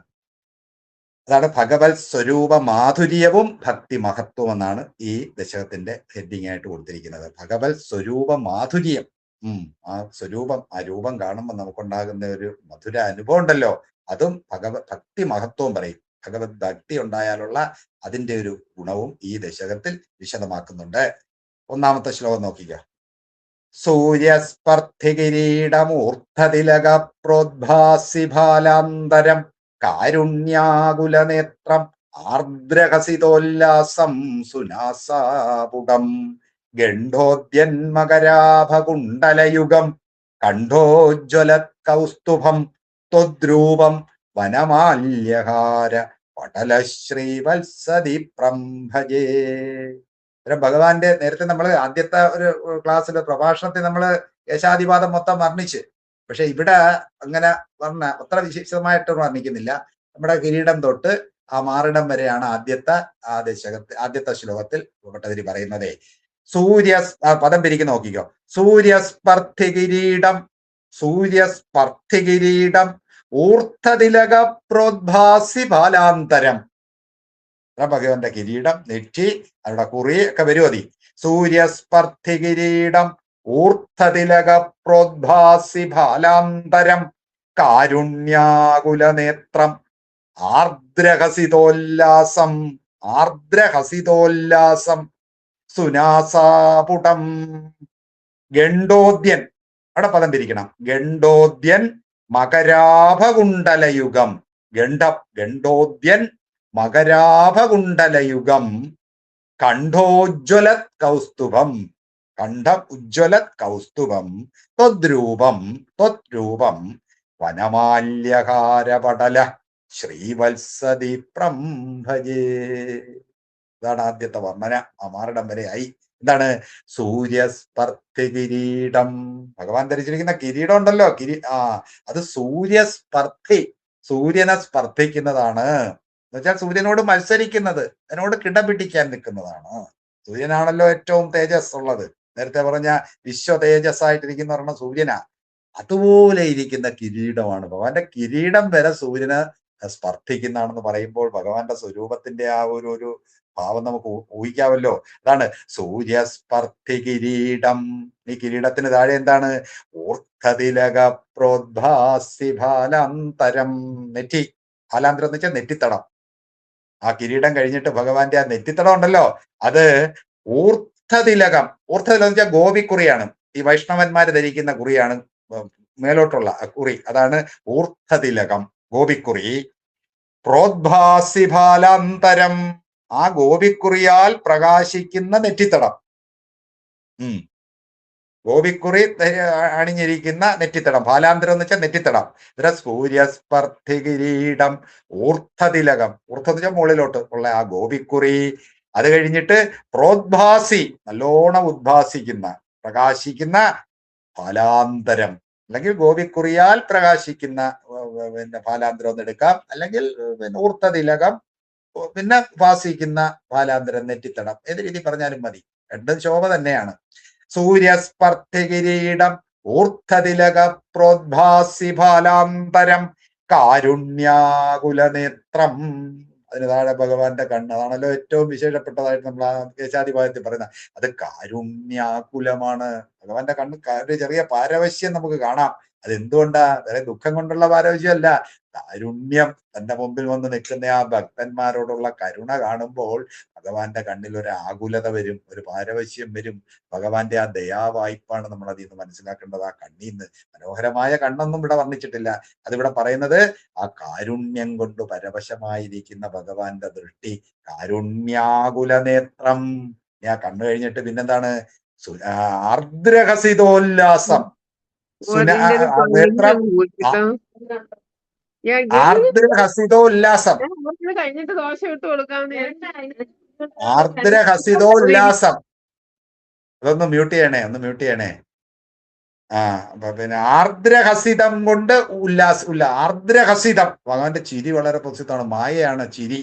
[SPEAKER 1] അതാണ് ഭഗവത് സ്വരൂപ മാധുര്യവും ഭക്തി മഹത്വം എന്നാണ് ഈ ദശകത്തിന്റെ ഹെഡിങ് ആയിട്ട് കൊടുത്തിരിക്കുന്നത്. ഭഗവത് സ്വരൂപ മാധുര്യം. ആ സ്വരൂപം, ആ രൂപം കാണുമ്പോൾ നമുക്കുണ്ടാകുന്ന ഒരു മധുര അനുഭവം ഉണ്ടല്ലോ, അതും ഭക്തി മഹത്വവും പറയും. ഭഗവത് ഭക്തി ഉണ്ടായാലുള്ള അതിന്റെ ഒരു ഗുണവും ഈ ദശകത്തിൽ വിശദമാക്കുന്നുണ്ട്. ഒന്നാമത്തെ ശ്ലോകം നോക്കിക്ക. സൂര്യസ്പർദ്ധികിരീടമൂർധതിലക പ്രോദ്ഭാസി ബാലാന്തരം കാരുണ്യാകുലനേത്രം ആർദ്രഹസിതോല്ലാസം സുനാസാപുടം ഗണ്ഡോദ്യന്മകരാഭകുണ്ടലയുഗം കണ്ഠോജ്വലത് കൗസ്തുഭം ത്വദ്രൂപം വനമാല്യഹാര പടലശ്രീവത്സദീപ്രം ഭജേ. ഭഗവാന്റെ നേരത്തെ നമ്മൾ ആദ്യത്തെ ഒരു ക്ലാസ്സിൽ പ്രഭാഷണത്തിൽ നമ്മൾ യേശാദിവാദം മൊത്തം വർണ്ണിച്ച്, പക്ഷെ ഇവിടെ അങ്ങനെ അത്ര വിശദമായിട്ട് വർണ്ണിക്കുന്നില്ല. നമ്മുടെ കിരീടം തൊട്ട് ആ മാറിടം വരെയാണ് ആദ്യത്തെ ശ്ലോകത്തിൽ ഭട്ടതിരി പറയുന്നത്. പദം പിരിക്ക് നോക്കിക്കോ. സൂര്യസ്പർദ്ധികിരീടം ഊർധതിലക പ്രോദ്ഭാസി ബാലാന്തരം. ഭഗവാന്റെ കിരീടം, നെറ്റി, അവിടെ കുറി ഒക്കെ വരും. അതി സൂര്യസ്പർദ്ധികിരീടം ഊർധതിലക പ്രോദ്ഭാസി ബാലാന്തരം കാരുണ്യാകുലനേത്രം ആർദ്രഹസിതോല്ലാസം സുനാസാപുടം ഗണ്ഡോദ്യൻ. അവിടെ പദം പിരിക്കണം. ഗണ്ഡോദ്യൻ മകരാഭകുണ്ടലയുഗം. ഗണ്ഡോദ്യൻ മകരാഭകുണ്ടലയുഗം കണ്ഠോജ്വലത് കൗസ്തുഭം. കണ്ഠം ഉജ്വലത് കൗസ്തുഭം ത്വദ്രൂപം വനമാല്യഹാരപടല ശ്രീവത്സദീപ്രം ഭജേ. ഇതാണ് ആദ്യത്തെ വർണ്ണന. ആ മാറിടം വരെ ആയി. എന്താണ്? സൂര്യസ്പർദ്ധികിരീടം. ഭഗവാൻ ധരിച്ചിരിക്കുന്ന കിരീടം ഉണ്ടല്ലോ, അത് സൂര്യനെ സ്പർദ്ധിക്കുന്നതാണ്. എന്നുവെച്ചാൽ സൂര്യനോട് മത്സരിക്കുന്നത്, അതിനോട് കിടപിടിക്കാൻ നിൽക്കുന്നതാണ്. സൂര്യനാണല്ലോ ഏറ്റവും തേജസ് ഉള്ളത്. നേരത്തെ പറഞ്ഞ വിശ്വ തേജസ്സായിട്ടിരിക്കുന്ന പറഞ്ഞ സൂര്യനാ. അതുപോലെ ഇരിക്കുന്ന കിരീടമാണ് ഭഗവാന്റെ കിരീടം വരെ സൂര്യന് സ്പർദ്ധിക്കുന്നതാണെന്ന് പറയുമ്പോൾ ഭഗവാന്റെ സ്വരൂപത്തിന്റെ ആ ഒരു ഭാവം നമുക്ക് ഊഹിക്കാമല്ലോ. അതാണ് സൂര്യസ്പർദ്ധി കിരീടം. ഈ കിരീടത്തിന് താഴെ എന്താണ്? ഊർധതിലക പ്രോദ്ഭാസി ബാലാന്തരം. നെറ്റി, ബാലാന്തരം എന്ന് വെച്ചാൽ നെറ്റിത്തടം. ആ കിരീടം കഴിഞ്ഞിട്ട് ഭഗവാന്റെ ആ നെറ്റിത്തടം ഉണ്ടല്ലോ, അത് ഊർധതിലകം. ഊർധതിലകം എന്ന് വെച്ചാൽ ഗോപിക്കുറിയാണ്. ഈ വൈഷ്ണവന്മാര് ധരിക്കുന്ന കുറിയാണ്, മേലോട്ടുള്ള കുറി. അതാണ് ഊർധതിലകം, ഗോപിക്കുറി. പ്രോദ്ഭാസി ബാലാന്തരം, ആ ഗോപിക്കുറിയാൽ പ്രകാശിക്കുന്ന നെറ്റിത്തടം. ഗോപിക്കുറി അണിഞ്ഞിരിക്കുന്ന നെറ്റിത്തടം. ബാലാന്തരം എന്ന് വെച്ചാൽ നെറ്റിത്തടം. സൂര്യസ്പർദ്ധി കിരീടം ഊർധതിലകം. ഊർധ എന്ന് വെച്ചാൽ മുകളിലോട്ട് ഉള്ള ആ ഗോപിക്കുറി. അത് കഴിഞ്ഞിട്ട് പ്രോദ്ഭാസി, നല്ലോണം ഉദ്ഭാസിക്കുന്ന, പ്രകാശിക്കുന്ന ബാലാന്തരം, അല്ലെങ്കിൽ ഗോപിക്കുറിയാൽ പ്രകാശിക്കുന്ന ബാലാന്തരം എന്ന് എടുക്കാം. അല്ലെങ്കിൽ ഊർധതിലകം, പിന്നെ ഭാസിക്കുന്ന ബാലാന്തരം, നെറ്റിത്തടം. ഏത് രീതി പറഞ്ഞാലും മതി, രണ്ടും ശോഭ തന്നെയാണ്. സൂര്യസ്പർദ്ധി കിരീടം ഊർധതിലക പ്രോദ്ഭാസി ബാലാന്തരം കാരുണ്യാകുലനേത്രം. അതിന് താഴെ ഭഗവാന്റെ കണ്ണ്. അതാണല്ലോ ഏറ്റവും വിശേഷപ്പെട്ടതായിട്ട് നമ്മൾ ആ കേശാദിപാദത്തിൽ പറയുന്നത്. അത് കാരുണ്യാകുലമാണ്. ഭഗവാന്റെ കണ്ണ് ഒരു ചെറിയ പാരവശ്യം നമുക്ക് കാണാം. അതെന്തുകൊണ്ടാ? വേറെ ദുഃഖം കൊണ്ടുള്ള പാരവശ്യമല്ല, കാരുണ്യം. തന്റെ മുമ്പിൽ വന്ന് നിൽക്കുന്ന ആ ഭക്തന്മാരോടുള്ള കരുണ കാണുമ്പോൾ ഭഗവാന്റെ കണ്ണിൽ ഒരു ആകുലത വരും, ഒരു പാരവശ്യം വരും. ഭഗവാന്റെ ആ ദയാവായ്പാണ് നമ്മൾ അതിൽ നിന്ന് മനസ്സിലാക്കേണ്ടത്. ആ കണ്ണീന്ന് മനോഹരമായ കണ്ണൊന്നും ഇവിടെ വർണ്ണിച്ചിട്ടില്ല. അതിവിടെ പറയുന്നത് ആ കാരുണ്യം കൊണ്ട് പരവശമായിരിക്കുന്ന ഭഗവാന്റെ ദൃഷ്ടി. കാരുണ്യാകുല നേത്രം. ആ കണ്ണ് കഴിഞ്ഞിട്ട് പിന്നെന്താണ്? ആർദ്രഹസിതോല്ലാസം. നേത്രം ആർദ്രഹസിതോല്ലാസം.
[SPEAKER 5] കഴിഞ്ഞിട്ട് ദോശ ഇട്ട് കൊടുക്കാന്ന്
[SPEAKER 1] ആർദ്രഹസിതോല്ലാസം. അതൊന്ന് മ്യൂട്ട് ചെയ്യണേ, ഒന്ന് മ്യൂട്ട് ചെയ്യണേ. അപ്പൊ പിന്നെ ആർദ്രഹസിതം കൊണ്ട് ആർദ്രഹസിതം. ഭഗവാന്റെ ചിരി വളരെ പ്രസിദ്ധമാണ്. മായയാണ് ചിരി,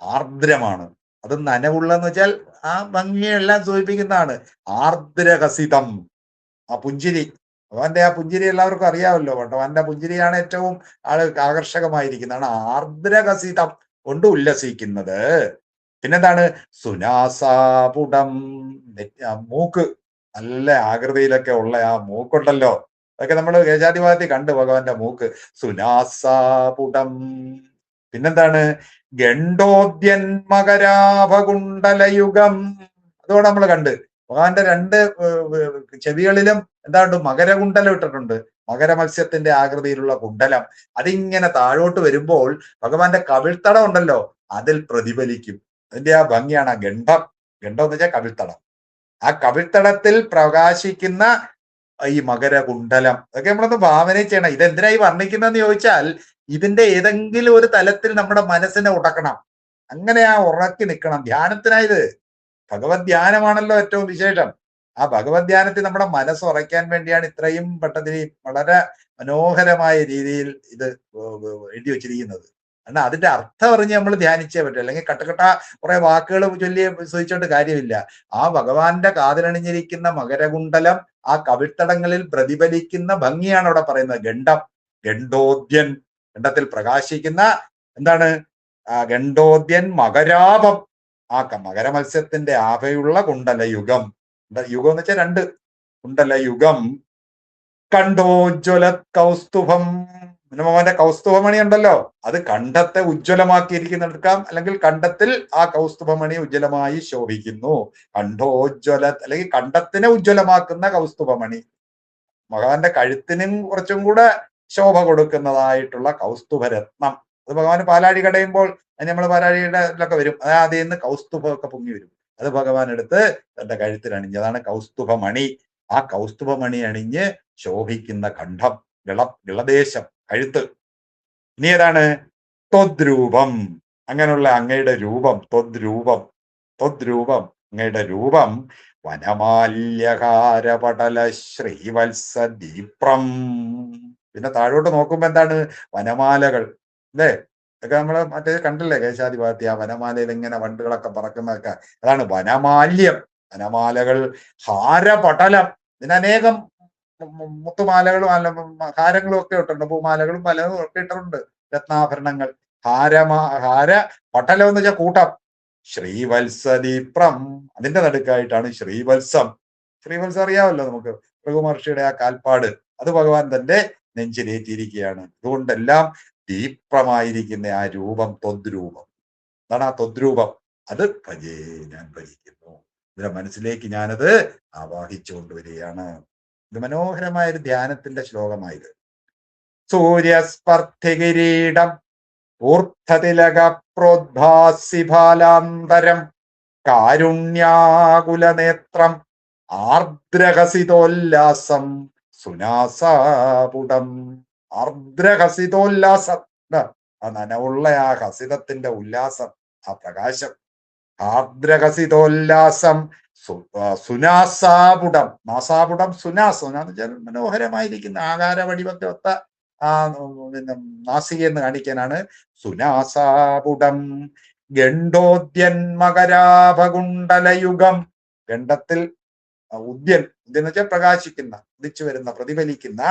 [SPEAKER 1] ആർദ്രമാണ്. അത് നനവുള്ളെന്ന് വെച്ചാൽ ആ ഭംഗിയെല്ലാം സൂചിപ്പിക്കുന്നതാണ്. ആർദ്രഹസിതം, ആ പുഞ്ചിരി. ഭഗവാന്റെ ആ പുഞ്ചിരി എല്ലാവർക്കും അറിയാമല്ലോ. ഭഗവാന്റെ പുഞ്ചിരിയാണ് ഏറ്റവും ആകർഷകമായിരിക്കുന്നതാണ്. ആർദ്രഹസിതം കൊണ്ട് ഉല്ലസിക്കുന്നത്. പിന്നെന്താണ്? സുനാസാപുടം, മൂക്ക് നല്ല ആകൃതിയിലൊക്കെ ഉള്ള ആ മൂക്കുണ്ടല്ലോ. അതൊക്കെ നമ്മൾ കേശാദിവാദത്തിൽ കണ്ട് ഭഗവാന്റെ മൂക്ക്. സുനാസാപുടം. പിന്നെന്താണ്? ഗണ്ഡോദ്യൻ മകരാഭകുണ്ടലയുഗം. അതുകൊണ്ട് നമ്മൾ കണ്ട് ഭഗവാന്റെ രണ്ട് ചെവികളിലും എന്താണ്ട് മകരകുണ്ടലം ഇട്ടിട്ടുണ്ട്. മകരമത്സ്യത്തിന്റെ ആകൃതിയിലുള്ള കുണ്ടലം. അതിങ്ങനെ താഴോട്ട് വരുമ്പോൾ ഭഗവാന്റെ കവിൾത്തടം ഉണ്ടല്ലോ, അതിൽ പ്രതിഫലിക്കും. അതിന്റെ ആ ഭംഗിയാണ് ആ ഗണ്ഡം. ഗണ്ഡം എന്ന് വെച്ചാൽ കവിൾത്തടം. ആ കവിൾത്തടത്തിൽ പ്രകാശിക്കുന്ന ഈ മകരകുണ്ടലം. അതൊക്കെ നമ്മളൊന്ന് ഭാവന ചെയ്യണം. ഇതെന്തിനായി വർണ്ണിക്കുന്നതെന്ന് ചോദിച്ചാൽ, ഇതിന്റെ ഏതെങ്കിലും ഒരു തലത്തിൽ നമ്മുടെ മനസ്സിനെ ഉടക്കണം. അങ്ങനെ ആ ഉറക്കി നിൽക്കണം. ധ്യാനത്തിനായത് ഭഗവത് ധ്യാനമാണല്ലോ ഏറ്റവും വിശേഷം. ആ ഭഗവത് ധ്യാനത്തിൽ നമ്മുടെ മനസ്സ് ഉറയ്ക്കാൻ വേണ്ടിയാണ് ഇത്രയും പെട്ടെന്ന് വളരെ മനോഹരമായ രീതിയിൽ ഇത് എഴുതി വച്ചിരിക്കുന്നത്. കാരണം അതിന്റെ അർത്ഥം അറിഞ്ഞ് നമ്മൾ ധ്യാനിച്ചേ പറ്റും. അല്ലെങ്കിൽ കട്ടക്കട്ട കുറെ വാക്കുകൾ ചൊല്ലി സൂചിച്ചോണ്ട് കാര്യമില്ല. ആ ഭഗവാന്റെ കാതിലണിഞ്ഞിരിക്കുന്ന മകരകുണ്ടലം ആ കവിൾത്തടങ്ങളിൽ പ്രതിഫലിക്കുന്ന ഭംഗിയാണ് അവിടെ പറയുന്നത്. ഗണ്ഡം, ഗണ്ഡോദ്യൻ, ഗണ്ഡത്തിൽ പ്രകാശിക്കുന്ന എന്താണ്? ഗണ്ഡോദ്യൻ മകരാഭം, ആ മകരമത്സ്യത്തിന്റെ ആഭയുള്ള കുണ്ടലയുഗം. യുഗം എന്ന് വെച്ചാൽ രണ്ട്. കുണ്ടലയുഗം. കണ്ഠോജ്വല കൗസ്തുഭം. ഭഗവാന്റെ കൗസ്തുഭമണി ഉണ്ടല്ലോ, അത് കണ്ഠത്തെ ഉജ്ജ്വലമാക്കിയിരിക്കുന്നെടുക്കാം. അല്ലെങ്കിൽ കണ്ഠത്തിൽ ആ കൗസ്തുഭമണി ഉജ്ജ്വലമായി ശോഭിക്കുന്നു. കണ്ഠോജ്വല, അല്ലെങ്കിൽ കണ്ഠത്തിനെ ഉജ്ജ്വലമാക്കുന്ന കൗസ്തുഭമണി. ഭഗവാന്റെ കഴുത്തിനും കുറച്ചും കൂടെ ശോഭ കൊടുക്കുന്നതായിട്ടുള്ള കൗസ്തുഭരത്നം. അത് ഭഗവാന് പാലാഴി കടയുമ്പോൾ നമ്മൾ പാലാഴിയുടെ വരും. അതിൽ നിന്ന് കൗസ്തുഭമൊക്കെ പൊങ്ങി വരും. അത് ഭഗവാൻ എടുത്ത് തന്റെ കഴുത്തിൽ അണിഞ്ഞതാണ് കൗസ്തുഭമണി. ആ കൗസ്തുഭമണി അണിഞ്ഞ് ശോഭിക്കുന്ന കണ്ഠം, ഗളദേശം, കഴുത്ത്. ഇനി ഏതാണ്? ത്വദ്രൂപം. അങ്ങനെയുള്ള അങ്ങയുടെ രൂപം, ത്വദ്രൂപം. ത്വദ്രൂപം, അങ്ങയുടെ രൂപം. വനമാല്യകാരപടല ശ്രീവത്സ ദീപ്രം. പിന്നെ താഴോട്ട് നോക്കുമ്പോ എന്താണ്? വനമാലകൾ അല്ലേ? ഇതൊക്കെ നമ്മള് മറ്റേ കണ്ടില്ലേ കേശാധിപത്യ, ആ വനമാലയിൽ ഇങ്ങനെ വണ്ടുകളൊക്കെ പറക്കുന്നതൊക്കെ. അതാണ് വനമാല്യം, വനമാലകൾ. ഹാരപടലം, ഇതിനനേകം മുത്തുമാലകളും ഹാരങ്ങളും ഒക്കെ ഇട്ടിട്ടുണ്ട്. പൂമാലകളും പലതും ഒക്കെ ഇട്ടിട്ടുണ്ട്. രത്നാഭരണങ്ങൾ. ഹാര പട്ടലം എന്ന് വെച്ചാൽ കൂട്ടം. ശ്രീവത്സദീപ്രം, അതിന്റെ നടുക്കായിട്ടാണ് ശ്രീവത്സം. ശ്രീവത്സം അറിയാമല്ലോ നമുക്ക്, ഭൃഗുമഹർഷിയുടെ ആ കാൽപ്പാട്. അത് ഭഗവാൻ തന്റെ നെഞ്ചിലേറ്റിയിരിക്കുകയാണ്. അതുകൊണ്ടെല്ലാം ദീപ്രമായിരിക്കുന്ന ആ രൂപം ത്വദ്രൂപം. അതാണ് ആ ത്വദ്രൂപം. അത് ഭജേ, ഞാൻ ഭജിക്കുന്നു. ഇതിന്റെ മനസ്സിലേക്ക് ഞാനത് ആവാഹിച്ചു കൊണ്ടുവരികയാണ്. ഇത് മനോഹരമായ ഒരു ധ്യാനത്തിന്റെ ശ്ലോകമായത്. സൂര്യസ്പർദ്ധികിരീടം ഊർദ്ധതിലക പ്രോദ്ഭാസിഫാലാന്തരം കാരുണ്യാകുലനേത്രം ആർദ്രഹസിതോല്ലാസം സുനാസാപുടം. ആർദ്രഹസിതോല്ലാസം, ആ നനവുള്ള ആ ഹസിതത്തിന്റെ ഉല്ലാസം, ആ പ്രകാശം. ആർദ്രഹസിതോല്ലാസം സുനാസാപുടം. നാസാപുടം സുനാസം എന്ന് വെച്ചാൽ മനോഹരമായിരിക്കുന്ന ആകാര വടിവൊക്കെ ഒത്ത ആ പിന്നെ നാസിക എന്ന് കാണിക്കാനാണ് സുനാസാപുടം. ഗണ്ഡോദ്യൻ മകരാഭകുണ്ടലയുഗം. ഗണ്ഡത്തിൽ ഉദ്യൻ, ഉദ്യൻ എന്ന് വെച്ചാൽ പ്രകാശിക്കുന്ന, ഉദിച്ചു വരുന്ന, പ്രതിഫലിക്കുന്ന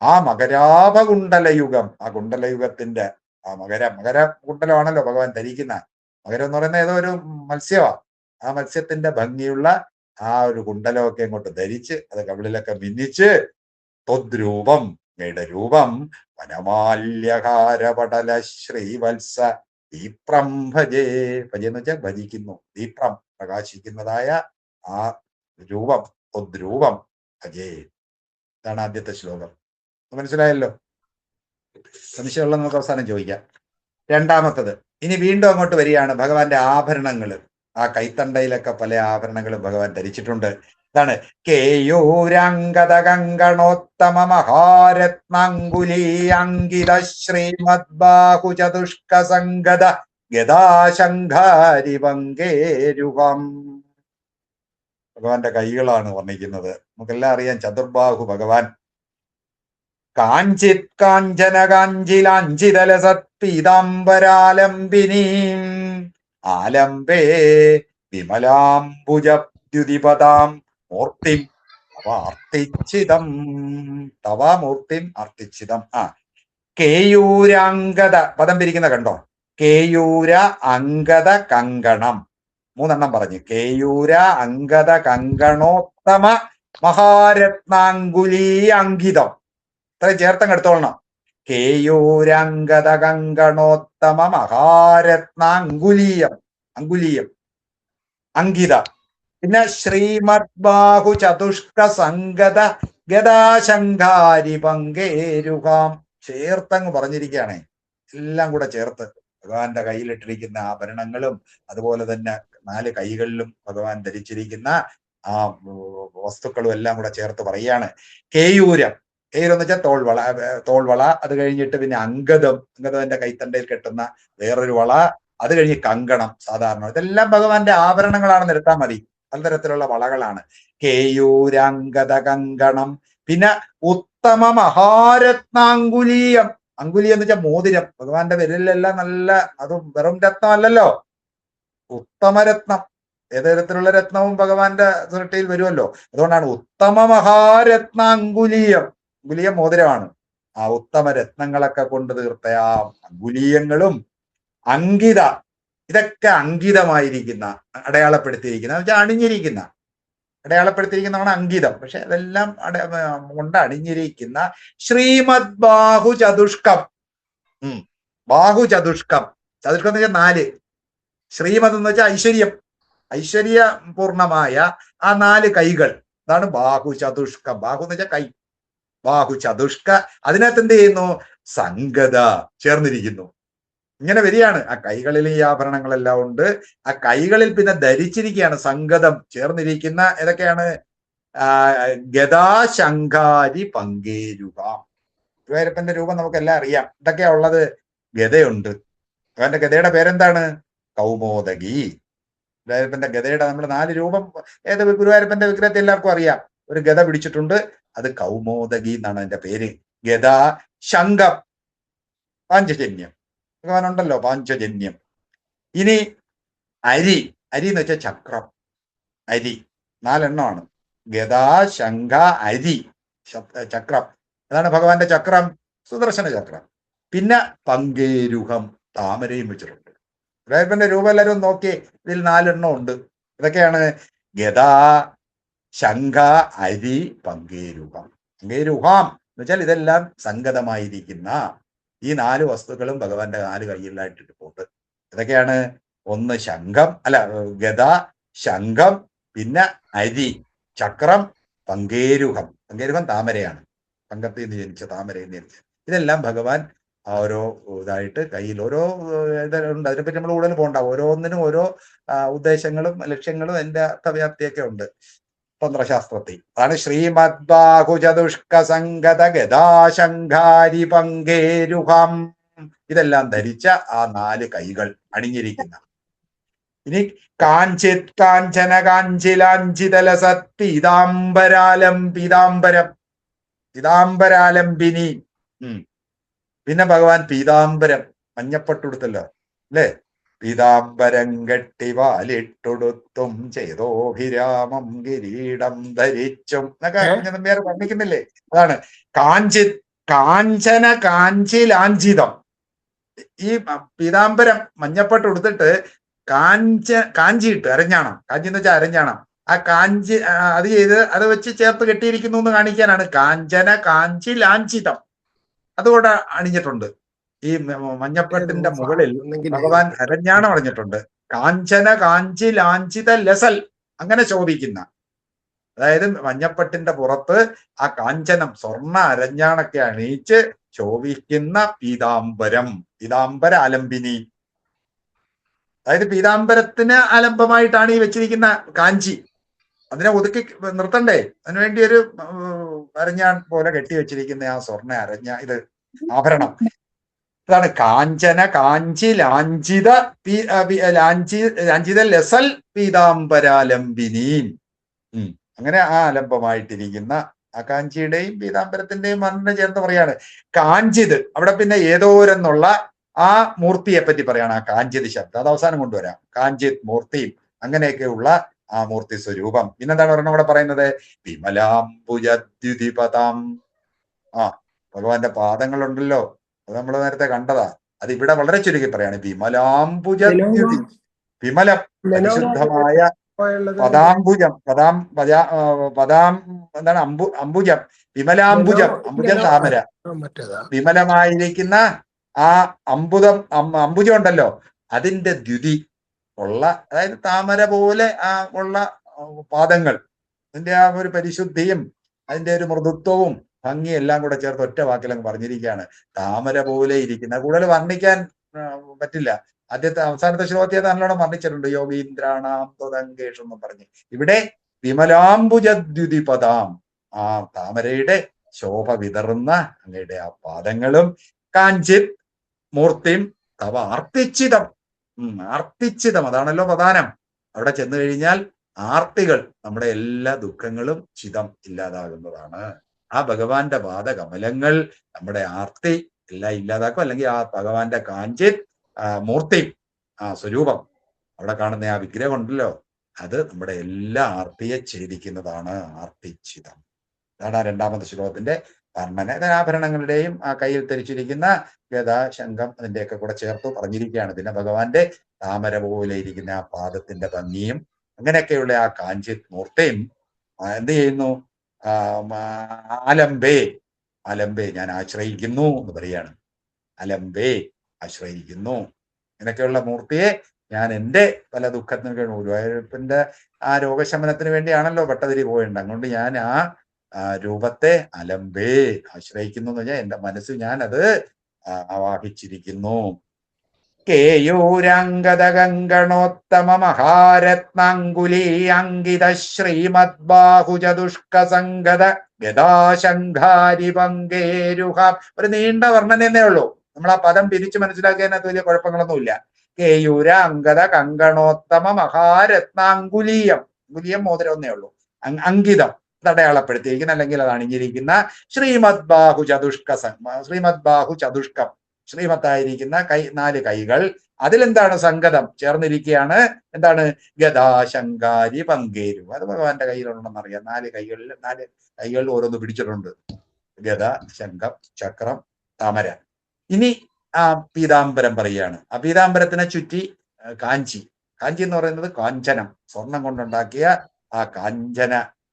[SPEAKER 1] ആ മകരാഭകുണ്ടലയുഗം. ആ കുണ്ടലയുഗത്തിന്റെ ആ മകരകുണ്ടലമാണല്ലോ ഭഗവാൻ ധരിക്കുന്ന. മകരം എന്ന് പറയുന്ന ഏതോ ഒരു മത്സ്യമാണ്. ആ മത്സ്യത്തിന്റെ ഭംഗിയുള്ള ആ ഒരു കുണ്ടലമൊക്കെ അങ്ങോട്ട് ധരിച്ച് അത് കവിളിലൊക്കെ മിന്നിച്ച് ത്വദ്രൂപം, അങ്ങയുടെ രൂപം. വനമാല്യകാരപടല ശ്രീവത്സ ദീപ്രം ഭജേ. ഭജേ എന്ന് വെച്ചാൽ ഭജിക്കുന്നു. ദീപ്രം, പ്രകാശിക്കുന്നതായ ആ രൂപം, ത്വദ്രൂപം ഭജേ. ഇതാണ് ആദ്യത്തെ ശ്ലോകം. മനസ്സിലായല്ലോ? സംശയമുള്ള നമുക്ക് അവസാനം ചോദിക്കാം. രണ്ടാമത്തത്, ഇനി വീണ്ടും അങ്ങോട്ട് വരികയാണ് ഭഗവാന്റെ ആഭരണങ്ങള്. ആ കൈത്തണ്ടയിലൊക്കെ പല ആഭരണങ്ങളും ഭഗവാൻ ധരിച്ചിട്ടുണ്ട്. ഇതാണ് കേയൂരാംഗത കങ്കണോത്തമ മഹാരത്നാങ്കുലീ അങ്കിത ശ്രീമദ്ബാഹു ചതുഷ്ക സംഗത ഗദാശങ്കാരി പങ്കേരുകം. ഭഗവാന്റെ കൈകളാണ് വർണ്ണിക്കുന്നത്. നമുക്കെല്ലാം അറിയാം ചതുർബാഹു ഭഗവാൻ. കാഞ്ചിത് കാഞ്ചന കാഞ്ചിലസത്പീതാംബരാലംബിനീം ആലംബേ വിമലാംബുജദ്യുതിപദാം മൂർത്തിം തവാർത്തിച്ചിതം. തവാമൂർത്തിം അർത്തിച്ചിതം. കേയൂരാംഗത പദം പിരിക്കുന്ന കണ്ടോ? കേയൂര അംഗത കങ്കണം 3 എണ്ണം പറഞ്ഞു. കേയൂര അംഗത കങ്കണോത്തമ മഹാരത്നാങ്കുലീ അങ്കിതം. ഇത്രയും ചേർത്തങ്ങ് എടുത്തോളണം. കേയൂരംഗത കങ്കണോത്തമ മഹാരത്നാങ്കുലീയം അങ്കുലീയം അങ്കിത. പിന്നെ ശ്രീമദ്ബാഹു ചതുഷ്ക സംഗത ഗദാശങ്കാരി പങ്കേരുകാം. ചേർത്തങ്ങ് പറഞ്ഞിരിക്കുകയാണേ, എല്ലാം കൂടെ ചേർത്ത് ഭഗവാന്റെ കയ്യിലിട്ടിരിക്കുന്ന ആഭരണങ്ങളും അതുപോലെ തന്നെ 4 കൈകളിലും ഭഗവാൻ ധരിച്ചിരിക്കുന്ന ആ വസ്തുക്കളും എല്ലാം കൂടെ ചേർത്ത് പറയാണ്. കേയൂരം, കേയൂരം എന്ന് വെച്ചാൽ തോൾവള. അത് കഴിഞ്ഞിട്ട് പിന്നെ അംഗതം എന്റെ കൈത്തണ്ടയിൽ കെട്ടുന്ന വേറൊരു വള. അത് കഴിഞ്ഞ് കങ്കണം സാധാരണ. ഇതെല്ലാം ഭഗവാന്റെ ആഭരണങ്ങളാണെന്ന് എടുത്താൽ മതി. പലതരത്തിലുള്ള വളകളാണ്. കേയൂരാംഗത കങ്കണം. പിന്നെ ഉത്തമ മഹാരത്നാങ്കുലീയം. അങ്കുലി എന്ന് വെച്ചാൽ മോതിരം. ഭഗവാന്റെ വിരലിലെല്ലാം നല്ല, അതും വെറും രത്നമല്ലല്ലോ, ഉത്തമരത്നം. ഏത് തരത്തിലുള്ള രത്നവും ഭഗവാന്റെ സൃഷ്ടിയിൽ വരുമല്ലോ. അതുകൊണ്ടാണ് ഉത്തമ മഹാരത്നാങ്കുലീയം. അങ്കുലീയം മോതിരമാണ്. ആ ഉത്തമ രത്നങ്ങളൊക്കെ കൊണ്ട് തീർത്ത ആ അങ്കുലീയങ്ങളും അങ്കിത, ഇതൊക്കെ അങ്കിതമായിരിക്കുന്ന, അടയാളപ്പെടുത്തിയിരിക്കുന്ന എന്ന് വെച്ചാൽ അണിഞ്ഞിരിക്കുന്ന, അടയാളപ്പെടുത്തിയിരിക്കുന്നതാണ് അങ്കിതം. പക്ഷെ അതെല്ലാം കൊണ്ട് അണിഞ്ഞിരിക്കുന്ന ശ്രീമദ് ബാഹു ചതുഷ്കം. ബാഹു ചതുഷ്കം. ചതുഷ്കം എന്ന് വെച്ചാൽ 4. ശ്രീമദ് എന്ന് വെച്ചാൽ ഐശ്വര്യം, ഐശ്വര്യപൂർണമായ ആ 4 കൈകൾ. അതാണ് ബാഹു ചതുഷ്കം. ബാഹു എന്ന് വെച്ചാൽ കൈ. ബാഹു ചതുഷ്ക. അതിനകത്ത് എന്ത് ചെയ്യുന്നു? സംഗത, ചേർന്നിരിക്കുന്നു. ഇങ്ങനെ വരികയാണ്. ആ കൈകളിൽ ഈ ആഭരണങ്ങളെല്ലാം ഉണ്ട്. ആ കൈകളിൽ പിന്നെ ധരിച്ചിരിക്കുകയാണ് സംഗതം, ചേർന്നിരിക്കുന്ന. ഏതൊക്കെയാണ്? ഗദാശങ്കാരി പങ്കേരുകാം. ഗുരുവായൂരപ്പന്റെ രൂപം നമുക്കെല്ലാം അറിയാം. ഇതൊക്കെയാ ഉള്ളത്. ഗദയുണ്ട്. അവന്റെ ഗദയുടെ പേരെന്താണ്? കൗമോദകി. ഗുരുവായൂരപ്പന്റെ ഗദയുടെ നമ്മൾ 4 രൂപം ഏത് ഗുരുവായൂരപ്പന്റെ വിഗ്രഹത്തെ എല്ലാവർക്കും അറിയാം. ഒരു ഗദ പിടിച്ചിട്ടുണ്ട്, അത് കൗമോദകി എന്നാണ് അതിന്റെ പേര്. ഗദ, ശംഖം, പാഞ്ചജന്യം. ഭഗവാനുണ്ടല്ലോ പാഞ്ചജന്യം. ഇനി അരി. അരി എന്ന് വെച്ചാൽ ചക്രം. അരി 4 എണ്ണമാണ്. ഗദാ, ശംഖ, അരി, ചക്രം. അതാണ് ഭഗവാന്റെ ചക്രം, സുദർശന ചക്രം. പിന്നെ പങ്കേരുഹം, താമരയും വെച്ചിട്ടുണ്ട്. ഗുരുവായൂരപ്പന്റെ രൂപം എല്ലാവരും നോക്കി. ഇതിൽ 4 എണ്ണം ഉണ്ട്. ഇതൊക്കെയാണ് ഗദാ, ശംഖ, അരി, പങ്കേരുഹം. പങ്കേരുഹാം എന്ന് വെച്ചാൽ ഇതെല്ലാം സംഗതമായിരിക്കുന്ന ഈ 4 വസ്തുക്കളും ഭഗവാന്റെ 4 കൈയിലായിട്ടിട്ടുണ്ട്. ഇതൊക്കെയാണ്. ഒന്ന് ശംഖം, ഗദ, ശംഖം, പിന്നെ അരി, ചക്രം, പങ്കേരുഹം. പങ്കേരുഹം താമരയാണ്. പങ്കത്തിൽ നിന്ന് ജനിച്ച, താമരയിൽ നിന്ന് ജനിച്ച. ഇതെല്ലാം ഭഗവാൻ ഓരോ ഇതായിട്ട് കയ്യിൽ ഓരോ ഇതുണ്ട്. അതിനെപ്പറ്റി നമ്മൾ കൂടുതൽ പോകണ്ട. ഓരോന്നിനും ഓരോ ഉദ്ദേശങ്ങളും ലക്ഷ്യങ്ങളും അതിന്റെ അർത്ഥവ്യാപ്തിയൊക്കെ ഉണ്ട് തന്ത്രശാസ്ത്രത്തിൽ. അതാണ് ശ്രീമദ് ബാഹു ചതുഷ്ക സംഗത ഗദാശങ്കാരി പങ്കേരുഹം. ഇതെല്ലാം ധരിച്ച ആ 4 കൈകൾ അണിഞ്ഞിരിക്കുന്ന. ഇനി കാഞ്ചിത് കാഞ്ചന കാഞ്ചിലാഞ്ചിതലസത് പീതാംബരാലംബിതാംബരം, പീതാംബരാലംബിനി. പിന്നെ ഭഗവാൻ പീതാംബരം, മഞ്ഞപ്പട്ടുടുത്തല്ലോ അല്ലേ? പീതാംബരം കെട്ടി വാലിട്ടൊടുത്തും ചെയ്തോഭിരാമം കിരീടം ധരിച്ചും എന്നൊക്കെ നമ്പ്യാർ വർണ്ണിക്കുന്നില്ലേ? അതാണ് കാഞ്ചിത്, കാഞ്ചന കാഞ്ചിലാഞ്ചിതം. ഈ പീതാംബരം മഞ്ഞപ്പട്ടുടുത്തിട്ട് കാഞ്ചിയിട്ട് അരഞ്ഞാണം. കാഞ്ചി എന്ന് വെച്ചാൽ അരഞ്ഞാണം. ആ കാഞ്ചി അത് ചെയ്ത് അത് വെച്ച് ചേർത്ത് കെട്ടിയിരിക്കുന്നു എന്ന് കാണിക്കാനാണ് കാഞ്ചന കാഞ്ചിലാഞ്ചിതം. അതുകൂടെ അണിഞ്ഞിട്ടുണ്ട്. ഈ മഞ്ഞപ്പട്ടിന്റെ മുകളിൽ ഭഗവാൻ അരഞ്ഞാണം അണിഞ്ഞിട്ടുണ്ട്. കാഞ്ചന കാഞ്ചിലാഞ്ചിത ലസൽ, അങ്ങനെ ശോഭിക്കുന്ന. അതായത് മഞ്ഞപ്പട്ടിന്റെ പുറത്ത് ആ കാഞ്ചനം, സ്വർണ്ണ അരഞ്ഞാണൊക്കെ അണിയിച്ച് ശോഭിക്കുന്ന പീതാംബരം, പീതാംബര ആലംബിനി. അതായത് പീതാംബരത്തിന് ആലംബമായിട്ടാണ് ഈ വെച്ചിരിക്കുന്ന കാഞ്ചി. അതിനെ ഒതുക്കി നിർത്തണ്ടേ? അതിനുവേണ്ടി ഒരു അരഞ്ഞാൻ പോലെ കെട്ടി വെച്ചിരിക്കുന്ന ആ സ്വർണ്ണ ഇത് ആഭരണം. ഇതാണ് കാഞ്ചന കാഞ്ചി ലാഞ്ചിത ലാഞ്ചിത ലസൽ പീതാംബരാലംബിനീം. അങ്ങനെ ആ ആലംബമായിട്ടിരിക്കുന്ന ആ കാഞ്ചിയുടെയും പീതാംബരത്തിന്റെയും വർണ്ണന ചേർത്ത് പറയാണ് കാഞ്ചിത്. അവിടെ പിന്നെ ഏതോരെന്നുള്ള ആ മൂർത്തിയെ പറ്റി പറയാണ്. ആ കാഞ്ചിത് ശബ്ദം അത് അവസാനം കൊണ്ടുവരാം. കാഞ്ചിത് മൂർത്തിയും അങ്ങനെയൊക്കെയുള്ള ആ മൂർത്തി സ്വരൂപം. പിന്നെന്താണ് ഒരെണ്ണം കൂടെ പറയുന്നത്? വിമലാംബുജദ്യുതിപദം. ഭഗവാന്റെ പാദങ്ങളുണ്ടല്ലോ, അത് നമ്മൾ നേരത്തെ കണ്ടതാ. അത് ഇവിടെ വളരെ ചുരുക്കി പറയാണ്. വിമലാംബുജദ്യുതി, വിമലം പരിശുദ്ധമായ പദാംബുജം, എന്താണ് അംബുജം, വിമലാംബുജം, അംബുജം താമര, വിമലമായിരിക്കുന്ന ആ അംബുജം ഉണ്ടല്ലോ, അതിന്റെ ദ്യുതി ഉള്ള, അതായത് താമര പോലെ ഉള്ള പാദങ്ങൾ, അതിന്റെ ആ ഒരു പരിശുദ്ധിയും അതിന്റെ ഒരു മൃദുത്വവും ഭംഗിയും എല്ലാം കൂടെ ചേർത്ത് ഒറ്റ വാക്കിലങ്ങ് പറഞ്ഞിരിക്കുകയാണ്. താമര പോലെ ഇരിക്കുന്ന, കൂടുതൽ വർണ്ണിക്കാൻ പറ്റില്ല. ആദ്യത്തെ അവസാനത്തെ ശ്ലോകത്തെ നല്ലോണം വർണ്ണിച്ചിട്ടുണ്ട്, യോഗീന്ദ്രാണാം ത്വദംഗേഷു എന്ന് പറഞ്ഞ്. ഇവിടെ വിമലാംബുജദ്യുതിപദാം, ആ താമരയുടെ ശോഭ വിതറുന്ന അങ്ങയുടെ ആ പാദങ്ങളും കാഞ്ചിത് മൂർത്തിം തവ ആർത്തിച്ചിതം. ആർത്തിച്ചിതം, അതാണല്ലോ പ്രധാനം. അവിടെ ചെന്നു കഴിഞ്ഞാൽ ആർത്തികൾ, നമ്മുടെ എല്ലാ ദുഃഖങ്ങളും ചിതം ഇല്ലാതാകുന്നതാണ്. ആ ഭഗവാന്റെ പാദകമലങ്ങൾ നമ്മുടെ ആർത്തി എല്ലാം ഇല്ലാതാക്കും. അല്ലെങ്കിൽ ആ ഭഗവാന്റെ കാഞ്ചിത് മൂർത്തി, ആ സ്വരൂപം, അവിടെ കാണുന്ന ആ വിഗ്രഹം ഉണ്ടല്ലോ, അത് നമ്മുടെ എല്ലാ ആർത്തിയെ ഛേദിക്കുന്നതാണ്. ആർത്തിച്ചിതം. അതാണ് ആ രണ്ടാമത്തെ ശ്ലോകത്തിന്റെ വർണ്ണന. ആഭരണങ്ങളുടെയും ആ കയ്യിൽ ധരിച്ചിരിക്കുന്ന ഗദ, ശംഖം, അതിന്റെയൊക്കെ കൂടെ ചേർത്ത് പറഞ്ഞിരിക്കുകയാണ്. പിന്നെ ഭഗവാന്റെ താമര പോലെ ഇരിക്കുന്ന ആ പാദത്തിന്റെ ഭംഗിയും അങ്ങനെയൊക്കെയുള്ള ആ കാഞ്ചിത് മൂർത്തിയും എന്ത് ചെയ്യുന്നു? ആലംബേ, ആലംബേ ഞാൻ ആശ്രയിക്കുന്നു എന്ന് പറയാണ്. അലംബേ ആശ്രയിക്കുന്നു. ഇങ്ങനെയൊക്കെയുള്ള മൂർത്തിയെ ഞാൻ എൻ്റെ പല ദുഃഖത്തിന് വേണ്ടി, ഗുരുവായൂരപ്പന്റെ ആ രോഗശമനത്തിന് വേണ്ടിയാണല്ലോ ഭട്ടതിരി പോയിട്ടുണ്ട്. അതുകൊണ്ട് ഞാൻ ആ രൂപത്തെ അലംബേ ആശ്രയിക്കുന്നു എന്ന് പറഞ്ഞാൽ എന്റെ മനസ്സ് ഞാൻ അത് ആവാഹിച്ചിരിക്കുന്നു. കേയൂരാംഗത ഗംഗണോത്തമ മഹാരത്നാങ്കുലീ അങ്കിത ശ്രീമദ് ബാഹുചതുഷ്ക സംഗത ഗദാശങ്കാരി പങ്കേരുഹ. ഒരു നീണ്ട വർണ്ണനേ ഉള്ളൂ. നമ്മൾ ആ പദം പിരിച്ചു മനസ്സിലാക്കിയതിനകത്ത് വലിയ കുഴപ്പങ്ങളൊന്നുമില്ല. കേയൂര അങ്കത കങ്കണോത്തമ മഹാരത്നാങ്കുലീയം, അങ്കുലീയം മോതിരം ഒന്നേ ഉള്ളൂ. അങ്കിതം അടയാളപ്പെടുത്തിയിരിക്കുന്ന, അല്ലെങ്കിൽ അത് അണിഞ്ഞിരിക്കുന്ന ശ്രീമദ് ബാഹു ചതുഷ്ക, ശ്രീമദ് ബാഹു ചതുഷ്കം, ശ്രീമത്തായിരിക്കുന്ന 4 കൈകൾ. അതിലെന്താണ് സംഗതം ചേർന്നിരിക്കുകയാണ്. എന്താണ്? ഗദാശങ്കാരി പങ്കേരു. അത് ഭഗവാന്റെ കയ്യിലുണ്ടെന്ന് അറിയാം. 4 കൈകളിൽ ഓരോന്ന് പിടിച്ചിട്ടുണ്ട്. ഗദ, ശംഖം, ചക്രം, താമര. ഇനി ആ പീതാംബരം പറയുകയാണ്. ആ പീതാംബരത്തിനെ ചുറ്റി കാഞ്ചി. കാഞ്ചി എന്ന് പറയുന്നത് കാഞ്ചനം, സ്വർണം കൊണ്ടുണ്ടാക്കിയ ആ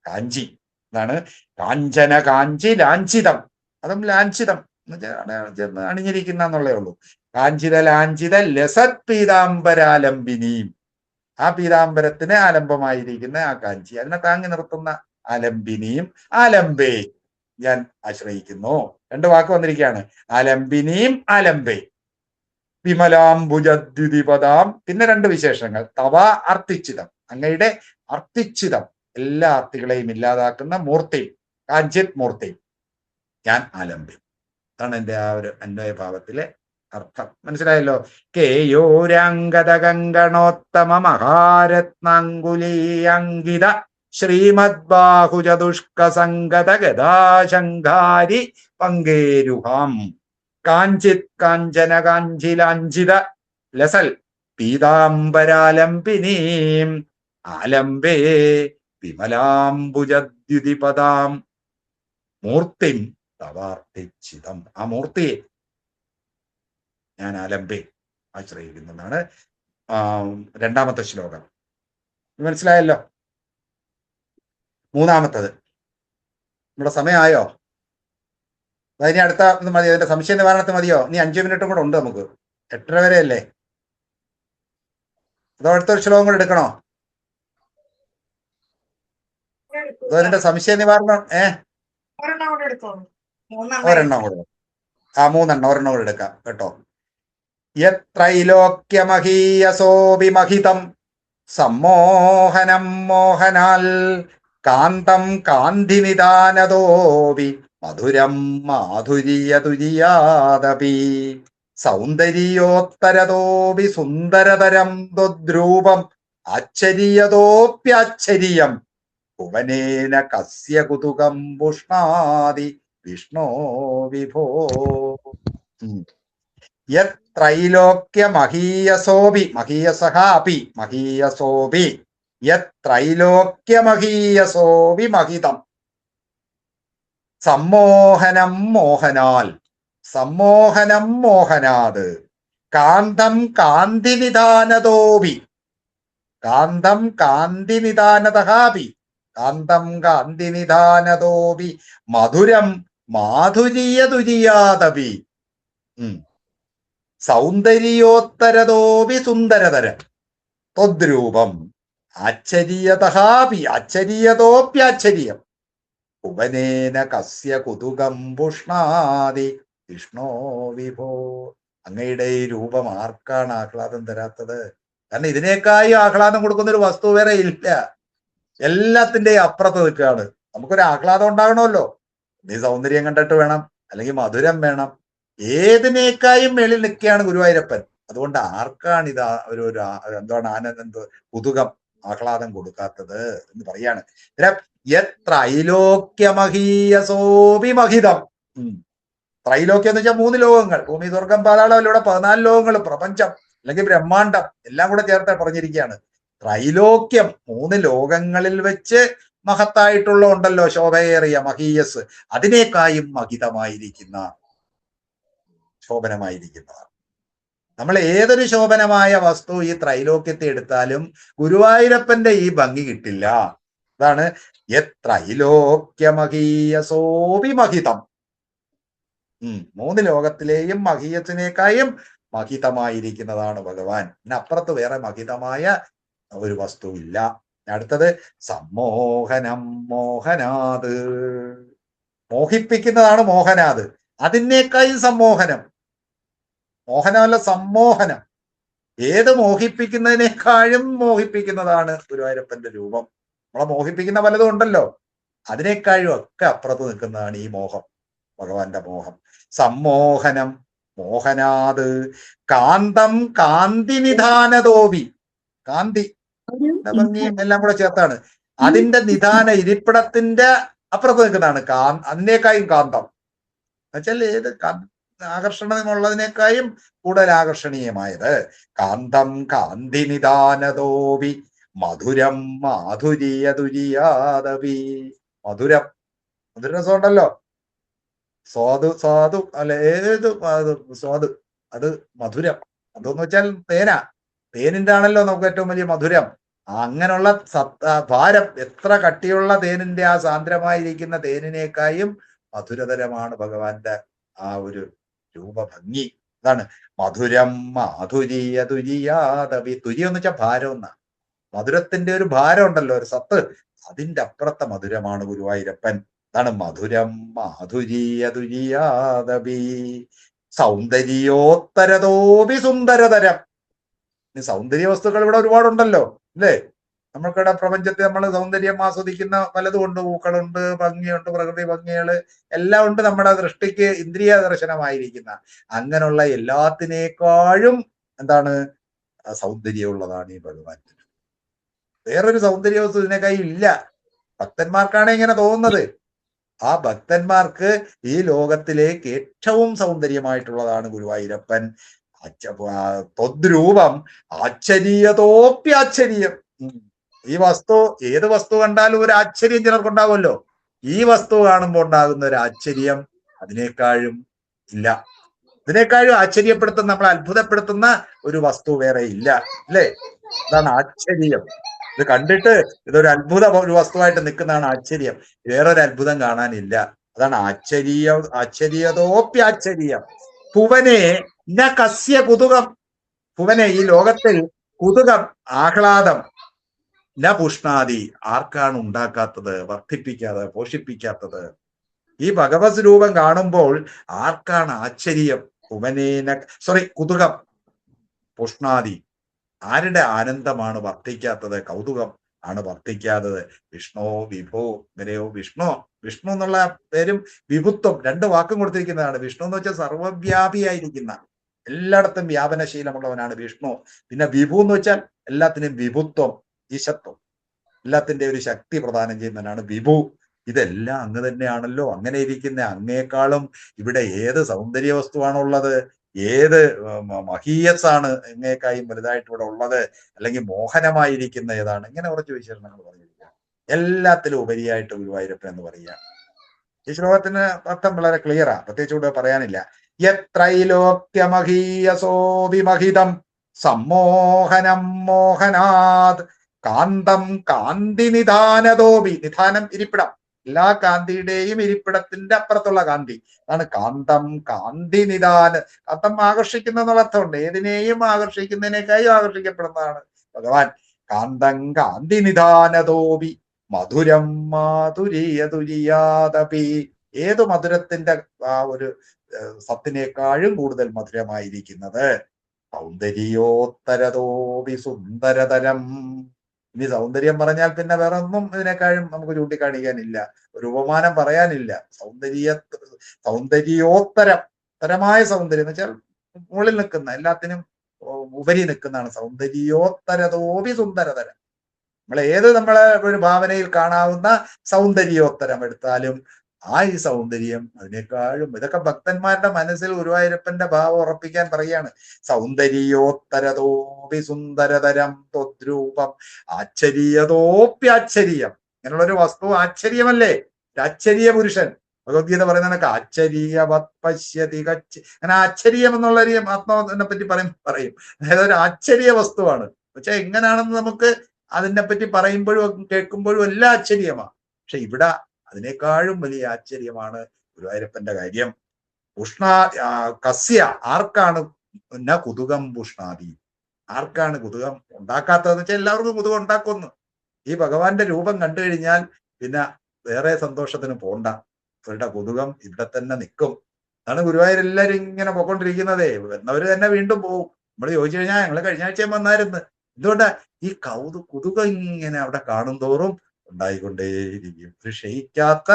[SPEAKER 1] കാഞ്ചി. അതാണ് കാഞ്ചന കാഞ്ചി ലാഞ്ചിതം. അതും ലാഞ്ചിതം അണിഞ്ഞിരിക്കുന്ന എന്നുള്ളേ ഉള്ളൂ. കാഞ്ചിത ലാഞ്ചിത ലസത് പീതാംബരാലംബിനിയും. ആ പീതാംബരത്തിന് ആലംബമായിരിക്കുന്ന ആ കാഞ്ചി, അതിനെ താങ്ങി നിർത്തുന്ന ആലംബിനിയും. ആലംബേ ഞാൻ ആശ്രയിക്കുന്നു. 2 വാക്ക് വന്നിരിക്കുകയാണ്. ആലംബിനിയും ആലംബേ. വിമലാംബുജദ്യുതിപദാം. പിന്നെ 2 വിശേഷങ്ങൾ. തവ അർത്തിച്ചിതം, അങ്ങയുടെ അർത്തിച്ചിതം, എല്ലാ ആർത്തികളെയും ഇല്ലാതാക്കുന്ന മൂർത്തി, കാഞ്ചിത് മൂർത്തി ഞാൻ ആലംബി. അതാണ് എന്റെ ആ ഒരു അന്വയഭാവത്തിലെ അർത്ഥം. മനസ്സിലായല്ലോ? കേയോരാംഗത ഗംഗണോത്തമ മഹാരത്നാങ്കുലീയങ്കിത ശ്രീമദ് ബാഹുചതുഷ്ക സംഗത ഗദാശങ്കാരി പങ്കേരുഹാം. കാഞ്ചിത് കാഞ്ചന കാഞ്ചിലാഞ്ചിത ലസൽ പീതാംബരാലംബിനീം. ആലംബേ വിമലാംബുജദ്യുതിപദാം മൂർത്തിം തവാർത്തിച്ചിതം. ആ മൂർത്തിയെ ഞാൻ ആലംബേ ആശ്രയിക്കുന്നതാണ് രണ്ടാമത്തെ ശ്ലോകം. മനസ്സിലായല്ലോ? മൂന്നാമത്തത് നമ്മുടെ സമയമായോ? അതിന് അടുത്ത മതി, അതിന്റെ സംശയ നിവാരണത്തിന് മതിയോ? ഇനി 5 മിനിറ്റും കൂടെ ഉണ്ട് നമുക്ക്. 8:30 വരെ അല്ലേ? അതോ അടുത്തൊരു ശ്ലോകം കൂടെ എടുക്കണോ? അതോ അതിന്റെ സംശയ നിവാരണം ഒരെണ്ണം കൂടെ. 3 ഒരെണ്ണം കൂടെ എടുക്കാം കേട്ടോ. യത്രൈലോക്യമഹീയസോഭിമഹിതം സമ്മോഹനം മോഹനാൽ കാന്തം കാന്തിനിദാനതോപി മധുരം മാധുര്യതുര്യാദപി സൗന്ദര്യോത്തരതോപി സുന്ദരതരം ദ്രൂപം ആശ്ചര്യതോപ്യാശ്ചര്യം ഭുവനേന കസ്യ കുതുകം പുഷ്ണാതി വിഷ്ണോ വിഭോ. യത്രൈലോക്യമഹീയസോപി മഹീയസഃ അപി മഹീയസോപി യത്രൈലോക്യമഹീയസോപി മഹിതം സമ്മോഹനം മോഹനാൽ സമ്മോഹനം മോഹനാത് കാന്തം കാന്തിനിദാനതോപി കാന്തം കാന്തിനിദാനതഹാപി കാന്തം കാന്തിനിദാനതോപി മധുരം മാധുര്യതുര്യാദപി സൗന്ദര്യോത്തരതോപി സുന്ദരതരം ത്വദ്രൂപം ആശ്ചര്യതഹാപി ആശ്ചര്യതോപ്യാശ്ചര്യം ഭുവനേന കസ്യ കുതുകം പുഷ്ണാതി വിഷ്ണോ വിഭോ. അങ്ങയുടെ ഈ രൂപം ആർക്കാണ് ആഹ്ലാദം തരാത്തത്? കാരണം ഇതിനേക്കായി ആഹ്ലാദം കൊടുക്കുന്ന ഒരു വസ്തു വേറെ ഇല്ല. എല്ലാത്തിന്റെയും അപ്പുറത്ത് നിൽക്കുകയാണ്. നമുക്കൊരു ആഹ്ലാദം ഉണ്ടാകണമല്ലോ. നീ സൗന്ദര്യം കണ്ടിട്ട് വേണം, അല്ലെങ്കിൽ മധുരം വേണം. ഏതിനേക്കായും മേളിൽ നിൽക്കുകയാണ് ഗുരുവായൂരപ്പൻ. അതുകൊണ്ട് ആർക്കാണ് ഇത് ഒരു എന്താണ് ആനന്ദം, കുതുകം, ആഹ്ലാദം കൊടുക്കാത്തത് എന്ന് പറയാണ്. ത്രൈലോക്യമഹീയസോപി മഹിതം. ത്രൈലോക്യം എന്ന് വെച്ചാൽ 3 ലോകങ്ങൾ, ഭൂമി, സ്വർഗം, പാതാളം, ഇവിടെ 14 ലോകങ്ങൾ, പ്രപഞ്ചം അല്ലെങ്കിൽ ബ്രഹ്മാണ്ടം എല്ലാം കൂടെ ചേർത്ത് പറഞ്ഞിരിക്കുകയാണ്. ത്രൈലോക്യം 3 ലോകങ്ങളിൽ വെച്ച് മഹത്തായിട്ടുള്ള ഉണ്ടല്ലോ, ശോഭയേറിയ മഹീയസ്, അതിനേക്കായും മഹിതമായിരിക്കുന്ന ശോഭനമായിരിക്കുന്നതാണ്. നമ്മൾ ഏതൊരു ശോഭനമായ വസ്തു ഈ ത്രൈലോക്യത്തെ എടുത്താലും ഗുരുവായൂരപ്പന്റെ ഈ ഭംഗി കിട്ടില്ല. അതാണ് യത്രൈലോക്യമഹീയസോപി മഹിതം. 3 ലോകത്തിലെയും മഹീയത്തിനേക്കായും മഹിതമായിരിക്കുന്നതാണ് ഭഗവാൻ. അപ്പുറത്ത് വേറെ മഹിതമായ ഒരു വസ്തുവില്ല. അടുത്തത് സമ്മോഹനം മോഹനാത്. മോഹിപ്പിക്കുന്നതാണ് മോഹനാത്. അതിനേക്കായും സമ്മോഹനം. മോഹനമല്ല, സമ്മോഹനം. ഏത് മോഹിപ്പിക്കുന്നതിനേക്കാളും മോഹിപ്പിക്കുന്നതാണ് ഗുരുവായൂരപ്പന്റെ രൂപം. നമ്മളെ മോഹിപ്പിക്കുന്ന പലതും ഉണ്ടല്ലോ, അതിനേക്കാളും ഒക്കെ അപ്പുറത്ത് നിൽക്കുന്നതാണ് ഈ മോഹം, ഭഗവാന്റെ മോഹം. സമ്മോഹനം മോഹനാത് കാന്തം കാന്തിനിധാനതോപി. കാന്തി ഭംഗിയും എല്ലാം കൂടെ ചേർത്താണ്. അതിന്റെ നിധാന ഇരിപ്പിടത്തിന്റെ അപ്പുറത്ത് നിൽക്കുന്നതാണ് അതിനേക്കായും കാന്തം. എന്നുവെച്ചാൽ ഏത് ആകർഷണമുള്ളതിനേക്കായും കൂടുതൽ ആകർഷണീയമായത്. കാന്തം കാന്തിനിദാനതോപി മധുരം മാധുര്യതുര്യാദപി. മധുരം, മധുരരസം ഉണ്ടല്ലോ, സ്വാദു അല്ല, ഏത് സ്വാദ്, അത് മധുരം. അതെന്ന് വെച്ചാൽ തേനിന്റെ ആണല്ലോ നമുക്ക് ഏറ്റവും വലിയ മധുരം. അങ്ങനെയുള്ള ഭാരം, എത്ര കട്ടിയുള്ള തേനിന്റെ ആ സാന്ദ്രമായിരിക്കുന്ന തേനിനേക്കായും മധുരതരമാണ് ഭഗവാന്റെ ആ ഒരു രൂപഭംഗി. അതാണ് മധുരം മാധുര്യതുര്യാദപി. തുര്യം എന്ന് വെച്ചാൽ ഭാരം എന്നാണ്. മധുരത്തിന്റെ ഒരു ഭാരം ഉണ്ടല്ലോ, ഒരു സത്ത്, അതിന്റെ അപ്പുറത്തെ മധുരമാണ് ഗുരുവായൂരപ്പൻ. അതാണ് മധുരം മാധുര്യതുര്യാദപി. സൗന്ദര്യോത്തരതോപി സുന്ദരതരം. സൗന്ദര്യ വസ്തുക്കൾ ഇവിടെ ഒരുപാടുണ്ടല്ലോ അല്ലേ? നമ്മൾക്കിവിടെ പ്രപഞ്ചത്തെ നമ്മൾ സൗന്ദര്യം ആസ്വദിക്കുന്ന പലതുമുണ്ട്. പൂക്കളുണ്ട്, ഭംഗിയുണ്ട്, പ്രകൃതി ഭംഗികള് എല്ലാം ഉണ്ട്. നമ്മുടെ ദൃഷ്ടിക്ക് ഇന്ദ്രിയ ദർശനമായിരിക്കുന്ന അങ്ങനെയുള്ള എല്ലാത്തിനേക്കാളും എന്താണ് സൗന്ദര്യമുള്ളതാണ് ഈ ഭഗവാൻ. വേറൊരു സൗന്ദര്യ വസ്തു ഇതിനേക്കായി ഇല്ല. ഭക്തന്മാർക്കാണ് ഇങ്ങനെ തോന്നുന്നത്. ആ ഭക്തന്മാർക്ക് ഈ ലോകത്തിലേക്ക് ഏറ്റവും സൗന്ദര്യമായിട്ടുള്ളതാണ് ഗുരുവായൂരപ്പൻ. ത്വദ്രൂപം ആശ്ചര്യതോപ്യാശ്ചര്യം. ഈ വസ്തു, ഏത് വസ്തു കണ്ടാലും ഒരു ആശ്ചര്യം ചിലർക്കുണ്ടാവുമല്ലോ. ഈ വസ്തു കാണുമ്പോൾ ഉണ്ടാകുന്ന ഒരു ആശ്ചര്യം അതിനേക്കാളും ഇല്ല. ഇതിനേക്കാളും ആശ്ചര്യപ്പെടുത്തുന്ന, നമ്മളെ അത്ഭുതപ്പെടുത്തുന്ന ഒരു വസ്തു വേറെ ഇല്ല അല്ലേ? അതാണ് ആശ്ചര്യം. ഇത് കണ്ടിട്ട് ഇതൊരു അത്ഭുത ഒരു വസ്തുവായിട്ട് നിൽക്കുന്നതാണ് ആശ്ചര്യം. വേറൊരു അത്ഭുതം കാണാനില്ല. അതാണ് ആശ്ചര്യതോപ്യാശ്ചര്യം. ഭുവനെ ന കസ്യ കുതുകം. ഭുവനെ ഈ ലോകത്തിൽ കുതുകം, ആഹ്ലാദം, ന പുഷ്ണാദി, ആർക്കാണ് ഉണ്ടാക്കാത്തത്, വർദ്ധിപ്പിക്കാത്തത്, പോഷിപ്പിക്കാത്തത്? ഈ ഭഗവത് രൂപം കാണുമ്പോൾ ആർക്കാണ് ആശ്ചര്യം? കുതുകം, പുഷ്ണാദി. ആരുടെ ആനന്ദമാണ് വർദ്ധിക്കാത്തത്? കൗതുകം ആണ് വർദ്ധിക്കാത്തത്. വിഷ്ണു വിഭു ഇങ്ങനെയോ വിഷ്ണു വിഷ്ണു എന്നുള്ള പേരും വിഭുത്വം രണ്ട് വാക്കും കൊടുത്തിരിക്കുന്നതാണ്. വിഷ്ണു എന്ന് വെച്ചാൽ സർവ്വവ്യാപിയായിരിക്കുന്ന, എല്ലായിടത്തും വ്യാപനശീലമുള്ളവനാണ് വിഷ്ണു. പിന്നെ വിഭു എന്ന് വെച്ചാൽ എല്ലാത്തിനും വിഭുത്വം, ഈശത്വം, എല്ലാത്തിന്റെ ഒരു ശക്തി പ്രദാനം ചെയ്യുന്നവനാണ് വിഭു. ഇതെല്ലാം അങ്ങ് തന്നെയാണല്ലോ. അങ്ങനെ ഇരിക്കുന്ന അങ്ങേക്കാളും ഇവിടെ ഏത് സൗന്ദര്യ വസ്തുവാണുള്ളത്? ഏത് മഹീയസാണ് അങ്ങേക്കായും വലുതായിട്ട് ഇവിടെ ഉള്ളത്? അല്ലെങ്കിൽ മോഹനമായിരിക്കുന്ന ഏതാണ്? ഇങ്ങനെ കുറച്ച് വിശേഷണങ്ങൾ പറഞ്ഞിരിക്കുക. എല്ലാത്തിലും ഉപരിയായിട്ട് ഗുരുവായൂരപ്പൻ എന്ന് പറയുക. ഈ ശ്ലോകത്തിന് അർത്ഥം വളരെ ക്ലിയറാ, പ്രത്യേകിച്ച് ഇവിടെ പറയാനില്ല. യത്രൈലോക്യമഹീയസോവിമഹിതം സമ്മോഹനം മോഹനാത് കാന്തം കാന്തി നിധാനതോപി. നിധാനം ഇരിപ്പിടം, എല്ലാ കാന്തിയുടെയും ഇരിപ്പിടത്തിന്റെ അപ്പുറത്തുള്ള കാന്തി അതാണ് കാന്തം കാന്തി നിധാന. കാന്തം ആകർഷിക്കുന്ന എന്നുള്ള അർത്ഥമുണ്ട്. ഏതിനെയും ആകർഷിക്കുന്നതിനേക്കാളും ആകർഷിക്കപ്പെടുന്നതാണ് ഭഗവാൻ. കാന്തം കാന്തി നിധാനതോപി മധുരം മാധുര്യതുര്യാദപി. ഏത് മധുരത്തിന്റെ ആ ഒരു സത്തിനേക്കാളും കൂടുതൽ മധുരമായിരിക്കുന്നത്. സൗന്ദര്യോത്തരതോപി സുന്ദരതരം. ഇനി സൗന്ദര്യം പറഞ്ഞാൽ പിന്നെ വേറെ ഒന്നും ഇതിനേക്കാളും നമുക്ക് ചൂണ്ടിക്കാണിക്കാനില്ല, ഒരു ഉപമാനം പറയാനില്ല. സൗന്ദര്യോത്തരം, തരമായ സൗന്ദര്യം എന്ന് വെച്ചാൽ മുകളിൽ നിൽക്കുന്ന, എല്ലാത്തിനും ഉപരി നിൽക്കുന്നതാണ്. സൗന്ദര്യോത്തരതോപി സുന്ദരതരം. നമ്മളെ ഒരു ഭാവനയിൽ കാണാവുന്ന സൗന്ദര്യോത്തരം എടുത്താലും ആ ഈ സൗന്ദര്യം അതിനേക്കാളും, ഇതൊക്കെ ഭക്തന്മാരുടെ മനസ്സിൽ ഗുരുവായൂരപ്പന്റെ ഭാവം ഉറപ്പിക്കാൻ പറയാണ്. സൗന്ദര്യോത്തരതോപി സുന്ദരതരം ത്വദ്രൂപം ആശ്ചര്യതോപ്യാശ്ചര്യം. ഇങ്ങനെയുള്ളൊരു വസ്തു ആശ്ചര്യമല്ലേ? ആശ്ചര്യ പുരുഷൻ. ഭഗവത്ഗീത പറയുന്ന ആശ്ചര്യവത് പശ്യതി കച്ച്. അങ്ങനെ ആശ്ചര്യം എന്നുള്ളൊരു ആത്മാവിനെ പറ്റി പറയും. അതായത് ഒരു ആശ്ചര്യ വസ്തുവാണ്. പക്ഷെ എങ്ങനെയാണെന്ന് നമുക്ക് അതിനെപ്പറ്റി പറയുമ്പോഴും കേൾക്കുമ്പോഴും എല്ലാം ആശ്ചര്യമാണ്. പക്ഷെ ഇവിടെ അതിനേക്കാളും വലിയ ആശ്ചര്യമാണ് ഗുരുവായൂരപ്പന്റെ കാര്യം. കസ്യ ആർക്കാണ് കുതുകം പുഷ്ണാദി? ആർക്കാണ് കുതുകം ഉണ്ടാക്കാത്തതെന്ന് വെച്ചാൽ എല്ലാവർക്കും കുതുകം ഉണ്ടാക്കുന്നു. ഈ ഭഗവാന്റെ രൂപം കണ്ടു കഴിഞ്ഞാൽ പിന്നെ വേറെ സന്തോഷത്തിന് പോണ്ട. ഇവരുടെ കുതുകം ഇവിടെ തന്നെ നിൽക്കും. അതാണ് ഗുരുവായൂർ എല്ലാവരും ഇങ്ങനെ പോയിക്കൊണ്ടിരിക്കുന്നതേ. എന്നവര് തന്നെ വീണ്ടും പോകും. നമ്മൾ ചോദിച്ചു കഴിഞ്ഞാൽ ഞങ്ങൾ കഴിഞ്ഞ ആഴ്ചയും വന്നായിരുന്നു. എന്തുകൊണ്ടാ? ഈ കുതുകം ഇങ്ങനെ അവിടെ കാണും തോറും ഉണ്ടായിക്കൊണ്ടേയിരിക്കും. ഒരു ക്ഷയിക്കാത്ത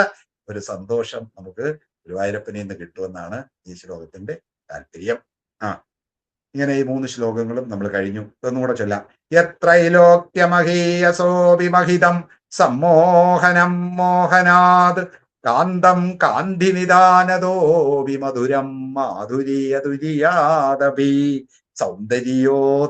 [SPEAKER 1] ഒരു സന്തോഷം നമുക്ക് ഗുരുവായൂരപ്പനിൽ നിന്ന് കിട്ടുമെന്നാണ് ഈ ശ്ലോകത്തിന്റെ താല്പര്യം. ഇങ്ങനെ ഈ 3 ശ്ലോകങ്ങളും നമ്മൾ കഴിഞ്ഞു. ഇതൊന്നും കൂടെ ചൊല്ലാം. യത്രൈലോക്യമഹീയസോവിമഹിതം സമ്മോഹനം മോഹനാത് കാന്തം കാന്തി നിധാനതോപി മധുരം മാധുര്യതുര്യാദപി സൗന്ദര്യോത്തരതോപി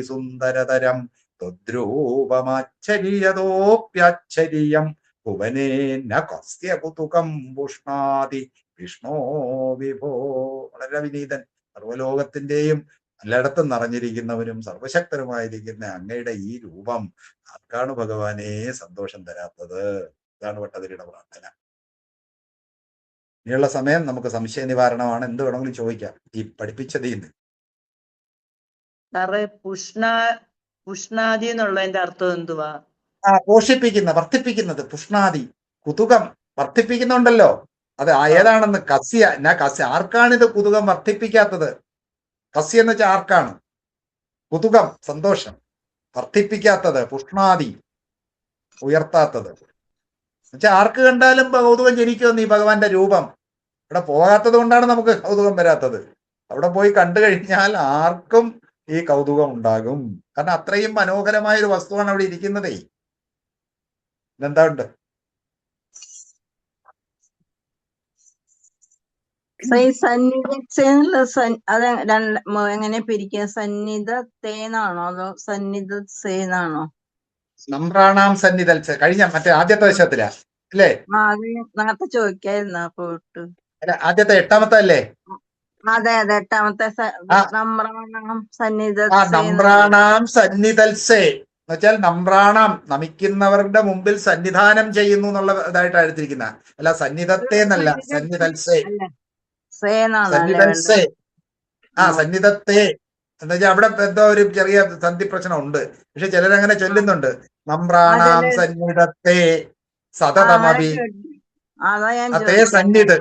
[SPEAKER 1] സുന്ദരതരം ത്വദ്രൂപമാശ്ചര്യതോപ്യാശ്ചര്യം ഭുവനേന കസ്യ കുതുകം പുഷ്ണാദി വിഷ്ണോ വിഭോ. വളരെ വിനീതൻ, സർവ്വലോകത്തിന്റെയും എല്ലായിടത്തും നിറഞ്ഞിരിക്കുന്നവനും സർവശക്തനുമായിരിക്കുന്ന അങ്ങയുടെ ഈ രൂപം ആർക്കാണ് ഭഗവാനെ സന്തോഷം തരാത്തത്? ഇതാണ് ഭട്ടതിരിയുടെ പ്രാർത്ഥന. ഇനിയുള്ള സമയം നമുക്ക് സംശയ നിവാരണമാണ്. എന്ത് വേണമെങ്കിലും ചോദിക്കാം ഈ പഠിപ്പിച്ചതിൽ നിന്ന്.
[SPEAKER 3] സാറേ, പുഷ്ണാദി എന്നുള്ളതിന്റെ അർത്ഥം എന്തുവാ?
[SPEAKER 1] പോഷിപ്പിക്കുന്ന, വർദ്ധിപ്പിക്കുന്നത്. പുഷ്ണാദി കുതുകം വർദ്ധിപ്പിക്കുന്നുണ്ടല്ലോ, അത് ഏതാണെന്ന്. കസ്യ ആർക്കാണിത് കുതുകം വർദ്ധിപ്പിക്കാത്തത്? കസ്യ എന്ന് വെച്ചാൽ ആർക്കാണ് കുതുകം, സന്തോഷം വർദ്ധിപ്പിക്കാത്തത്? പുഷ്ണാദി ഉയർത്താത്തത് എന്നുവെച്ചാൽ ആർക്ക് കണ്ടാലും കൗതുകം ജനിക്കുമെന്ന്. ഈ ഭഗവാന്റെ രൂപം ഇവിടെ പോകാത്തത് കൊണ്ടാണ് നമുക്ക് കൗതുകം വരാത്തത്. അവിടെ പോയി കണ്ടു കഴിഞ്ഞാൽ ആർക്കും ഈ കൗതുകം ഉണ്ടാകും. കാരണം അത്രയും മനോഹരമായ ഒരു വസ്തുവാണ് അവിടെ ഇരിക്കുന്നതേ. ഇതെന്താ ഉണ്ട്?
[SPEAKER 6] എങ്ങനെ പിരിക്കുക? സന്നിധത്തേന്നാണോ അതോ സന്നിധസേന്നാണോ?
[SPEAKER 1] നമ്രാണാം സന്നിധൽ കഴിഞ്ഞ മറ്റേ ആദ്യത്തെ വശത്തിലാ അല്ലേ?
[SPEAKER 6] നേരത്തെ ചോദിക്കായിരുന്ന പോയിട്ട്.
[SPEAKER 1] അല്ല, ആദ്യത്തെ 8ാമത്തെ അല്ലേ?
[SPEAKER 6] അതെ, 8ാമത്തെ നമ്രാണാം
[SPEAKER 1] നമ്രാണാം സന്നിധൽസേ എന്ന് വെച്ചാൽ നമ്രാണാം നമിക്കുന്നവരുടെ മുമ്പിൽ സന്നിധാനം ചെയ്യുന്നു എന്നുള്ള ഇതായിട്ടാണ് എടുത്തിരിക്കുന്ന. അല്ല, സന്നിധത്തെ എന്നല്ല, സന്നിധൽസേ. സന്നിധൽസേ സന്നിധത്തെ എന്ന് വെച്ചാൽ അവിടെ എന്തോ ഒരു ചെറിയ സന്ധി പ്രശ്നം ഉണ്ട്. പക്ഷെ ചിലരങ്ങനെ ചൊല്ലുന്നുണ്ട്. നമ്രാണാം സന്നിധത്തെ സതതമപി തേ സന്നിധ്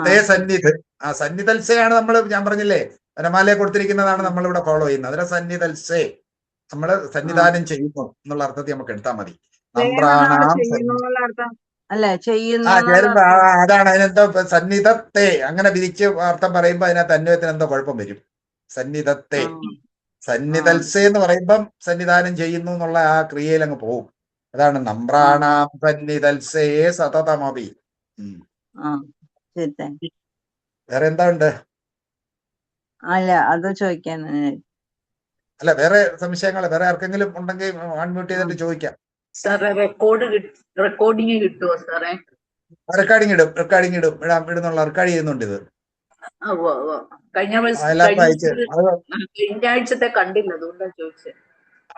[SPEAKER 1] തേ സന്നിധ്. സന്നിധൽസയാണ് ഞാൻ പറഞ്ഞില്ലേ, വനമാലയെ കൊടുത്തിരിക്കുന്നതാണ് നമ്മളിവിടെ ഫോളോ ചെയ്യുന്നത്. അതിലെ സന്നിധൽസേ നമ്മള് സന്നിധാനം ചെയ്യുന്നു എന്നുള്ള അർത്ഥത്തിൽ നമുക്ക് എടുത്താൽ മതി. നമ്രാണാം
[SPEAKER 6] ചെയ്യുന്നു എന്നുള്ള അർത്ഥം അല്ലെ? ചെയ്യുന്നു
[SPEAKER 1] ആ
[SPEAKER 6] എന്നുള്ള
[SPEAKER 1] ചേരുമ്പോ
[SPEAKER 6] അർത്ഥം.
[SPEAKER 1] അതാണ് അതിനെന്തോ സന്നിധത്തെ അങ്ങനെ വിരിച്ച് അർത്ഥം പറയുമ്പോ അതിനകത്ത് അന്വയത്തിന് എന്തോ കുഴപ്പം വരും. സന്നിധത്തെ സന്നിധൽസേ എന്ന് പറയുമ്പം സന്നിധാനം ചെയ്യുന്നു എന്നുള്ള ആ ക്രിയയിൽ അങ്ങ് പോകും. അതാണ് നമ്രാണാം സന്നിധൽസേ സതതമപി.
[SPEAKER 6] ശരി, താങ്ക് യു.
[SPEAKER 1] വേറെ എന്താ ഉണ്ട്?
[SPEAKER 6] അല്ല, അത് ചോദിക്കാൻ
[SPEAKER 1] അല്ല, വേറെ സംശയങ്ങൾ വേറെ ആർക്കെങ്കിലും ഉണ്ടെങ്കിൽ അൺമ്യൂട്ട് ചെയ്തിട്ട് ചോദിക്കാം.
[SPEAKER 7] സാറേ റെക്കോർഡിങ് കിട്ടുമോ സാറേ?
[SPEAKER 1] റെക്കോർഡിംഗ് ഇടും ഇടുന്നുള്ള റെക്കോർഡ് ചെയ്യുന്നുണ്ട് ഇത്.
[SPEAKER 7] കഴിഞ്ഞ
[SPEAKER 1] എല്ലാവർക്കും അയച്ച്
[SPEAKER 7] കഴിഞ്ഞ ആഴ്ചത്തെ കണ്ടില്ല, അതുകൊണ്ടാണ് ചോദിച്ചത്.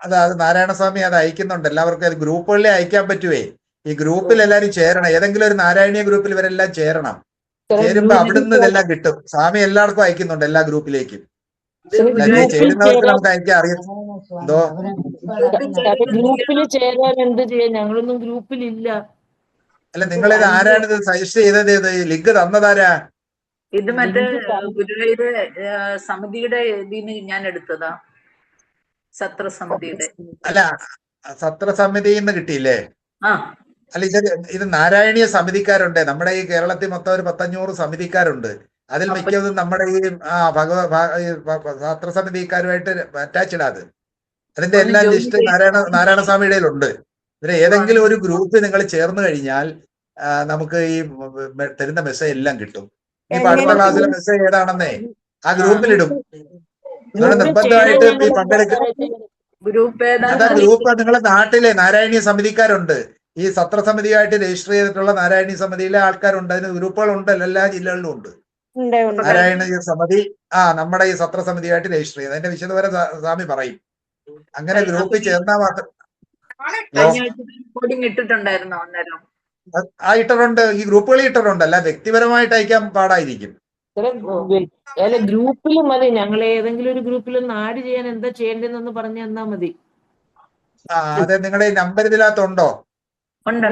[SPEAKER 1] അത് നാരായണസ്വാമി അത് അയക്കുന്നുണ്ട് എല്ലാവർക്കും. അത് ഗ്രൂപ്പുകളിലെ അയക്കാൻ പറ്റുവേ. ഈ ഗ്രൂപ്പിൽ എല്ലാവരും ചേരണം. ഏതെങ്കിലും ഒരു നാരായണീയ ഗ്രൂപ്പിൽ ഇവരെല്ലാം ചേരണം. ചേരുമ്പോ അവിടുന്ന് ഇതെല്ലാം കിട്ടും. സ്വാമി എല്ലാവർക്കും അയക്കുന്നുണ്ട്, എല്ലാ ഗ്രൂപ്പിലേക്കും. ചേരുന്നവർക്ക് നമുക്ക് അയക്കാൻ അറിയാം. എന്തോ
[SPEAKER 3] ഗ്രൂപ്പിൽ ചേരാൻ എന്ത് ചെയ്യാൻ? ഞങ്ങളൊന്നും ഗ്രൂപ്പിലില്ല.
[SPEAKER 1] അല്ല, നിങ്ങളിത് ആരാണ് ഇത് സജസ്റ്റ് ചെയ്തത്? ഇത് ലിങ്ക് തന്നതാരാ?
[SPEAKER 7] ഇത് മറ്റേ ഗുരുവായൂര് സമിതിയുടെ ഇതിന് ഞാൻ എടുത്തതാ, സത്രസമിതിയുടെ.
[SPEAKER 1] അല്ല, സത്രസമിതിയിൽ നിന്ന് കിട്ടിയില്ലേ?
[SPEAKER 7] ആ
[SPEAKER 1] അല്ല, ഇത് നാരായണീയ സമിതിക്കാരുണ്ട് നമ്മുടെ ഈ കേരളത്തിൽ. മൊത്തം ഒരു 500 സമിതിക്കാരുണ്ട്. അതിൽ മിക്കതും നമ്മുടെ ഈ സത്രസമിതിക്കാരുമായിട്ട് അറ്റാച്ച്ഡ് അത്. അതിന്റെ എല്ലാം ലിസ്റ്റ് നാരായണസ്വാമിയുടെ ഉണ്ട്. ഇതിന് ഏതെങ്കിലും ഒരു ഗ്രൂപ്പ് നിങ്ങൾ ചേർന്ന് കഴിഞ്ഞാൽ നമുക്ക് ഈ തരുന്ന മെസ്സേജ് എല്ലാം കിട്ടും. ഇപ്പൊ അടുത്ത ക്ലാസ്സിലെ മെസ്സേജ് ഏതാണെന്നേ ആ ഗ്രൂപ്പിലിടും. നിങ്ങൾ നിർബന്ധമായിട്ട് ഈ അതാ ഗ്രൂപ്പ്. നിങ്ങളെ നാട്ടിലെ നാരായണീയ സമിതിക്കാരുണ്ട്. ഈ സത്രസമിതിയായിട്ട് രജിസ്റ്റർ ചെയ്തിട്ടുള്ള നാരായണീയ സമിതിയിലെ ആൾക്കാരുണ്ട്. അതിന് ഗ്രൂപ്പുകളുണ്ട്, എല്ലാ ജില്ലകളിലും ഉണ്ട്. നാരായണീയ സമിതി നമ്മുടെ ഈ സത്രസമിതിയായിട്ട് രജിസ്റ്റർ ചെയ്ത് അതിന്റെ വിശദവിവരം സ്വാമി പറയും. അങ്ങനെ ഗ്രൂപ്പിൽ ചേർന്നാൽ മാത്രം.
[SPEAKER 7] റെക്കോർഡിങ് ഇട്ടിട്ടുണ്ടായിരുന്നോ അന്നേരം?
[SPEAKER 1] ഇട്ടിട്ടുണ്ട്, ഈ ഗ്രൂപ്പുകളിൽ ഇട്ടിട്ടുണ്ട്. അല്ല, വ്യക്തിപരമായിട്ട് അയക്കാൻ പാടായിരിക്കും.
[SPEAKER 3] ഗ്രൂപ്പിൽ മതി. ഞങ്ങൾ ഏതെങ്കിലും ഒരു ഗ്രൂപ്പിൽ ഒന്ന് ആഡ് ചെയ്യാൻ എന്താ ചെയ്യേണ്ടതെന്ന് പറഞ്ഞു തന്നാ മതി.
[SPEAKER 1] അതെ, നിങ്ങളുടെ ഈ നമ്പർ ഇതിനകത്തുണ്ടോ?
[SPEAKER 7] ഉണ്ട്.